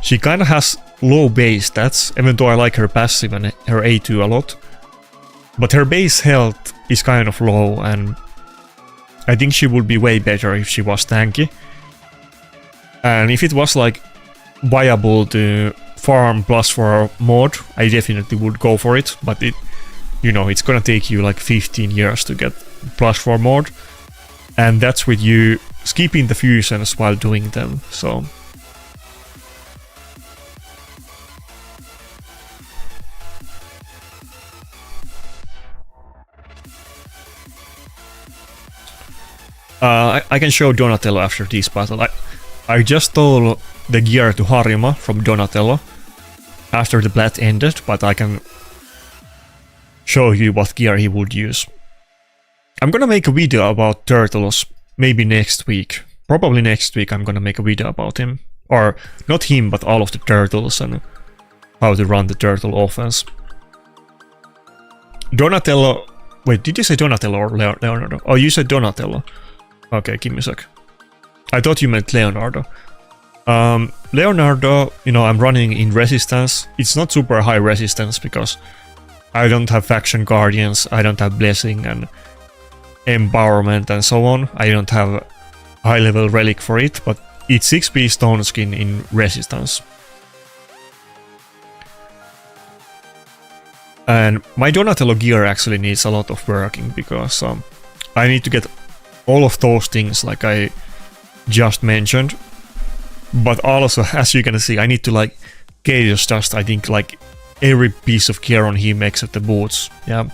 Speaker 1: She kind of has low base stats, even though I like her passive and her A2 a lot. But her base health is kind of low, and I think she would be way better if she was tanky. And if it was like viable to farm plus for mod, I definitely would go for it. But it, you know, it's gonna take you like 15 years to get plus for mod, and that's with you skipping the fusions while doing them. So I can show Donatello after this battle. I just stole the gear to Harima from Donatello after the plat ended, but I can show you what gear he would use. I'm gonna make a video about Turtles maybe next week. Probably next week I'm gonna make a video about him. Or not him, but all of the Turtles and how to run the Turtle offense. Donatello... Wait, did you say Donatello or Leonardo? Oh, you said Donatello. Okay, give me a sec. I thought you meant Leonardo. Leonardo, I'm running in resistance. It's not super high resistance because I don't have faction guardians, I don't have blessing and empowerment and so on. I don't have high level relic for it, but it's 6p stone skin in resistance. And my Donatello gear actually needs a lot of working because I need to get all of those things like I just mentioned. But also, as you can see, I need to like Chaos Dust, I think, like every piece of gear on him except the boots. Yeah.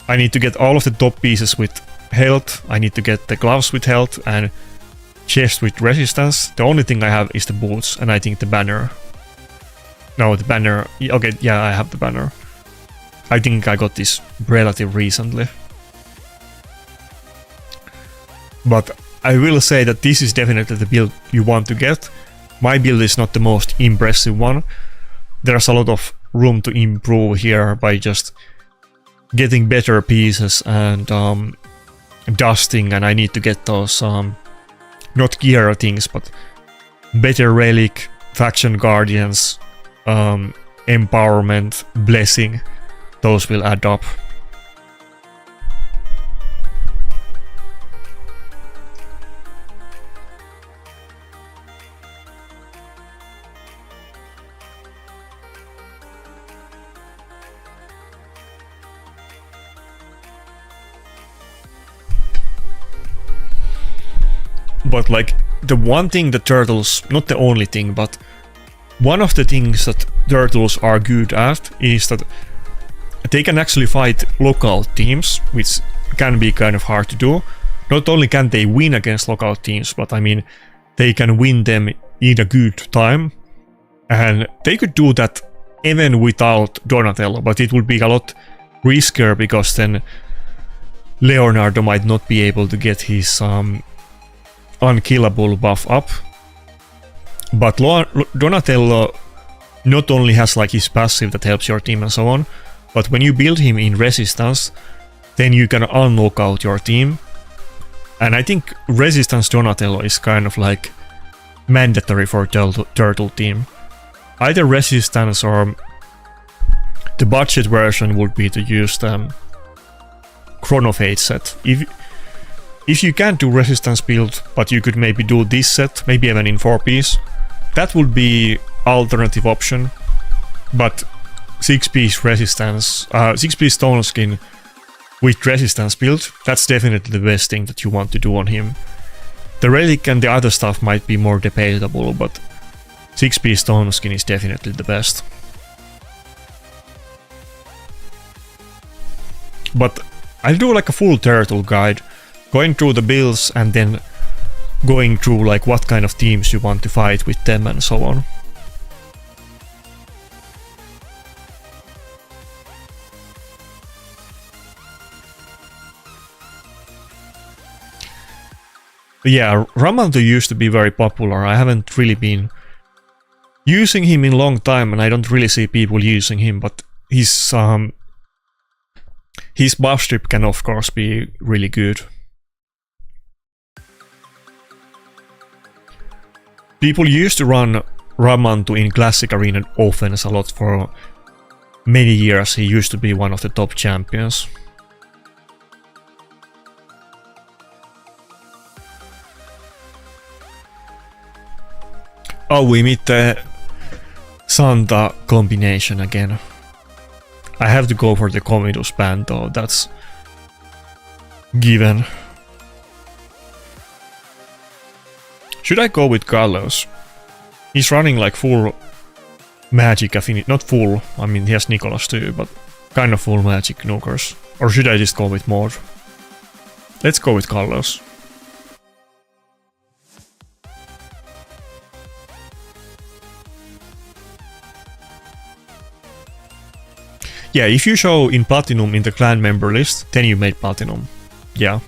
Speaker 1: I need to get all of the top pieces with health. I need to get the gloves with health and chest with resistance. The only thing I have is the boots and I think the banner. No, the banner. Okay, yeah, I have the banner. I think I got this relatively recently. But I will say that this is definitely the build you want to get. My build is not the most impressive one. There's a lot of room to improve here by just getting better pieces and dusting, and I need to get those not gear things, but better relic, faction guardians, empowerment, blessing. Those will add up. But like the one thing that turtles, not the only thing, but one of the things that turtles are good at is that they can actually fight local teams, which can be kind of hard to do. Not only can they win against local teams, but I mean, they can win them in a good time. And they could do that even without Donatello, but it would be a lot riskier because then Leonardo might not be able to get his unkillable buff up. But Donatello not only has like his passive that helps your team and so on, but when you build him in resistance, then you can unlock out your team. And I think resistance Donatello is kind of like mandatory for turtle team. Either resistance or the budget version would be to use the Chronophage set. If you can't do resistance build, but you could maybe do this set, maybe even in 4-piece, that would be alternative option. But 6-piece resistance, 6-piece stone skin with resistance build, that's definitely the best thing that you want to do on him. The relic and the other stuff might be more debatable, but 6-piece stone skin is definitely the best. But I'll do like a full turtle guide, going through the builds and then going through like what kind of teams you want to fight with them and so on. Yeah, Ramanto used to be very popular. I haven't really been using him in a long time and I don't really see people using him, but his buff strip can of course be really good. People used to run Ramanto in Classic Arena offense a lot for many years. He used to be one of the top champions. Oh, we meet the Santa combination again. I have to go for the Commodus band though, that's given. Should I go with Gallows? He's running like full magic affinity, not full, I mean he has Nicholas too, but kind of full magic nukers. Or should I just go with Maud? Let's go with Gallows. Yeah, if you show in Platinum in the clan member list, then you made Platinum. Yeah.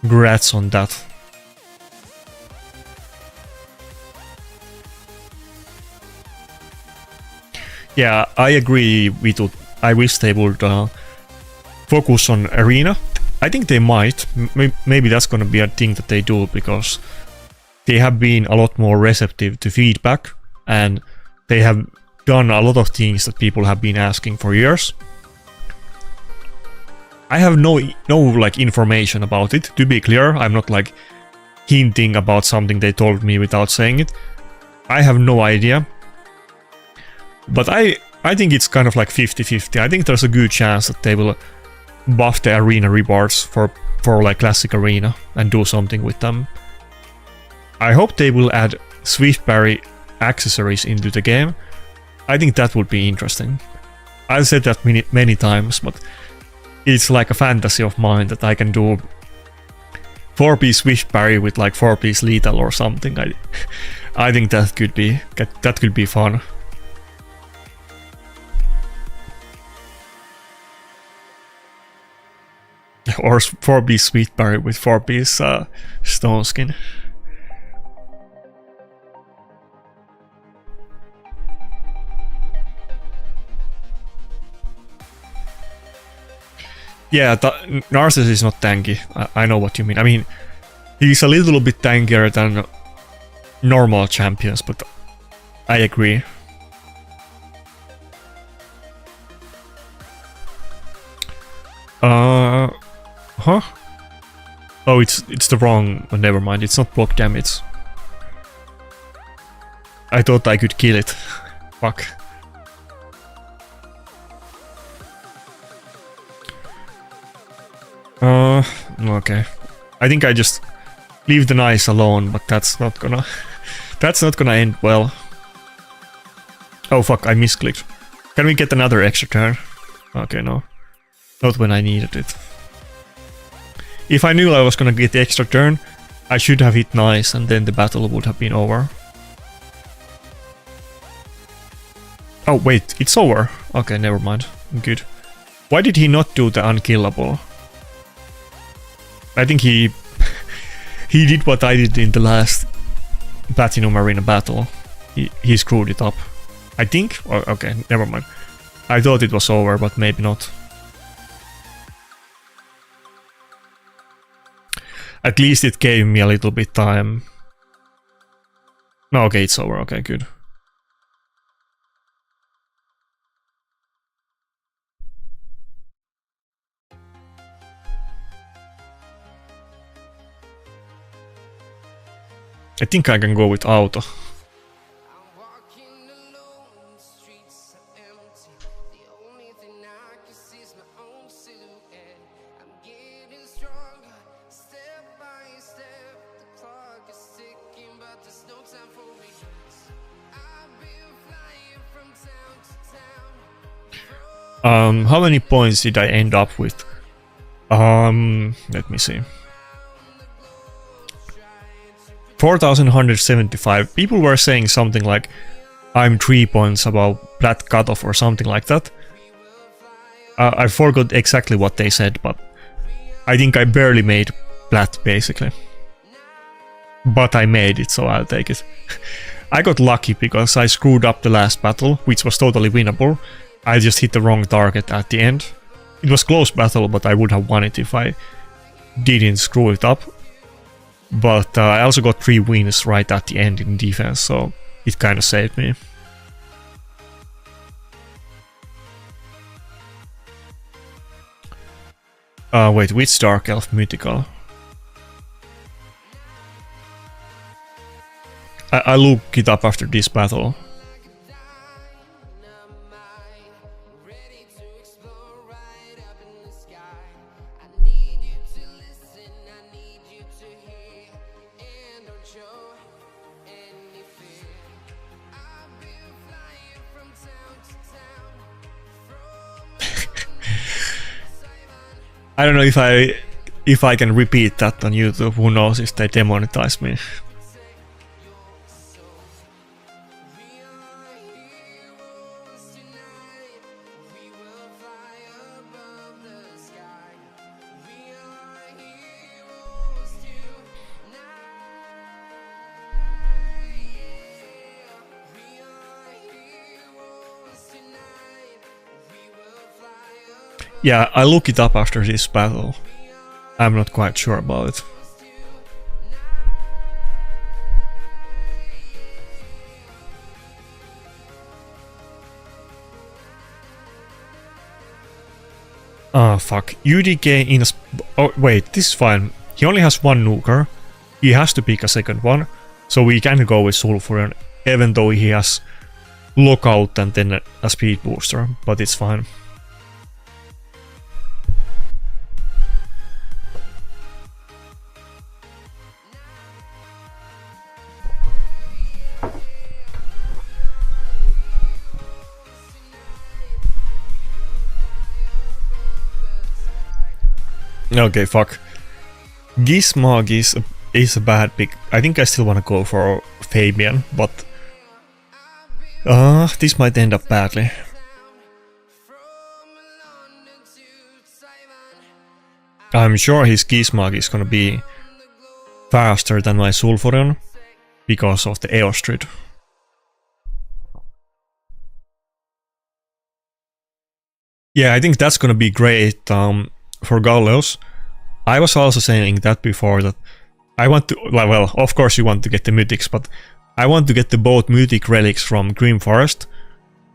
Speaker 1: Congrats on that. Yeah, I agree with you. I wish they would focus on Arena. I think they might. Maybe that's gonna be a thing that they do, because they have been a lot more receptive to feedback, and they have done a lot of things that people have been asking for years. I have no like information about it, to be clear. I'm not like hinting about something they told me without saying it. I have no idea. But I think it's kind of like 50-50. I think there's a good chance that they will buff the arena rewards for like classic arena and do something with them. I hope they will add Swift Parry accessories into the game. I think that would be interesting. I've said that many times, but it's like a fantasy of mine that I can do 4-piece Swift Parry with like 4-piece lethal or something. I think that could be fun. Or 4-piece Swift Parry with 4-piece stone skin. Yeah, Narcissus is not tanky. I know what you mean. I mean, he's a little bit tankier than normal champions, but I agree. Huh? Oh, it's the wrong. Oh, never mind. It's not block damage. I thought I could kill it. Fuck. Okay. I think I just leave the knights alone, but that's not gonna end well. Oh fuck, I misclicked. Can we get another extra turn? Okay, no. Not when I needed it. If I knew I was gonna get the extra turn, I should have hit knights and then the battle would have been over. Oh wait, it's over. Okay, never mind. Good. Why did he not do the unkillable? I think he did what I did in the last Platinum Arena battle. He screwed it up. I think? Oh, okay, never mind. I thought it was over, but maybe not. At least it gave me a little bit time. No, okay, it's over. Okay, good. I think I can go with auto. How many points did I end up with? Let me see. 4,175. People were saying something like I'm 3 points above plat cutoff or something like that. I forgot exactly what they said, but I think I barely made plat basically. But I made it, so I'll take it. I got lucky because I screwed up the last battle, which was totally winnable. I just hit the wrong target at the end. It was close battle, but I would have won it if I didn't screw it up. But I also got 3 wins right at the end in defense, so it kind of saved me. Wait, which Dark Elf mythical? I'll look it up after this battle. I don't know if I can repeat that on YouTube. Who knows if they demonetize me. Yeah, I'll look it up after this battle. I'm not quite sure about it. Ah, fuck. UDK in... Oh, wait, this is fine. He only has one nuker. He has to pick a second one. So we can go with Sulfurion, even though he has Lockout and then a speed booster, but it's fine. Okay, fuck. Gizmog is a bad pick. I think I still want to go for Fabian, but this might end up badly. I'm sure his Gizmog is gonna be faster than my Sulfurion because of the Eostrid. Yeah, I think that's gonna be great for Galleos. I was also saying that before, that I want to, well, of course you want to get the mythics, but I want to get the both mythic relics from Grim Forest,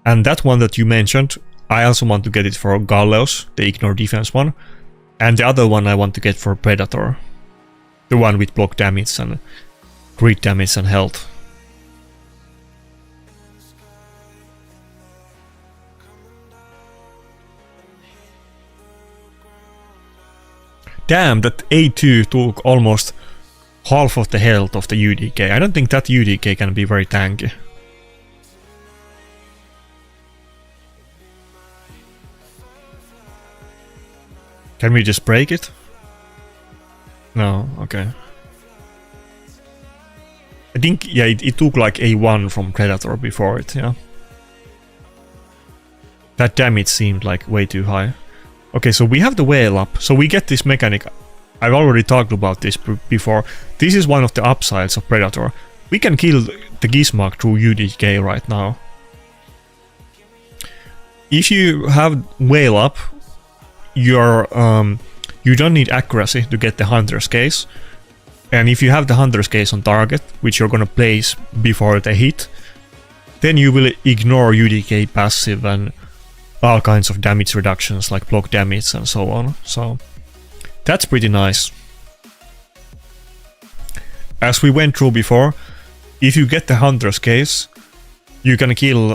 Speaker 1: and that one that you mentioned, I also want to get it for Galleos, the ignore defense one, and the other one I want to get for Predator, the one with block damage and crit damage and health. Damn, that A2 took almost half of the health of the UDK. I don't think that UDK can be very tanky. Can we just break it? No, okay. I think, yeah, it took like A1 from Predator before it, yeah. That damage seemed like way too high. Okay, so we have the whale up, so we get this mechanic. I've already talked about this before. This is one of the upsides of Predator. We can kill the Gizmog through UDK right now. If you have whale up, you don't need accuracy to get the Hunter's Case. And if you have the Hunter's Case on target, which you're gonna place before they hit, then you will ignore UDK passive and all kinds of damage reductions like block damage and so on. So that's pretty nice. As we went through before, if you get the Hunter's Case, you can kill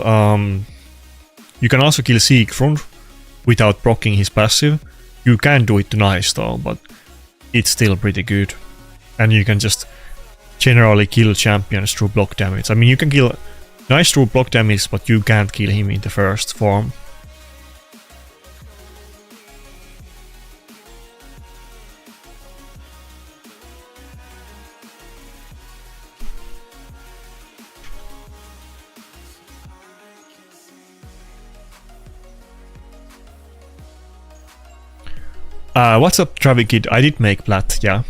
Speaker 1: you can also kill Siegfried without proccing his passive. You can do it to Nice though, but it's still pretty good. And you can just generally kill champions through block damage. I mean, you can kill Nice through block damage, but you can't kill him in the first form. What's up, Travi Kid? I did make plat, yeah.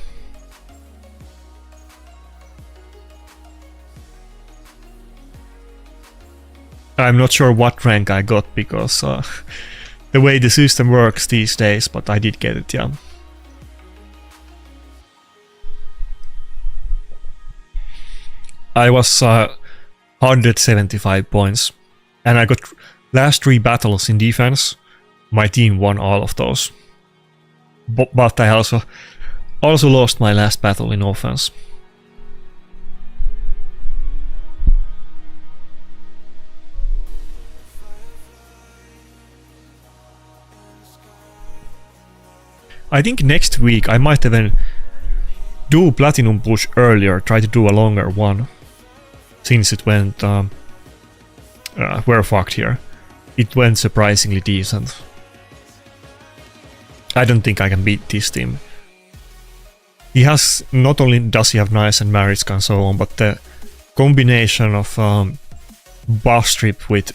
Speaker 1: I'm not sure what rank I got because the way the system works these days, but I did get it, yeah. I was 175 points, and I got last 3 battles in defense. My team won all of those. But I also lost my last battle in offense. I think next week I might even do Platinum push earlier, try to do a longer one. Since it went... we're fucked here. It went surprisingly decent. I don't think I can beat this team. He has, not only does he have Nice and Maritzka and so on, but the combination of buff strip with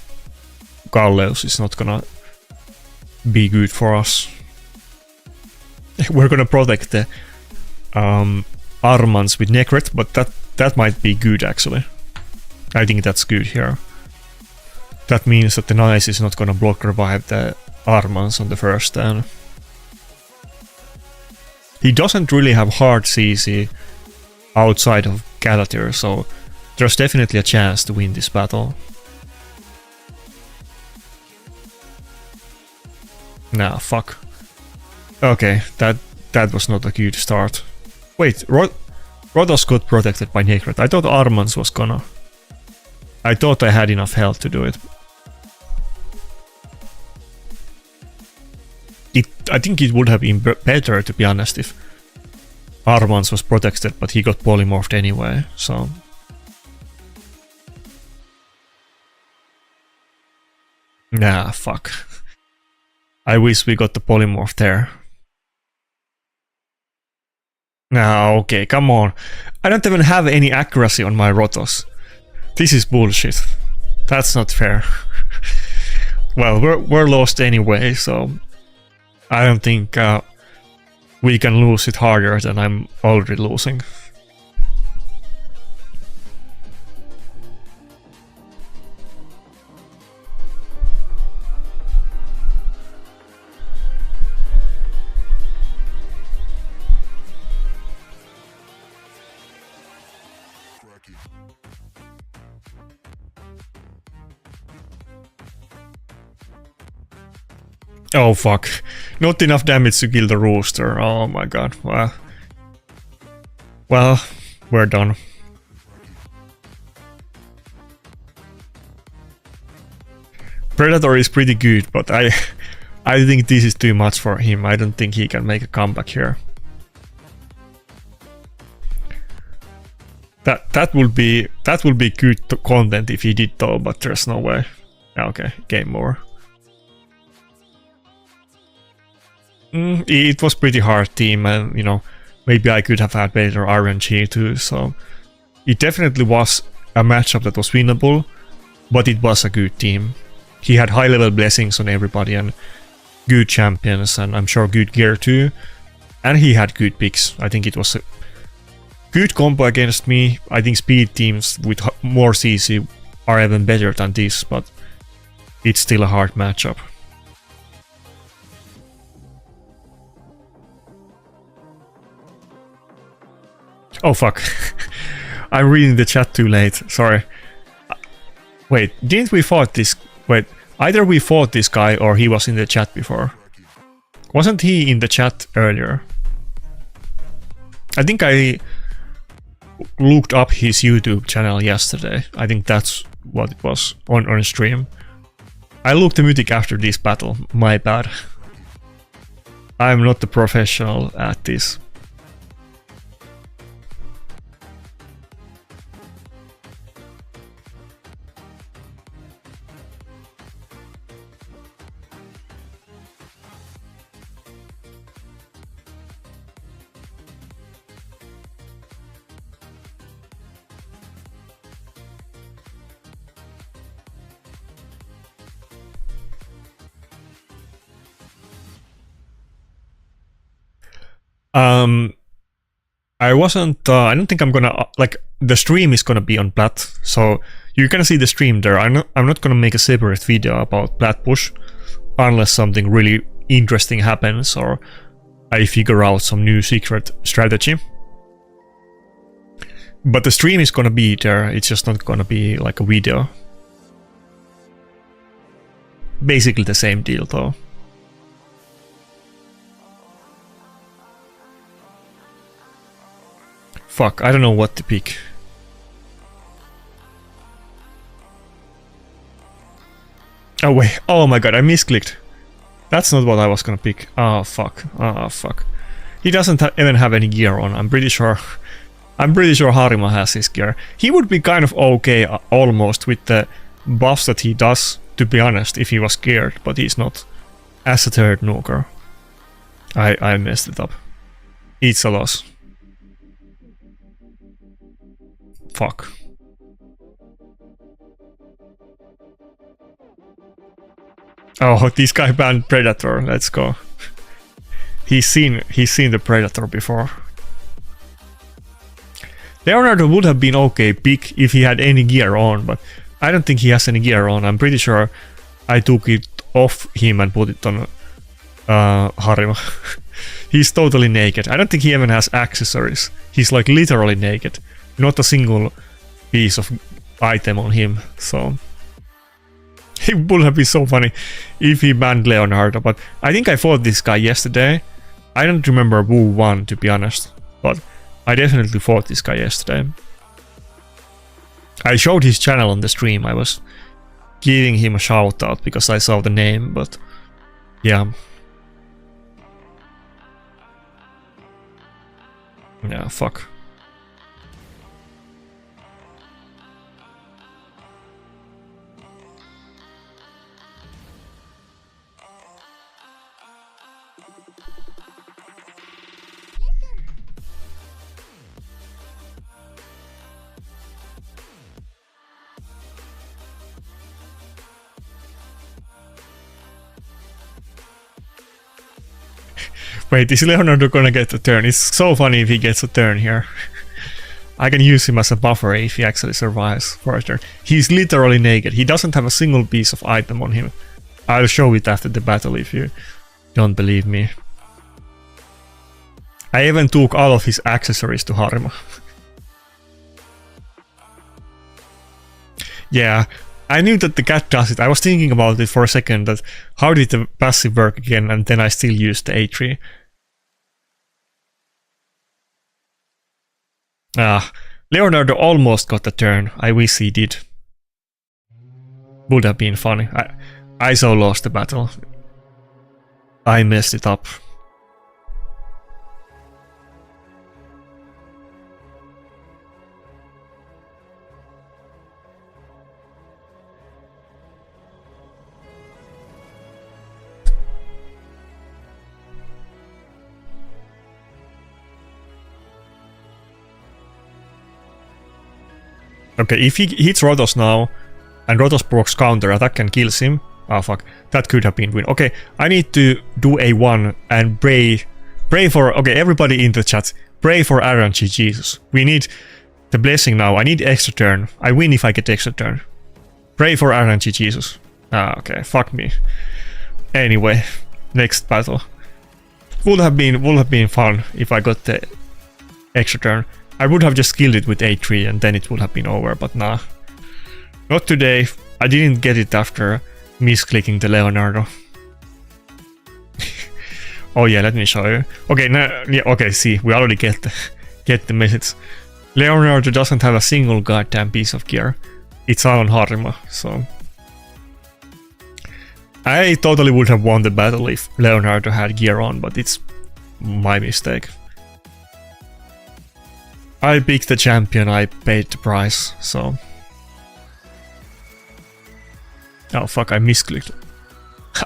Speaker 1: Galleos is not gonna be good for us. We're gonna protect the Armans with Necret, but that might be good actually. I think that's good here. That means that the Nice is not gonna block revive the Armans on the first turn. He doesn't really have hard CC outside of Galatir, so there's definitely a chance to win this battle. Nah, fuck. Okay, that was not a good start. Wait, Rotos got protected by Nakarada. I thought Armans was gonna. I thought I had enough health to do it. I think it would have been better, to be honest, if Armans was protected, but he got polymorphed anyway, so... Nah, fuck. I wish we got the polymorph there. Nah, okay, come on. I don't even have any accuracy on my Rotos. This is bullshit. That's not fair. Well, we're lost anyway, so... I don't think we can lose it harder than I'm already losing. Oh fuck. Not enough damage to kill the rooster. Oh my god. Well, we're done. Predator is pretty good, but I think this is too much for him. I don't think he can make a comeback here. That will be good content if he did though, but there's no way. Okay, game more. It was pretty hard team, and you know, maybe I could have had better RNG too, so it definitely was a matchup that was winnable, but it was a good team. He had high level blessings on everybody and good champions, and I'm sure good gear too, and he had good picks. I think it was a good combo against me. I think speed teams with more CC are even better than this, but it's still a hard matchup. Oh fuck. I'm reading the chat too late, sorry. Wait, didn't we fought this... Wait, either we fought this guy or he was in the chat before. Wasn't he in the chat earlier? I think I looked up his YouTube channel yesterday. I think that's what it was on stream. I looked the mythic after this battle, my bad. I'm not the professional at this. I don't think I'm gonna, like, the stream is gonna be on Plat, so you're gonna see the stream there. I'm not gonna make a separate video about Plat push, unless something really interesting happens or I figure out some new secret strategy. But the stream is gonna be there, it's just not gonna be like a video. Basically the same deal though. Fuck, I don't know what to pick. Oh wait, oh my god, I misclicked. That's not what I was gonna pick. Oh fuck, oh fuck. He doesn't even have any gear on, I'm pretty sure Harima has his gear. He would be kind of okay almost with the buffs that he does, to be honest, if he was geared, but he's not. As a third nuker. I messed it up. It's a loss. Fuck. Oh, this guy banned Predator. Let's go. He's seen the Predator before. Leonardo would have been okay pick if he had any gear on, but I don't think he has any gear on. I'm pretty sure I took it off him and put it on Harima. He's totally naked. I don't think he even has accessories. He's like literally naked. Not a single piece of item on him, so it would have been so funny if he banned Leonardo, but I think I fought this guy yesterday, I don't remember who won, to be honest, but I definitely fought this guy yesterday. I showed his channel on the stream. I was giving him a shout out because I saw the name, but yeah. Yeah, fuck. Wait, is Leonardo gonna get a turn? It's so funny if he gets a turn here. I can use him as a buffer if he actually survives for a turn. He's literally naked. He doesn't have a single piece of item on him. I'll show it after the battle if you don't believe me. I even took all of his accessories to Harima. Yeah, I knew that the cat does it. I was thinking about it for a second, that how did the passive work again, and then I still used the A3. Leonardo almost got the turn. I wish he did. Would have been funny. I so lost the battle. I messed it up. Okay, if he hits Rotos now, and Rotos procs counter attack and kills him, oh fuck, that could have been win. Okay, I need to do a 1 and pray for, okay, everybody in the chat, pray for RNG Jesus. We need the blessing now. I need extra turn. I win if I get extra turn. Pray for RNG Jesus. Okay, fuck me. Anyway, next battle. Would have been fun if I got the extra turn. I would have just killed it with A3 and then it would have been over, but nah. Not today. I didn't get it after misclicking the Leonardo. Oh yeah, let me show you. Okay, now, yeah, okay, see, we already get the message. Leonardo doesn't have a single goddamn piece of gear. It's all on Harima, so... I totally would have won the battle if Leonardo had gear on, but it's my mistake. I picked the champion, I paid the price, so... Oh fuck, I misclicked.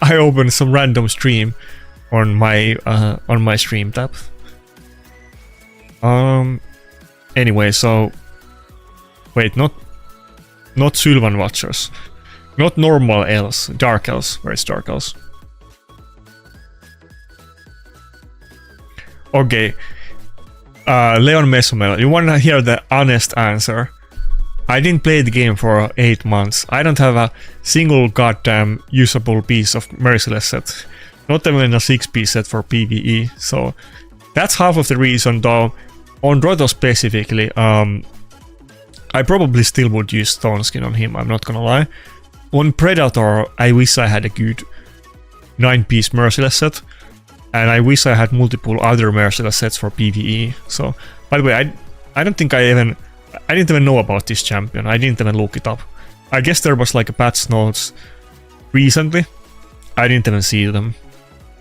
Speaker 1: I opened some random stream on my stream tab. Anyway, so... Wait, not Sylvan Watchers. Not normal elves, dark elves. Where's dark elves? Okay. Leon Mesomel, you wanna hear the honest answer? I didn't play the game for 8 months. I don't have a single goddamn usable piece of Merciless set. Not even a 6-piece set for PvE, so that's half of the reason, though. On Roto specifically, I probably still would use Stone Skin on him, I'm not gonna lie. On Predator, I wish I had a good 9-piece Merciless set. And I wish I had multiple other Merciless sets for PvE. So, by the way, I don't think I didn't even know about this champion. I didn't even look it up. I guess there was like a patch notes recently. I didn't even see them.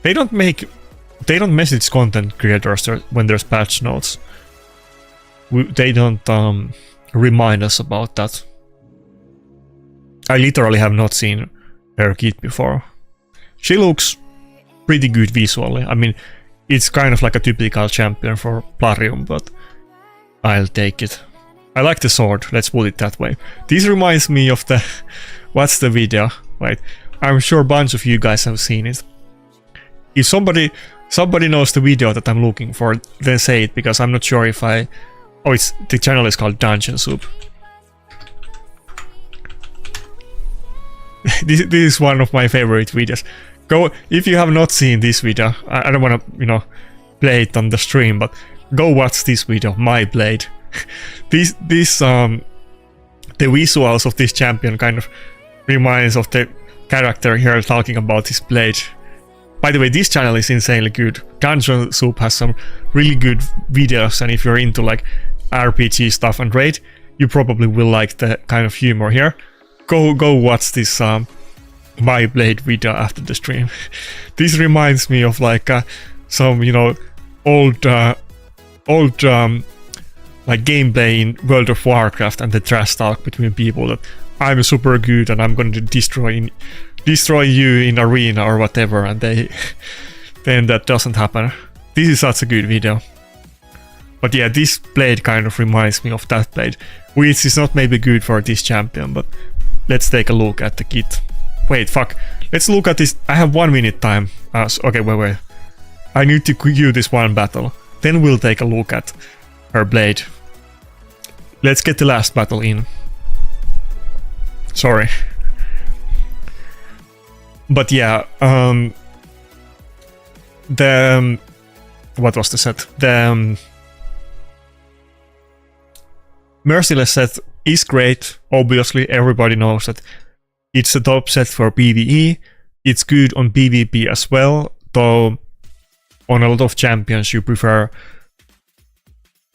Speaker 1: They don't message content creators when there's patch notes. They don't remind us about that. I literally have not seen her kit before. She looks pretty good visually. I mean, it's kind of like a typical champion for Plarium, but I'll take it. I like the sword, let's put it that way. This reminds me of the... What's the video? Wait, I'm sure a bunch of you guys have seen it. If somebody knows the video that I'm looking for, then say it, because I'm not sure if I... Oh, the channel is called Dungeon Soup. This is one of my favorite videos. Go, if you have not seen this video, I don't want to, play it on the stream, but go watch this video, my blade. The visuals of this champion kind of reminds of the character here talking about his blade. By the way, this channel is insanely good. Dungeon Soup has some really good videos, and if you're into like RPG stuff and raid, you probably will like the kind of humor here. Go watch this My Blade video after the stream. This reminds me of like some, you know, old like gameplay in World of Warcraft and the trash talk between people that I'm super good and I'm going to destroy you in arena or whatever, and then that doesn't happen. This is such a good video. But yeah, this blade kind of reminds me of that blade, which is not maybe good for this champion, but let's take a look at the kit. Wait, fuck. Let's look at this. I have 1 minute time. Okay, wait. I need to queue this one battle. Then we'll take a look at her blade. Let's get the last battle in. Sorry. But yeah, what was the set? The Merciless set is great. Obviously, everybody knows that it's a top set for PvE. It's good on PvP as well, though on a lot of champions you prefer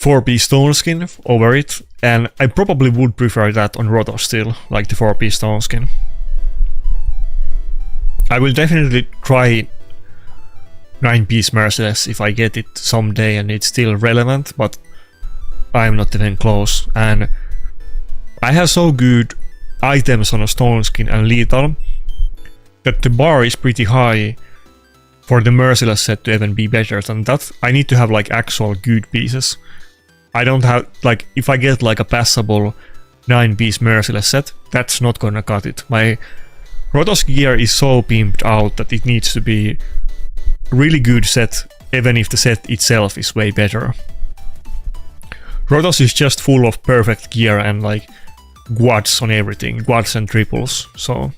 Speaker 1: 4P Stone Skin over it, and I probably would prefer that on Rotos still, like the 4P Stone Skin. I will definitely try 9-piece Merciless if I get it someday and it's still relevant, but I'm not even close. And I have so good items on a Stone Skin and Lethal that the bar is pretty high for the Merciless set to even be better than that. I need to have like actual good pieces. I don't have, like, if I get like a passable 9-piece Merciless set, that's not gonna cut it. My Rotos gear is so pimped out that it needs to be really good set, even if the set itself is way better. Rotos is just full of perfect gear and like quads on everything, quads and triples, so...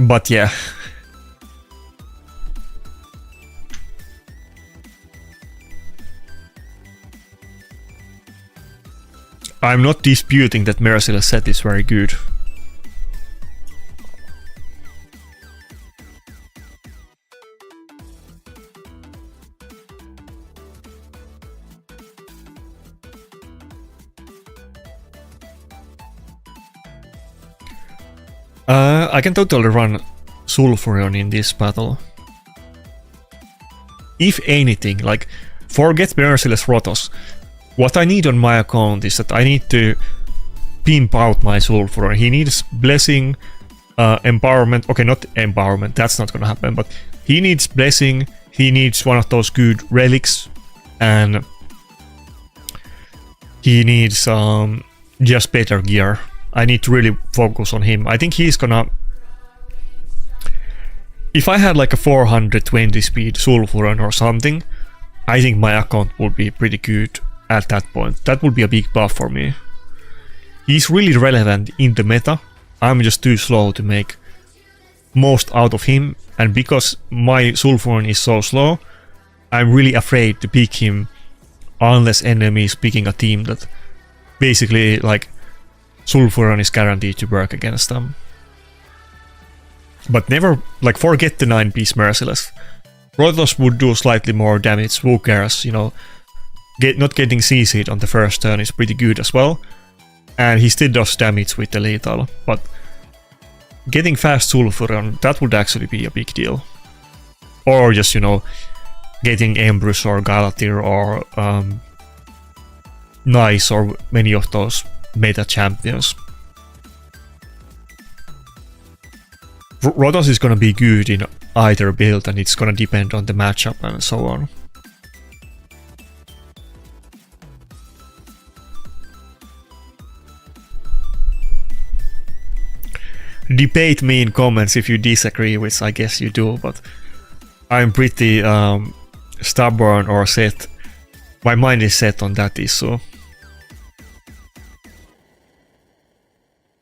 Speaker 1: But yeah. I'm not disputing that Merciless set is very good. I can totally run Sulfurion in this battle. If anything, like, forget Merciless Rotos. What I need on my account is that I need to pimp out my Sulfurion. He needs Blessing, Empowerment. Okay, not Empowerment, that's not gonna happen, but he needs Blessing, he needs one of those good relics, and he needs just better gear. I need to really focus on him. I think he's gonna... If I had like a 420 speed Sulfurion or something, I think my account would be pretty good at that point. That would be a big buff for me. He's really relevant in the meta. I'm just too slow to make most out of him, and because my Sulfurion is so slow, I'm really afraid to pick him unless enemy is picking a team that basically like Sulfurion is guaranteed to work against them. But never, like, forget the 9-piece Merciless. Rotos would do slightly more damage. Who cares, you know? Not getting CC'd on the first turn is pretty good as well. And he still does damage with the Lethal. But getting fast Sulfurion, that would actually be a big deal. Or just, you know, getting Embrus or Galatir or Nice or many of those meta champions. Rotos is gonna be good in either build, and it's gonna depend on the matchup and so on. Debate me in comments if you disagree, which I guess you do, but I'm pretty stubborn or set. My mind is set on that issue.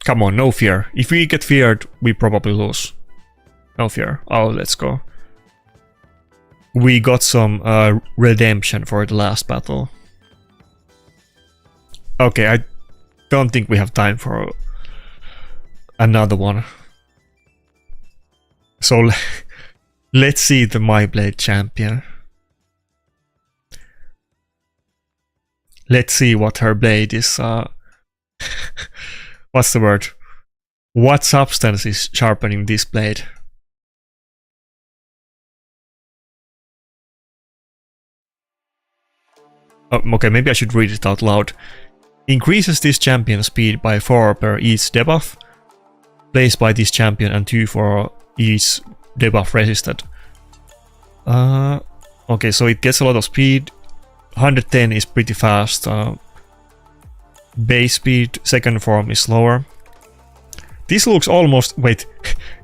Speaker 1: Come on, no fear. If we get feared, we probably lose. No fear. Oh, let's go. We got some redemption for the last battle. Okay, don't think we have time for another one. So let's see the My Blade champion. Let's see what her blade is. What's the word? What substance is sharpening this blade? Oh, okay, maybe I should read it out loud. Increases this champion speed by 4 per each debuff placed by this champion and 2 for each debuff resisted. Okay, so it gets a lot of speed. 110 is pretty fast. Base speed, second form is slower. This looks almost... Wait,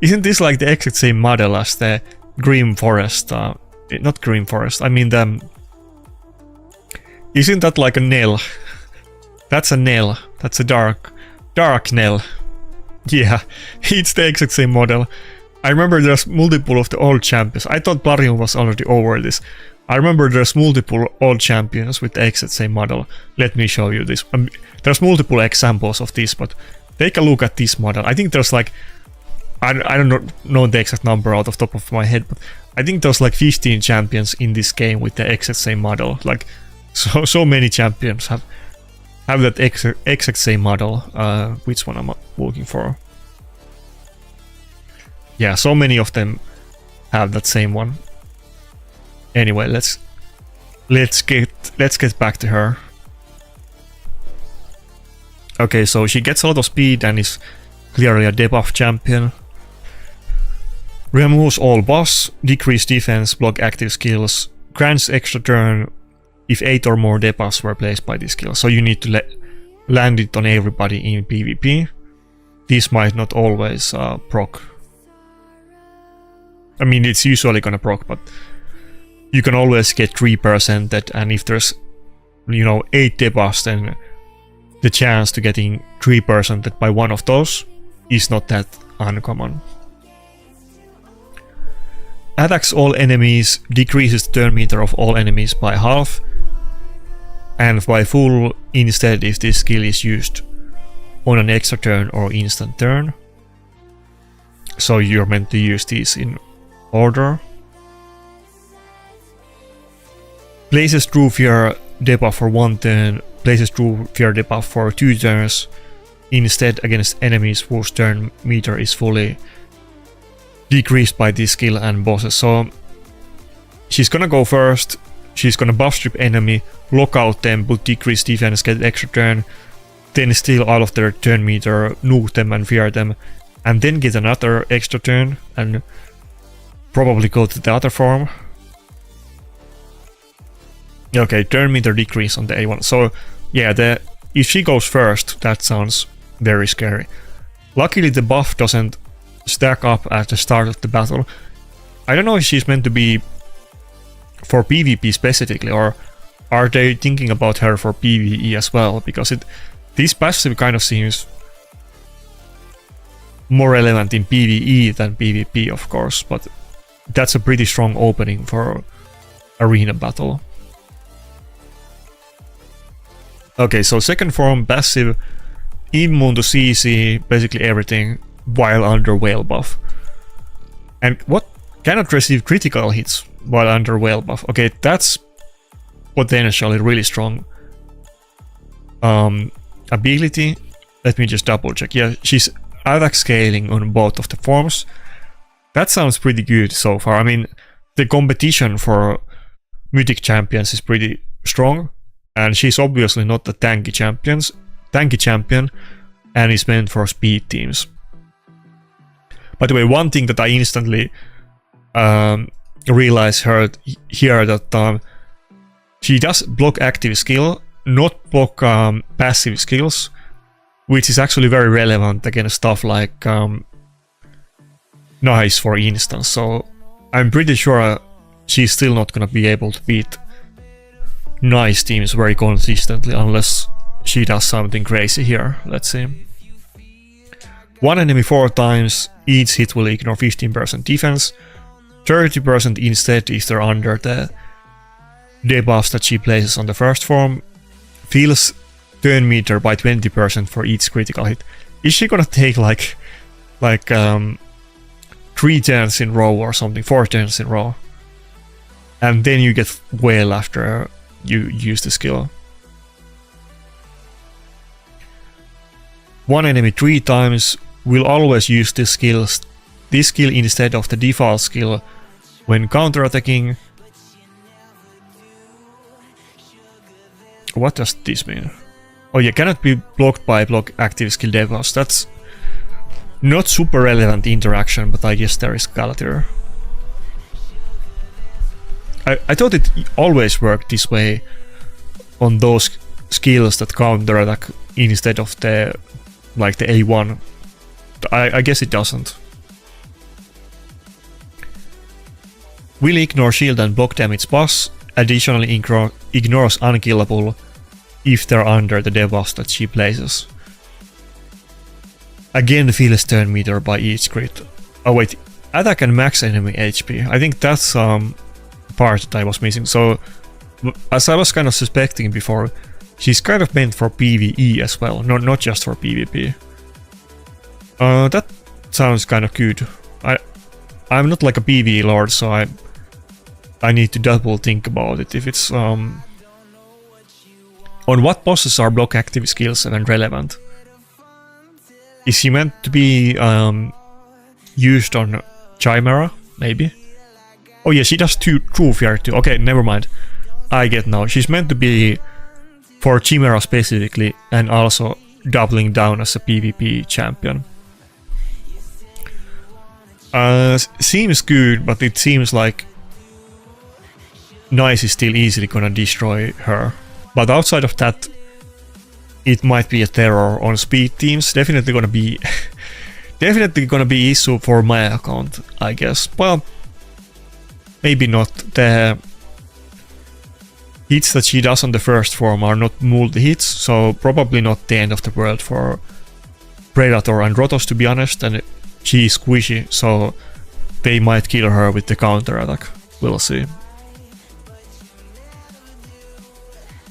Speaker 1: isn't this like the exact same model as the Grim Forest? Not Grim Forest, I mean the... Isn't that like a nail? That's a nail. That's a dark nail. Yeah, it's the exact same model. I remember there's multiple of the old champions. I thought Plarium was already over this. I remember there's multiple old champions with the exact same model. Let me show you this. There's multiple examples of this, but take a look at this model. I think there's like... I don't know the exact number out of the top of my head, but I think there's like 15 champions in this game with the exact same model. Like, so many champions have that exact same model. Which one am I looking for? Yeah, so many of them have that same one. Anyway, let's get back to her. Okay, so she gets a lot of speed and is clearly a debuff champion. Removes all boss, decrease defense, block active skills, grants extra turn if 8 or more debuffs were placed by this skill. So you need to land it on everybody in PvP. This might not always proc. I mean, it's usually gonna proc, but you can always get 3% that, and if there's, you know, 8 debuffs, then the chance to getting 3% by one of those is not that uncommon. Attacks all enemies, decreases the turn meter of all enemies by half, and by full instead if this skill is used on an extra turn or instant turn. So you're meant to use these in order. Places True Fear debuff for 1 turn, places True Fear debuff for 2 turns, instead against enemies whose turn meter is fully decreased by this skill and bosses. So she's gonna go first, she's gonna buff strip enemy, lock out them, put decreased defense, get extra turn, then steal all of their turn meter, nuke them and fear them, and then get another extra turn and probably go to the other form. Okay, turn meter decrease on the A1. So yeah, if she goes first, that sounds very scary. Luckily the buff doesn't stack up at the start of the battle. I don't know if she's meant to be for PvP specifically, or are they thinking about her for PvE as well, because this passive kind of seems more relevant in PvE than PvP, of course, but that's a pretty strong opening for arena battle. Okay, so second form, passive, immune to CC, basically everything, while under whale buff. And what? Cannot receive critical hits while under whale buff. Okay, that's potentially really strong. Ability, let me just double check. Yeah, she's attack scaling on both of the forms. That sounds pretty good so far. I mean, the competition for Mythic Champions is pretty strong, and she's obviously not a tanky champion, and is meant for speed teams. By the way, one thing that I instantly realized here that she does block active skill, not block passive skills, which is actually very relevant against stuff like Nice, for instance. So I'm pretty sure she's still not gonna be able to beat Nice teams very consistently unless she does something crazy here. Let's see. One enemy 4 times, each hit will ignore 15% defense, 30% instead if they're under the debuffs that she places on the first form. Feels turn meter by 20% for each critical hit. Is she gonna take like 3 turns in row or something, 4 turns in row? And then you get whale after you use the skill. One enemy 3 times, will always use this skill instead of the default skill when counterattacking. What does this mean? Oh yeah, cannot be blocked by block active skill devils. That's not super relevant interaction, but I guess there is Galather. I thought it always worked this way on those skills that counterattack instead of the like the A1. I guess it doesn't. Will ignore shield and block damage boss, additionally ignores unkillable if they're under the debuffs that she places. Again fills turn meter by each crit. Oh wait, attack and max enemy HP. I think that's part that I was missing. So as I was kind of suspecting before, she's kind of meant for PvE as well, not just for PvP. That sounds kind of good. I'm not like a PvE lord, so I need to double think about it. If it's on what bosses are block active skills even relevant? Is she meant to be used on Chimera? Maybe. Oh yeah, she does True Fear too. Okay, never mind. I get now. She's meant to be for Chimera specifically, and also doubling down as a PvP champion. Seems good, but it seems like Nice is still easily gonna destroy her. But outside of that, it might be a terror on speed teams. Definitely gonna be issue for my account, I guess. Well, maybe not. The hits that she does on the first form are not multi-hits, so probably not the end of the world for Predator and Rotos, to be honest, and she's squishy, so they might kill her with the counter attack. We'll see.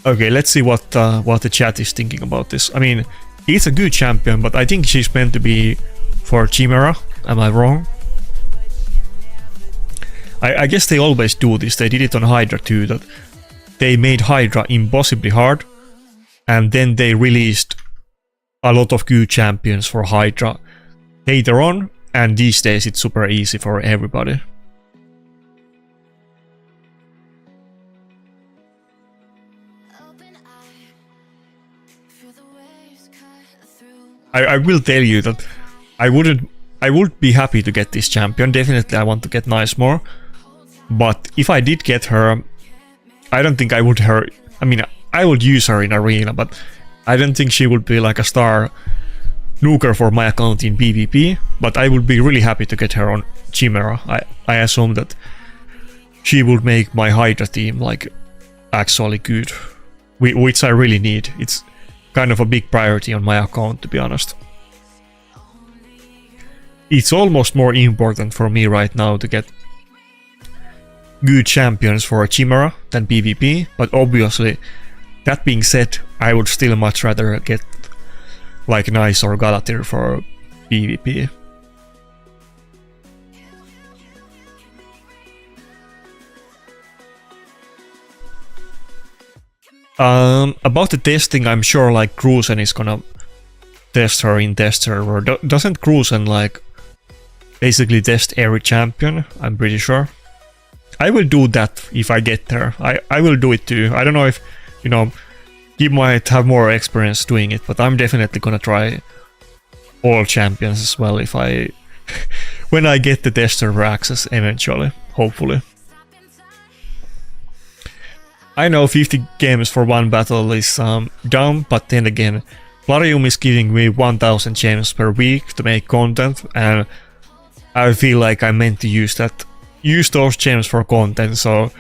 Speaker 1: Okay, let's see what the chat is thinking about this. I mean, it's a good champion, but I think she's meant to be for Chimera. Am I wrong? I guess they always do this. They did it on Hydra too, that they made Hydra impossibly hard, and then they released a lot of good champions for Hydra later on, and these days it's super easy for everybody. I will tell you that I would be happy to get this champion. Definitely I want to get Nice more. But if I did get her, I don't think I would I mean, I would use her in Arena, but I don't think she would be like a star nuker for my account in PvP. But I would be really happy to get her on Chimera. I assume that she would make my Hydra team like actually good, which I really need. It's kind of a big priority on my account, to be honest. It's almost more important for me right now to get good champions for a Chimera than PvP, but obviously, that being said, I would still much rather get like Nice or Galather for PvP. About the testing, I'm sure like Cruisen is gonna test her in test server. Doesn't Cruisen like basically test every champion? I'm pretty sure. I will do that if I get there. I will do it too. I don't know if, you know, he might have more experience doing it, but I'm definitely gonna try all champions as well if I when I get the test server access eventually, hopefully. I know 50 games for one battle is dumb, but then again, Plarium is giving me 1000 gems per week to make content, and I feel like I'm meant to use those gems for content, so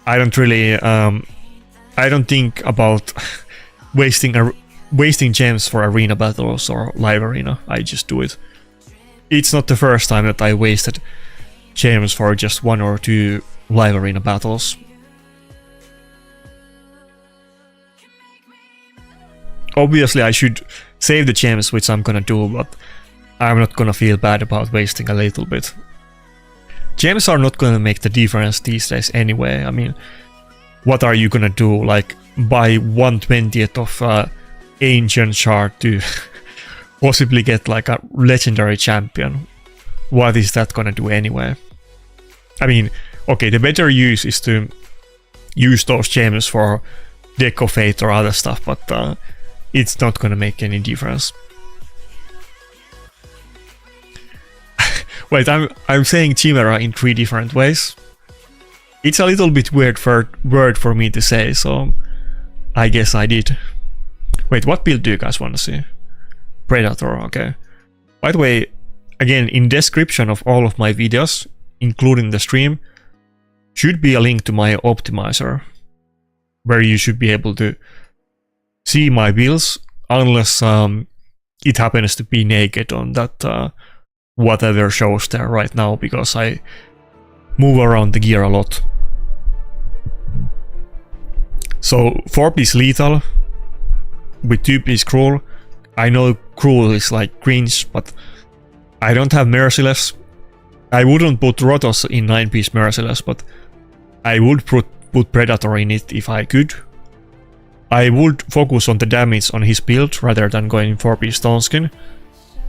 Speaker 1: I don't really, I don't think about wasting gems for arena battles or live arena. I just do it. It's not the first time that I wasted gems for just 1 or 2 live arena battles. Obviously I should save the gems, which I'm gonna do, but I'm not gonna feel bad about wasting a little bit. Gems are not gonna make the difference these days anyway. I mean, what are you gonna do? Like, buy 1/20th of ancient shard to possibly get like a legendary champion? What is that gonna do anyway? I mean, okay, the better use is to use those gems for Deck of Fate or other stuff, but it's not gonna make any difference. Wait, I'm saying Chimera in 3 different ways. It's a little bit weird word for me to say, so I guess I did. Wait, what build do you guys want to see? Predator, okay. By the way, again, in description of all of my videos, including the stream, should be a link to my optimizer, where you should be able to see my builds, unless it happens to be naked on that whatever shows there right now, because I move around the gear a lot. So 4-piece lethal with 2-piece cruel. I know cruel is like cringe, but I don't have merciless. I wouldn't put Rotos in 9-piece merciless, but I would put Predator in it if I could. I would focus on the damage on his build rather than going 4-piece Stone Skin.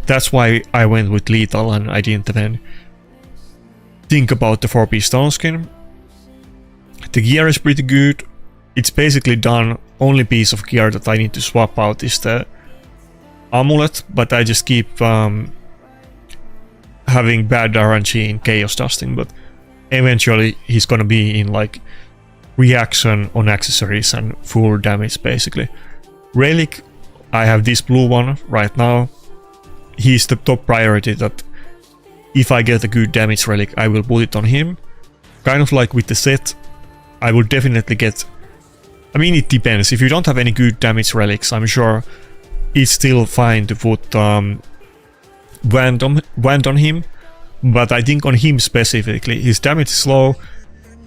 Speaker 1: That's why I went with lethal and I didn't even think about the 4-piece Stone Skin. The gear is pretty good. It's basically done. Only piece of gear that I need to swap out is the amulet, but I just keep having bad RNG in Chaos Dusting, but eventually he's gonna be in like reaction on accessories and full damage basically. Relic, I have this blue one right now. He's the top priority that if I get a good damage relic, I will put it on him. Kind of like with the set, I would definitely get... I mean, it depends. If you don't have any good damage relics, I'm sure it's still fine to put Wand on him. But I think on him specifically, his damage is low.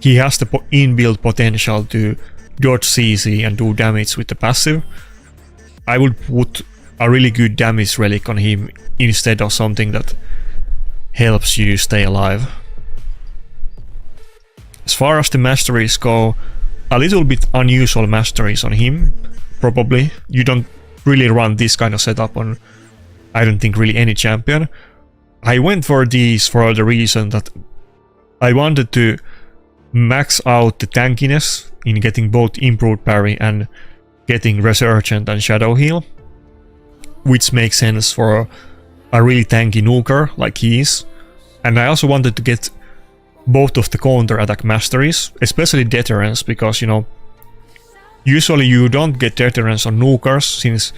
Speaker 1: He has the inbuilt potential to dodge CC and do damage with the passive. I would put a really good damage relic on him instead of something that helps you stay alive. As far as the masteries go, a little bit unusual masteries on him, probably. You don't really run this kind of setup on, I don't think, really any champion. I went for these for the reason that I wanted to max out the tankiness in getting both improved parry and getting Resurgent and Shadow Heal, which makes sense for a really tanky nuker like he is. And I also wanted to get both of the counter attack masteries, especially deterrence, because, you know, usually you don't get deterrence on nukers, since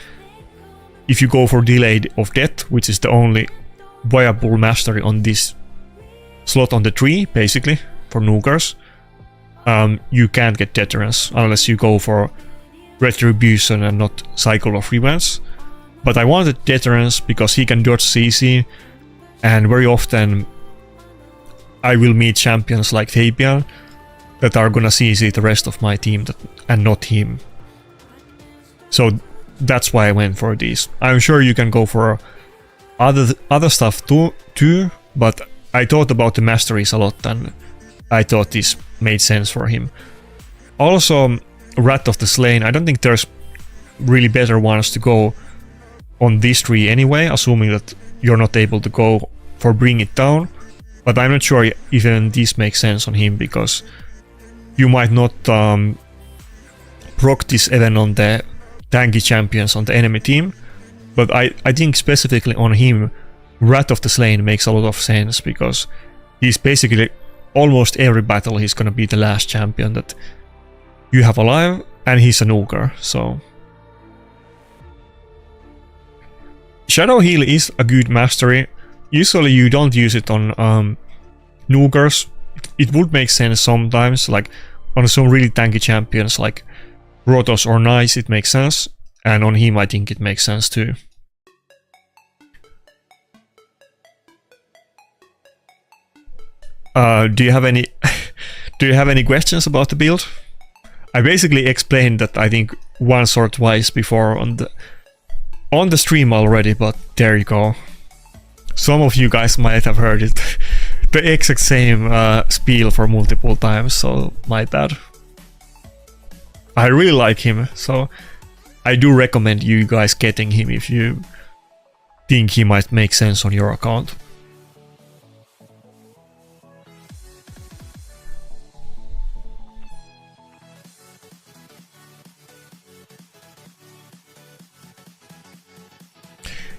Speaker 1: if you go for delayed of death, which is the only viable mastery on this slot on the tree, basically, for nukers, you can't get deterrence unless you go for retribution and not cycle of revenge. But I wanted deterrence because he can dodge CC, and very often I will meet champions like Fabian that are gonna CC the rest of my team and not him. So that's why I went for these. I'm sure you can go for other stuff too, but I thought about the masteries a lot and I thought this made sense for him. Also, Wrath of the Slain, I don't think there's really better ones to go on this tree anyway, assuming that you're not able to go for Bring It Down. But I'm not sure even this makes sense on him, because you might not proc this even on the tanky champions on the enemy team. But I think specifically on him, Wrath of the Slain makes a lot of sense, because he's basically almost every battle he's gonna be the last champion that you have alive, and he's a nuker, so... Shadow Heal is a good mastery. Usually you don't use it on nukers. It would make sense sometimes, like on some really tanky champions like Rotos or Nice it makes sense, and on him I think it makes sense too. Do you have any questions about the build? I basically explained that I think once or twice before on the stream already, but there you go. Some of you guys might have heard it the exact same spiel for multiple times, so my bad. I really like him, so I do recommend you guys getting him if you think he might make sense on your account.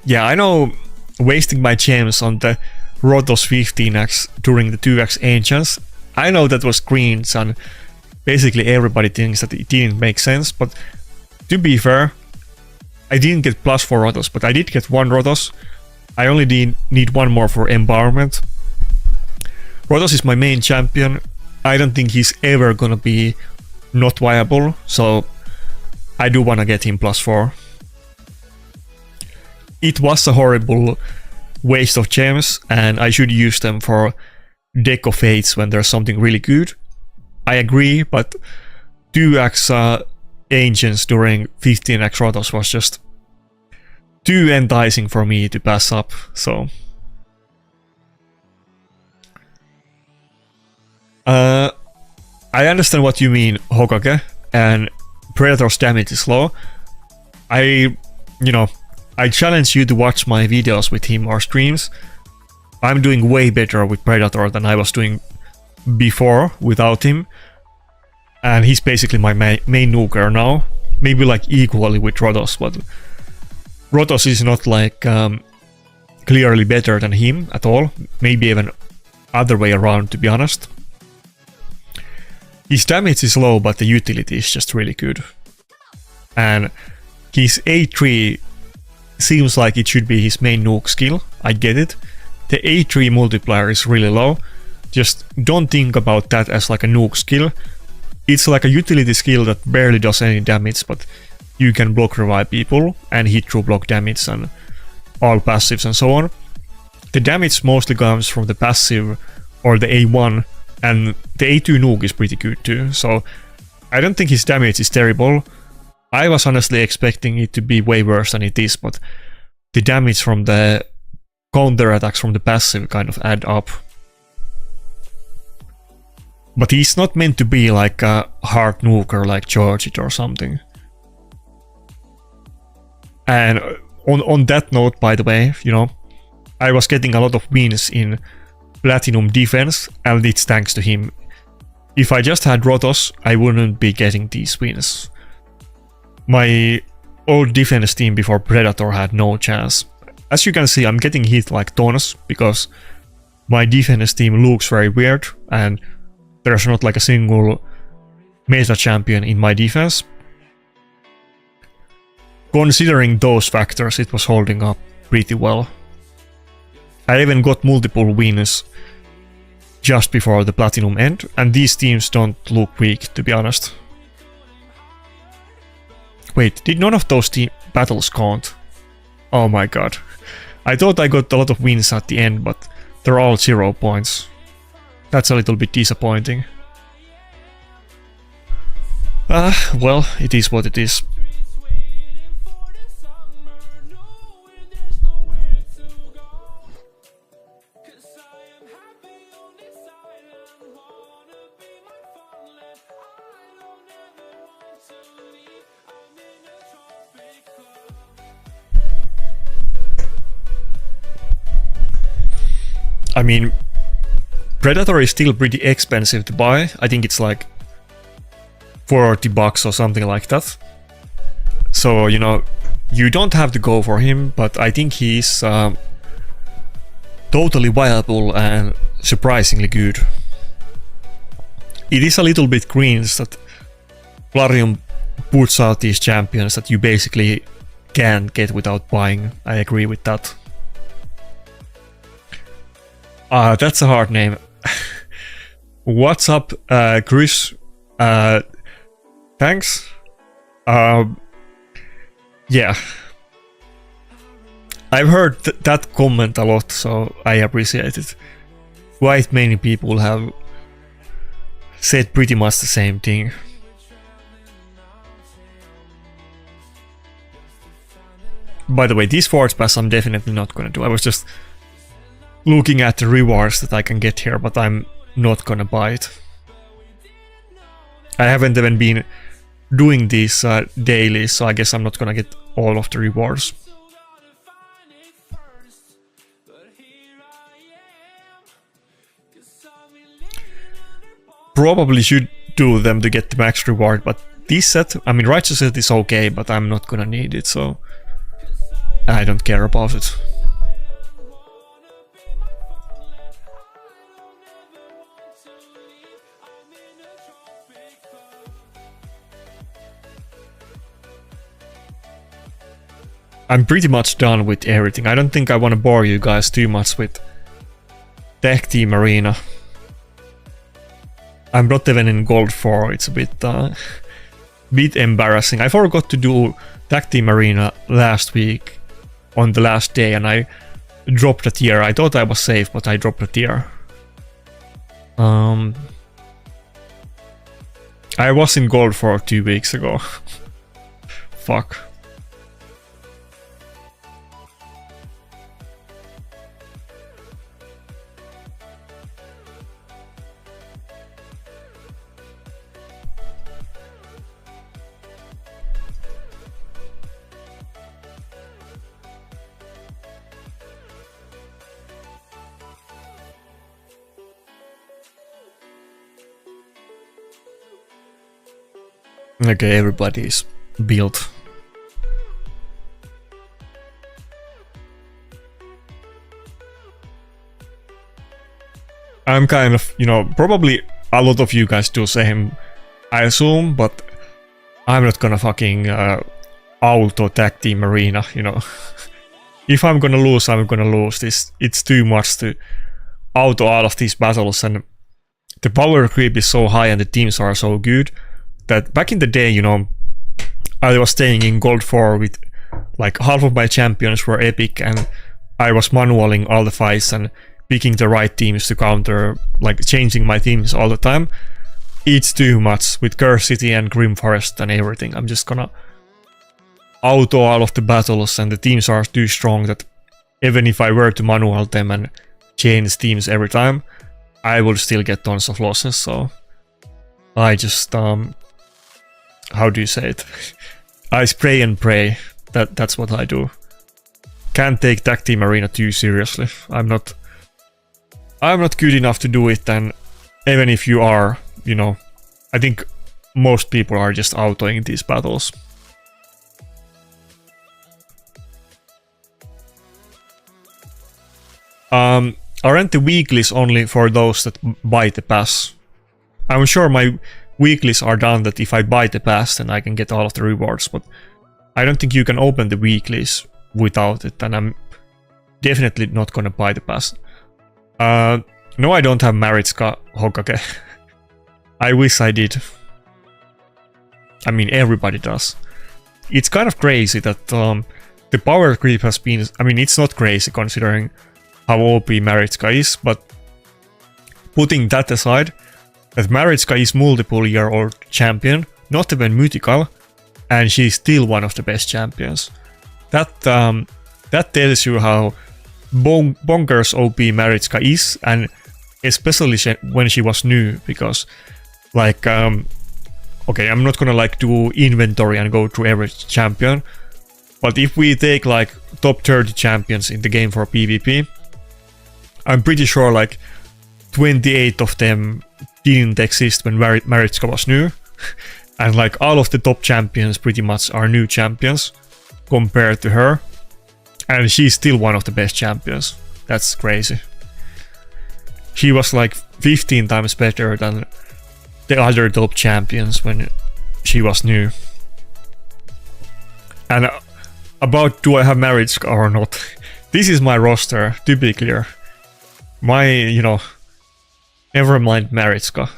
Speaker 1: Yeah, I know wasting my gems on the Rotos 15x during the 2x Ancients, I know that was cringe and basically everybody thinks that it didn't make sense, but to be fair, I didn't get +4 Rotos, but I did get 1 Rotos. I only need 1 more for Empowerment. Rotos is my main champion. I don't think he's ever gonna be not viable, so I do wanna get him +4. It was a horrible waste of gems, and I should use them for Deck of Fates when there's something really good. I agree, but 2x Ancients during 15x Rotos was just too enticing for me to pass up, so... I understand what you mean, Hokage, and Predator's damage is low. I challenge you to watch my videos with him or streams. I'm doing way better with Predator than I was doing before without him. And he's basically my main nuker now. Maybe like equally with Rotos, but Rotos is not like clearly better than him at all. Maybe even other way around, to be honest. His damage is low, but the utility is just really good. And his A3 seems like it should be his main nuke skill, I get it. The A3 multiplier is really low. Just don't think about that as like a nuke skill. It's like a utility skill that barely does any damage, but you can block revive people and hit through block damage and all passives and so on. The damage mostly comes from the passive or the A1, and the A2 nuke is pretty good too, so I don't think his damage is terrible. I was honestly expecting it to be way worse than it is, but the damage from the counter attacks from the passive kind of add up. But he's not meant to be like a hard nuker like Charge It or something. And on that note, by the way, you know, I was getting a lot of wins in Platinum defense, and it's thanks to him. If I just had Rotos, I wouldn't be getting these wins. My old defense team before Predator had no chance. As you can see, I'm getting hit like tons because my defense team looks very weird and there's not like a single meta champion in my defense. Considering those factors, it was holding up pretty well. I even got multiple wins just before the Platinum end, and these teams don't look weak, to be honest. Wait, did none of those battles count? Oh my god. I thought I got a lot of wins at the end, but they're all 0 points. That's a little bit disappointing. Well, it is what it is. I mean, Predator is still pretty expensive to buy. I think it's like 40 bucks or something like that. So, you know, you don't have to go for him, but I think he's totally viable and surprisingly good. It is a little bit cringe that Plarium puts out these champions that you basically can't get without buying. I agree with that. That's a hard name. What's up, Chris? Thanks. Yeah. I've heard that comment a lot, so I appreciate it. Quite many people have said pretty much the same thing. By the way, these forge pass I'm definitely not gonna do. I was just looking at the rewards that I can get here, but I'm not gonna buy it. I haven't even been doing these daily, so I guess I'm not gonna get all of the rewards. Probably should do them to get the max reward, but this set, I mean, Righteous set is okay, but I'm not gonna need it, so I don't care about it. I'm pretty much done with everything. I don't think I want to bore you guys too much with Tag Team Arena. I'm not even in Gold 4, it's a bit embarrassing. I forgot to do Tag Team Arena last week on the last day and I dropped a tier. I thought I was safe, but I dropped a tier. I was in Gold 4 2 weeks ago. Fuck. Okay, everybody's built. I'm kind of, you know, probably a lot of you guys do same, I assume, but I'm not gonna fucking auto Tag Team Arena, you know. If I'm gonna lose, I'm gonna lose this. It's too much to auto all of these battles, and the power creep is so high and the teams are so good that back in the day, you know, I was staying in Gold 4 with like half of my champions were epic and I was manualing all the fights and picking the right teams to counter, like changing my teams all the time. It's too much with Curse City and Grim Forest and everything. I'm just gonna auto all of the battles and the teams are too strong that even if I were to manual them and change teams every time, I would still get tons of losses, so I just how do you say it? I spray and pray. That's what I do. Can't take Tag Team Arena too seriously. I'm not good enough to do it, and even if you are, you know, I think most people are just autoing these battles. Aren't the weeklies only for those that buy the pass? I'm sure my weeklies are done that if I buy the pass then I can get all of the rewards, but I don't think you can open the weeklies without it, and I'm definitely not gonna buy the pass. No, I don't have Maritska Hokage. I wish I did. I mean, everybody does. It's kind of crazy that the power creep has been... I mean, it's not crazy considering how OP Maritska is, but putting that aside, that Maritska is multiple year old champion, not even mythical, and she's still one of the best champions. That tells you how bonkers OP Maritska is, and especially when she was new, because like okay, I'm not gonna like do inventory and go through every champion, but if we take like top 30 champions in the game for PvP, I'm pretty sure like 28 of them didn't exist when Maritska was new, and like all of the top champions pretty much are new champions compared to her, and she's still one of the best champions. That's crazy. She was like 15 times better than the other top champions when she was new. And about do I have Maritska or not, this is my roster, to be clear. My, you know, never mind Maritska.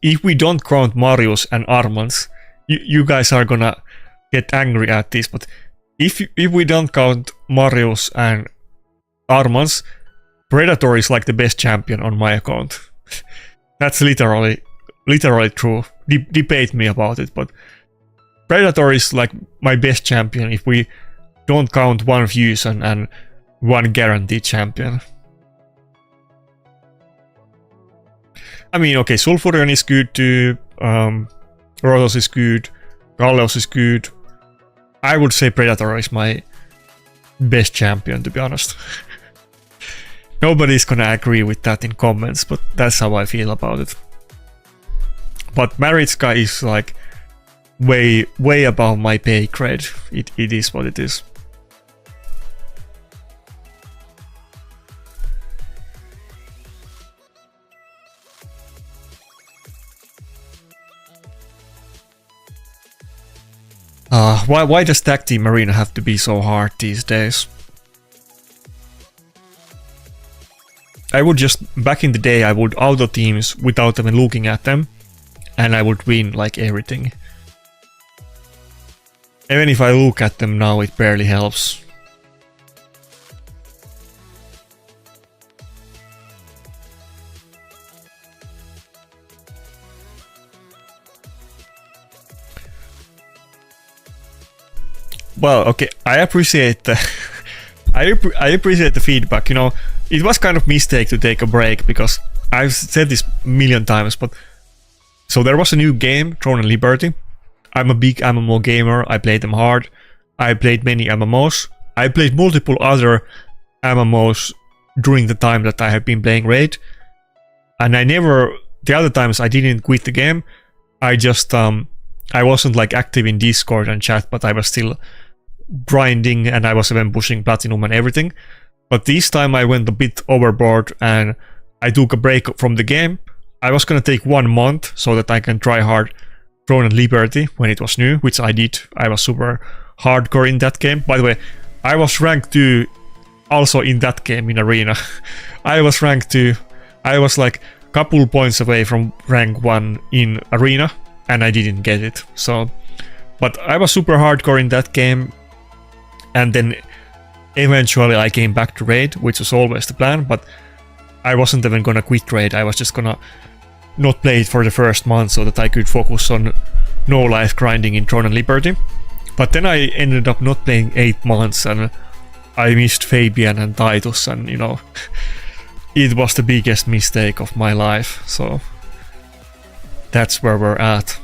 Speaker 1: If we don't count Marius and Armans, you guys are gonna get angry at this, but if we don't count Marius and Armans, Predator is like the best champion on my account. That's literally literally true. Debate me about it, but Predator is like my best champion if we don't count one fusion and one guaranteed champion. I mean, okay, Sulfurion is good too, Rotos is good, Galleos is good. I would say Predator is my best champion, to be honest. Nobody's gonna agree with that in comments, but that's how I feel about it. But Maritska is like way above my pay grade. It is what it is. Why does Tag Team Arena have to be so hard these days? I would just, back in the day, I would auto teams without even looking at them, and I would win like everything. Even if I look at them now, it barely helps. Well, okay, I appreciate the I appreciate the feedback. You know, it was kind of mistake to take a break because I've said this a million times, but so there was a new game, Throne and Liberty. I'm a big MMO gamer. I played them hard. I played many MMOs. I played multiple other MMOs during the time that I have been playing Raid, and the other times I didn't quit the game. I just I wasn't like active in Discord and chat, but I was still grinding and I was even pushing platinum and everything. But this time I went a bit overboard and I took a break from the game. I was gonna take 1 month so that I can try hard Throne and Liberty when it was new, which I did. I was super hardcore in that game. By the way, I was rank 2 also in that game in Arena. I was rank 2. I was like a couple points away from rank 1 in Arena and I didn't get it. So, but I was super hardcore in that game, and then eventually I came back to Raid, which was always the plan, but I wasn't even gonna quit Raid. I was just gonna not play it for the first month so that I could focus on no life grinding in Throne and Liberty. But then I ended up not playing 8 months and I missed Fabian and Titus, and you know, it was the biggest mistake of my life. So that's where we're at.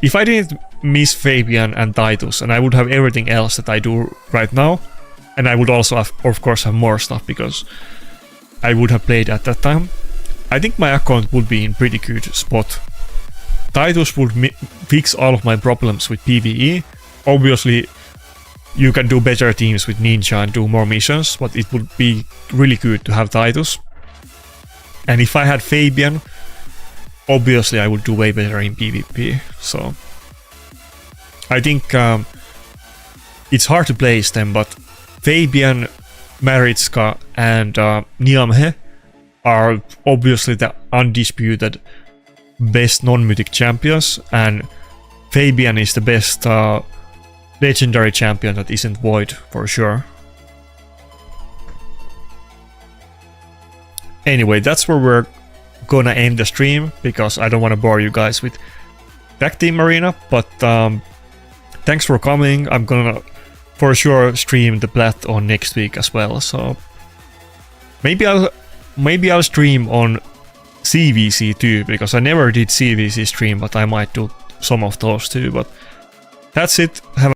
Speaker 1: If I didn't miss Fabian and Titus, and I would have everything else that I do right now, and I would also have, of course, have more stuff because I would have played at that time, I think my account would be in pretty good spot. Titus would fix all of my problems with PvE. Obviously, you can do better teams with Ninja and do more missions, but it would be really good to have Titus. And if I had Fabian, obviously I would do way better in PvP. So I think it's hard to place them, but Fabian, Maritska and Niamhe are obviously the undisputed best non-mythic champions, and Fabian is the best legendary champion that isn't void for sure. Anyway, that's where we're gonna end the stream because I don't want to bore you guys with Tag Team Arena, but thanks for coming. I'm gonna for sure stream the Plat on next week as well, so maybe I'll stream on CVC too, because I never did CVC stream, but I might do some of those too. But that's it. Have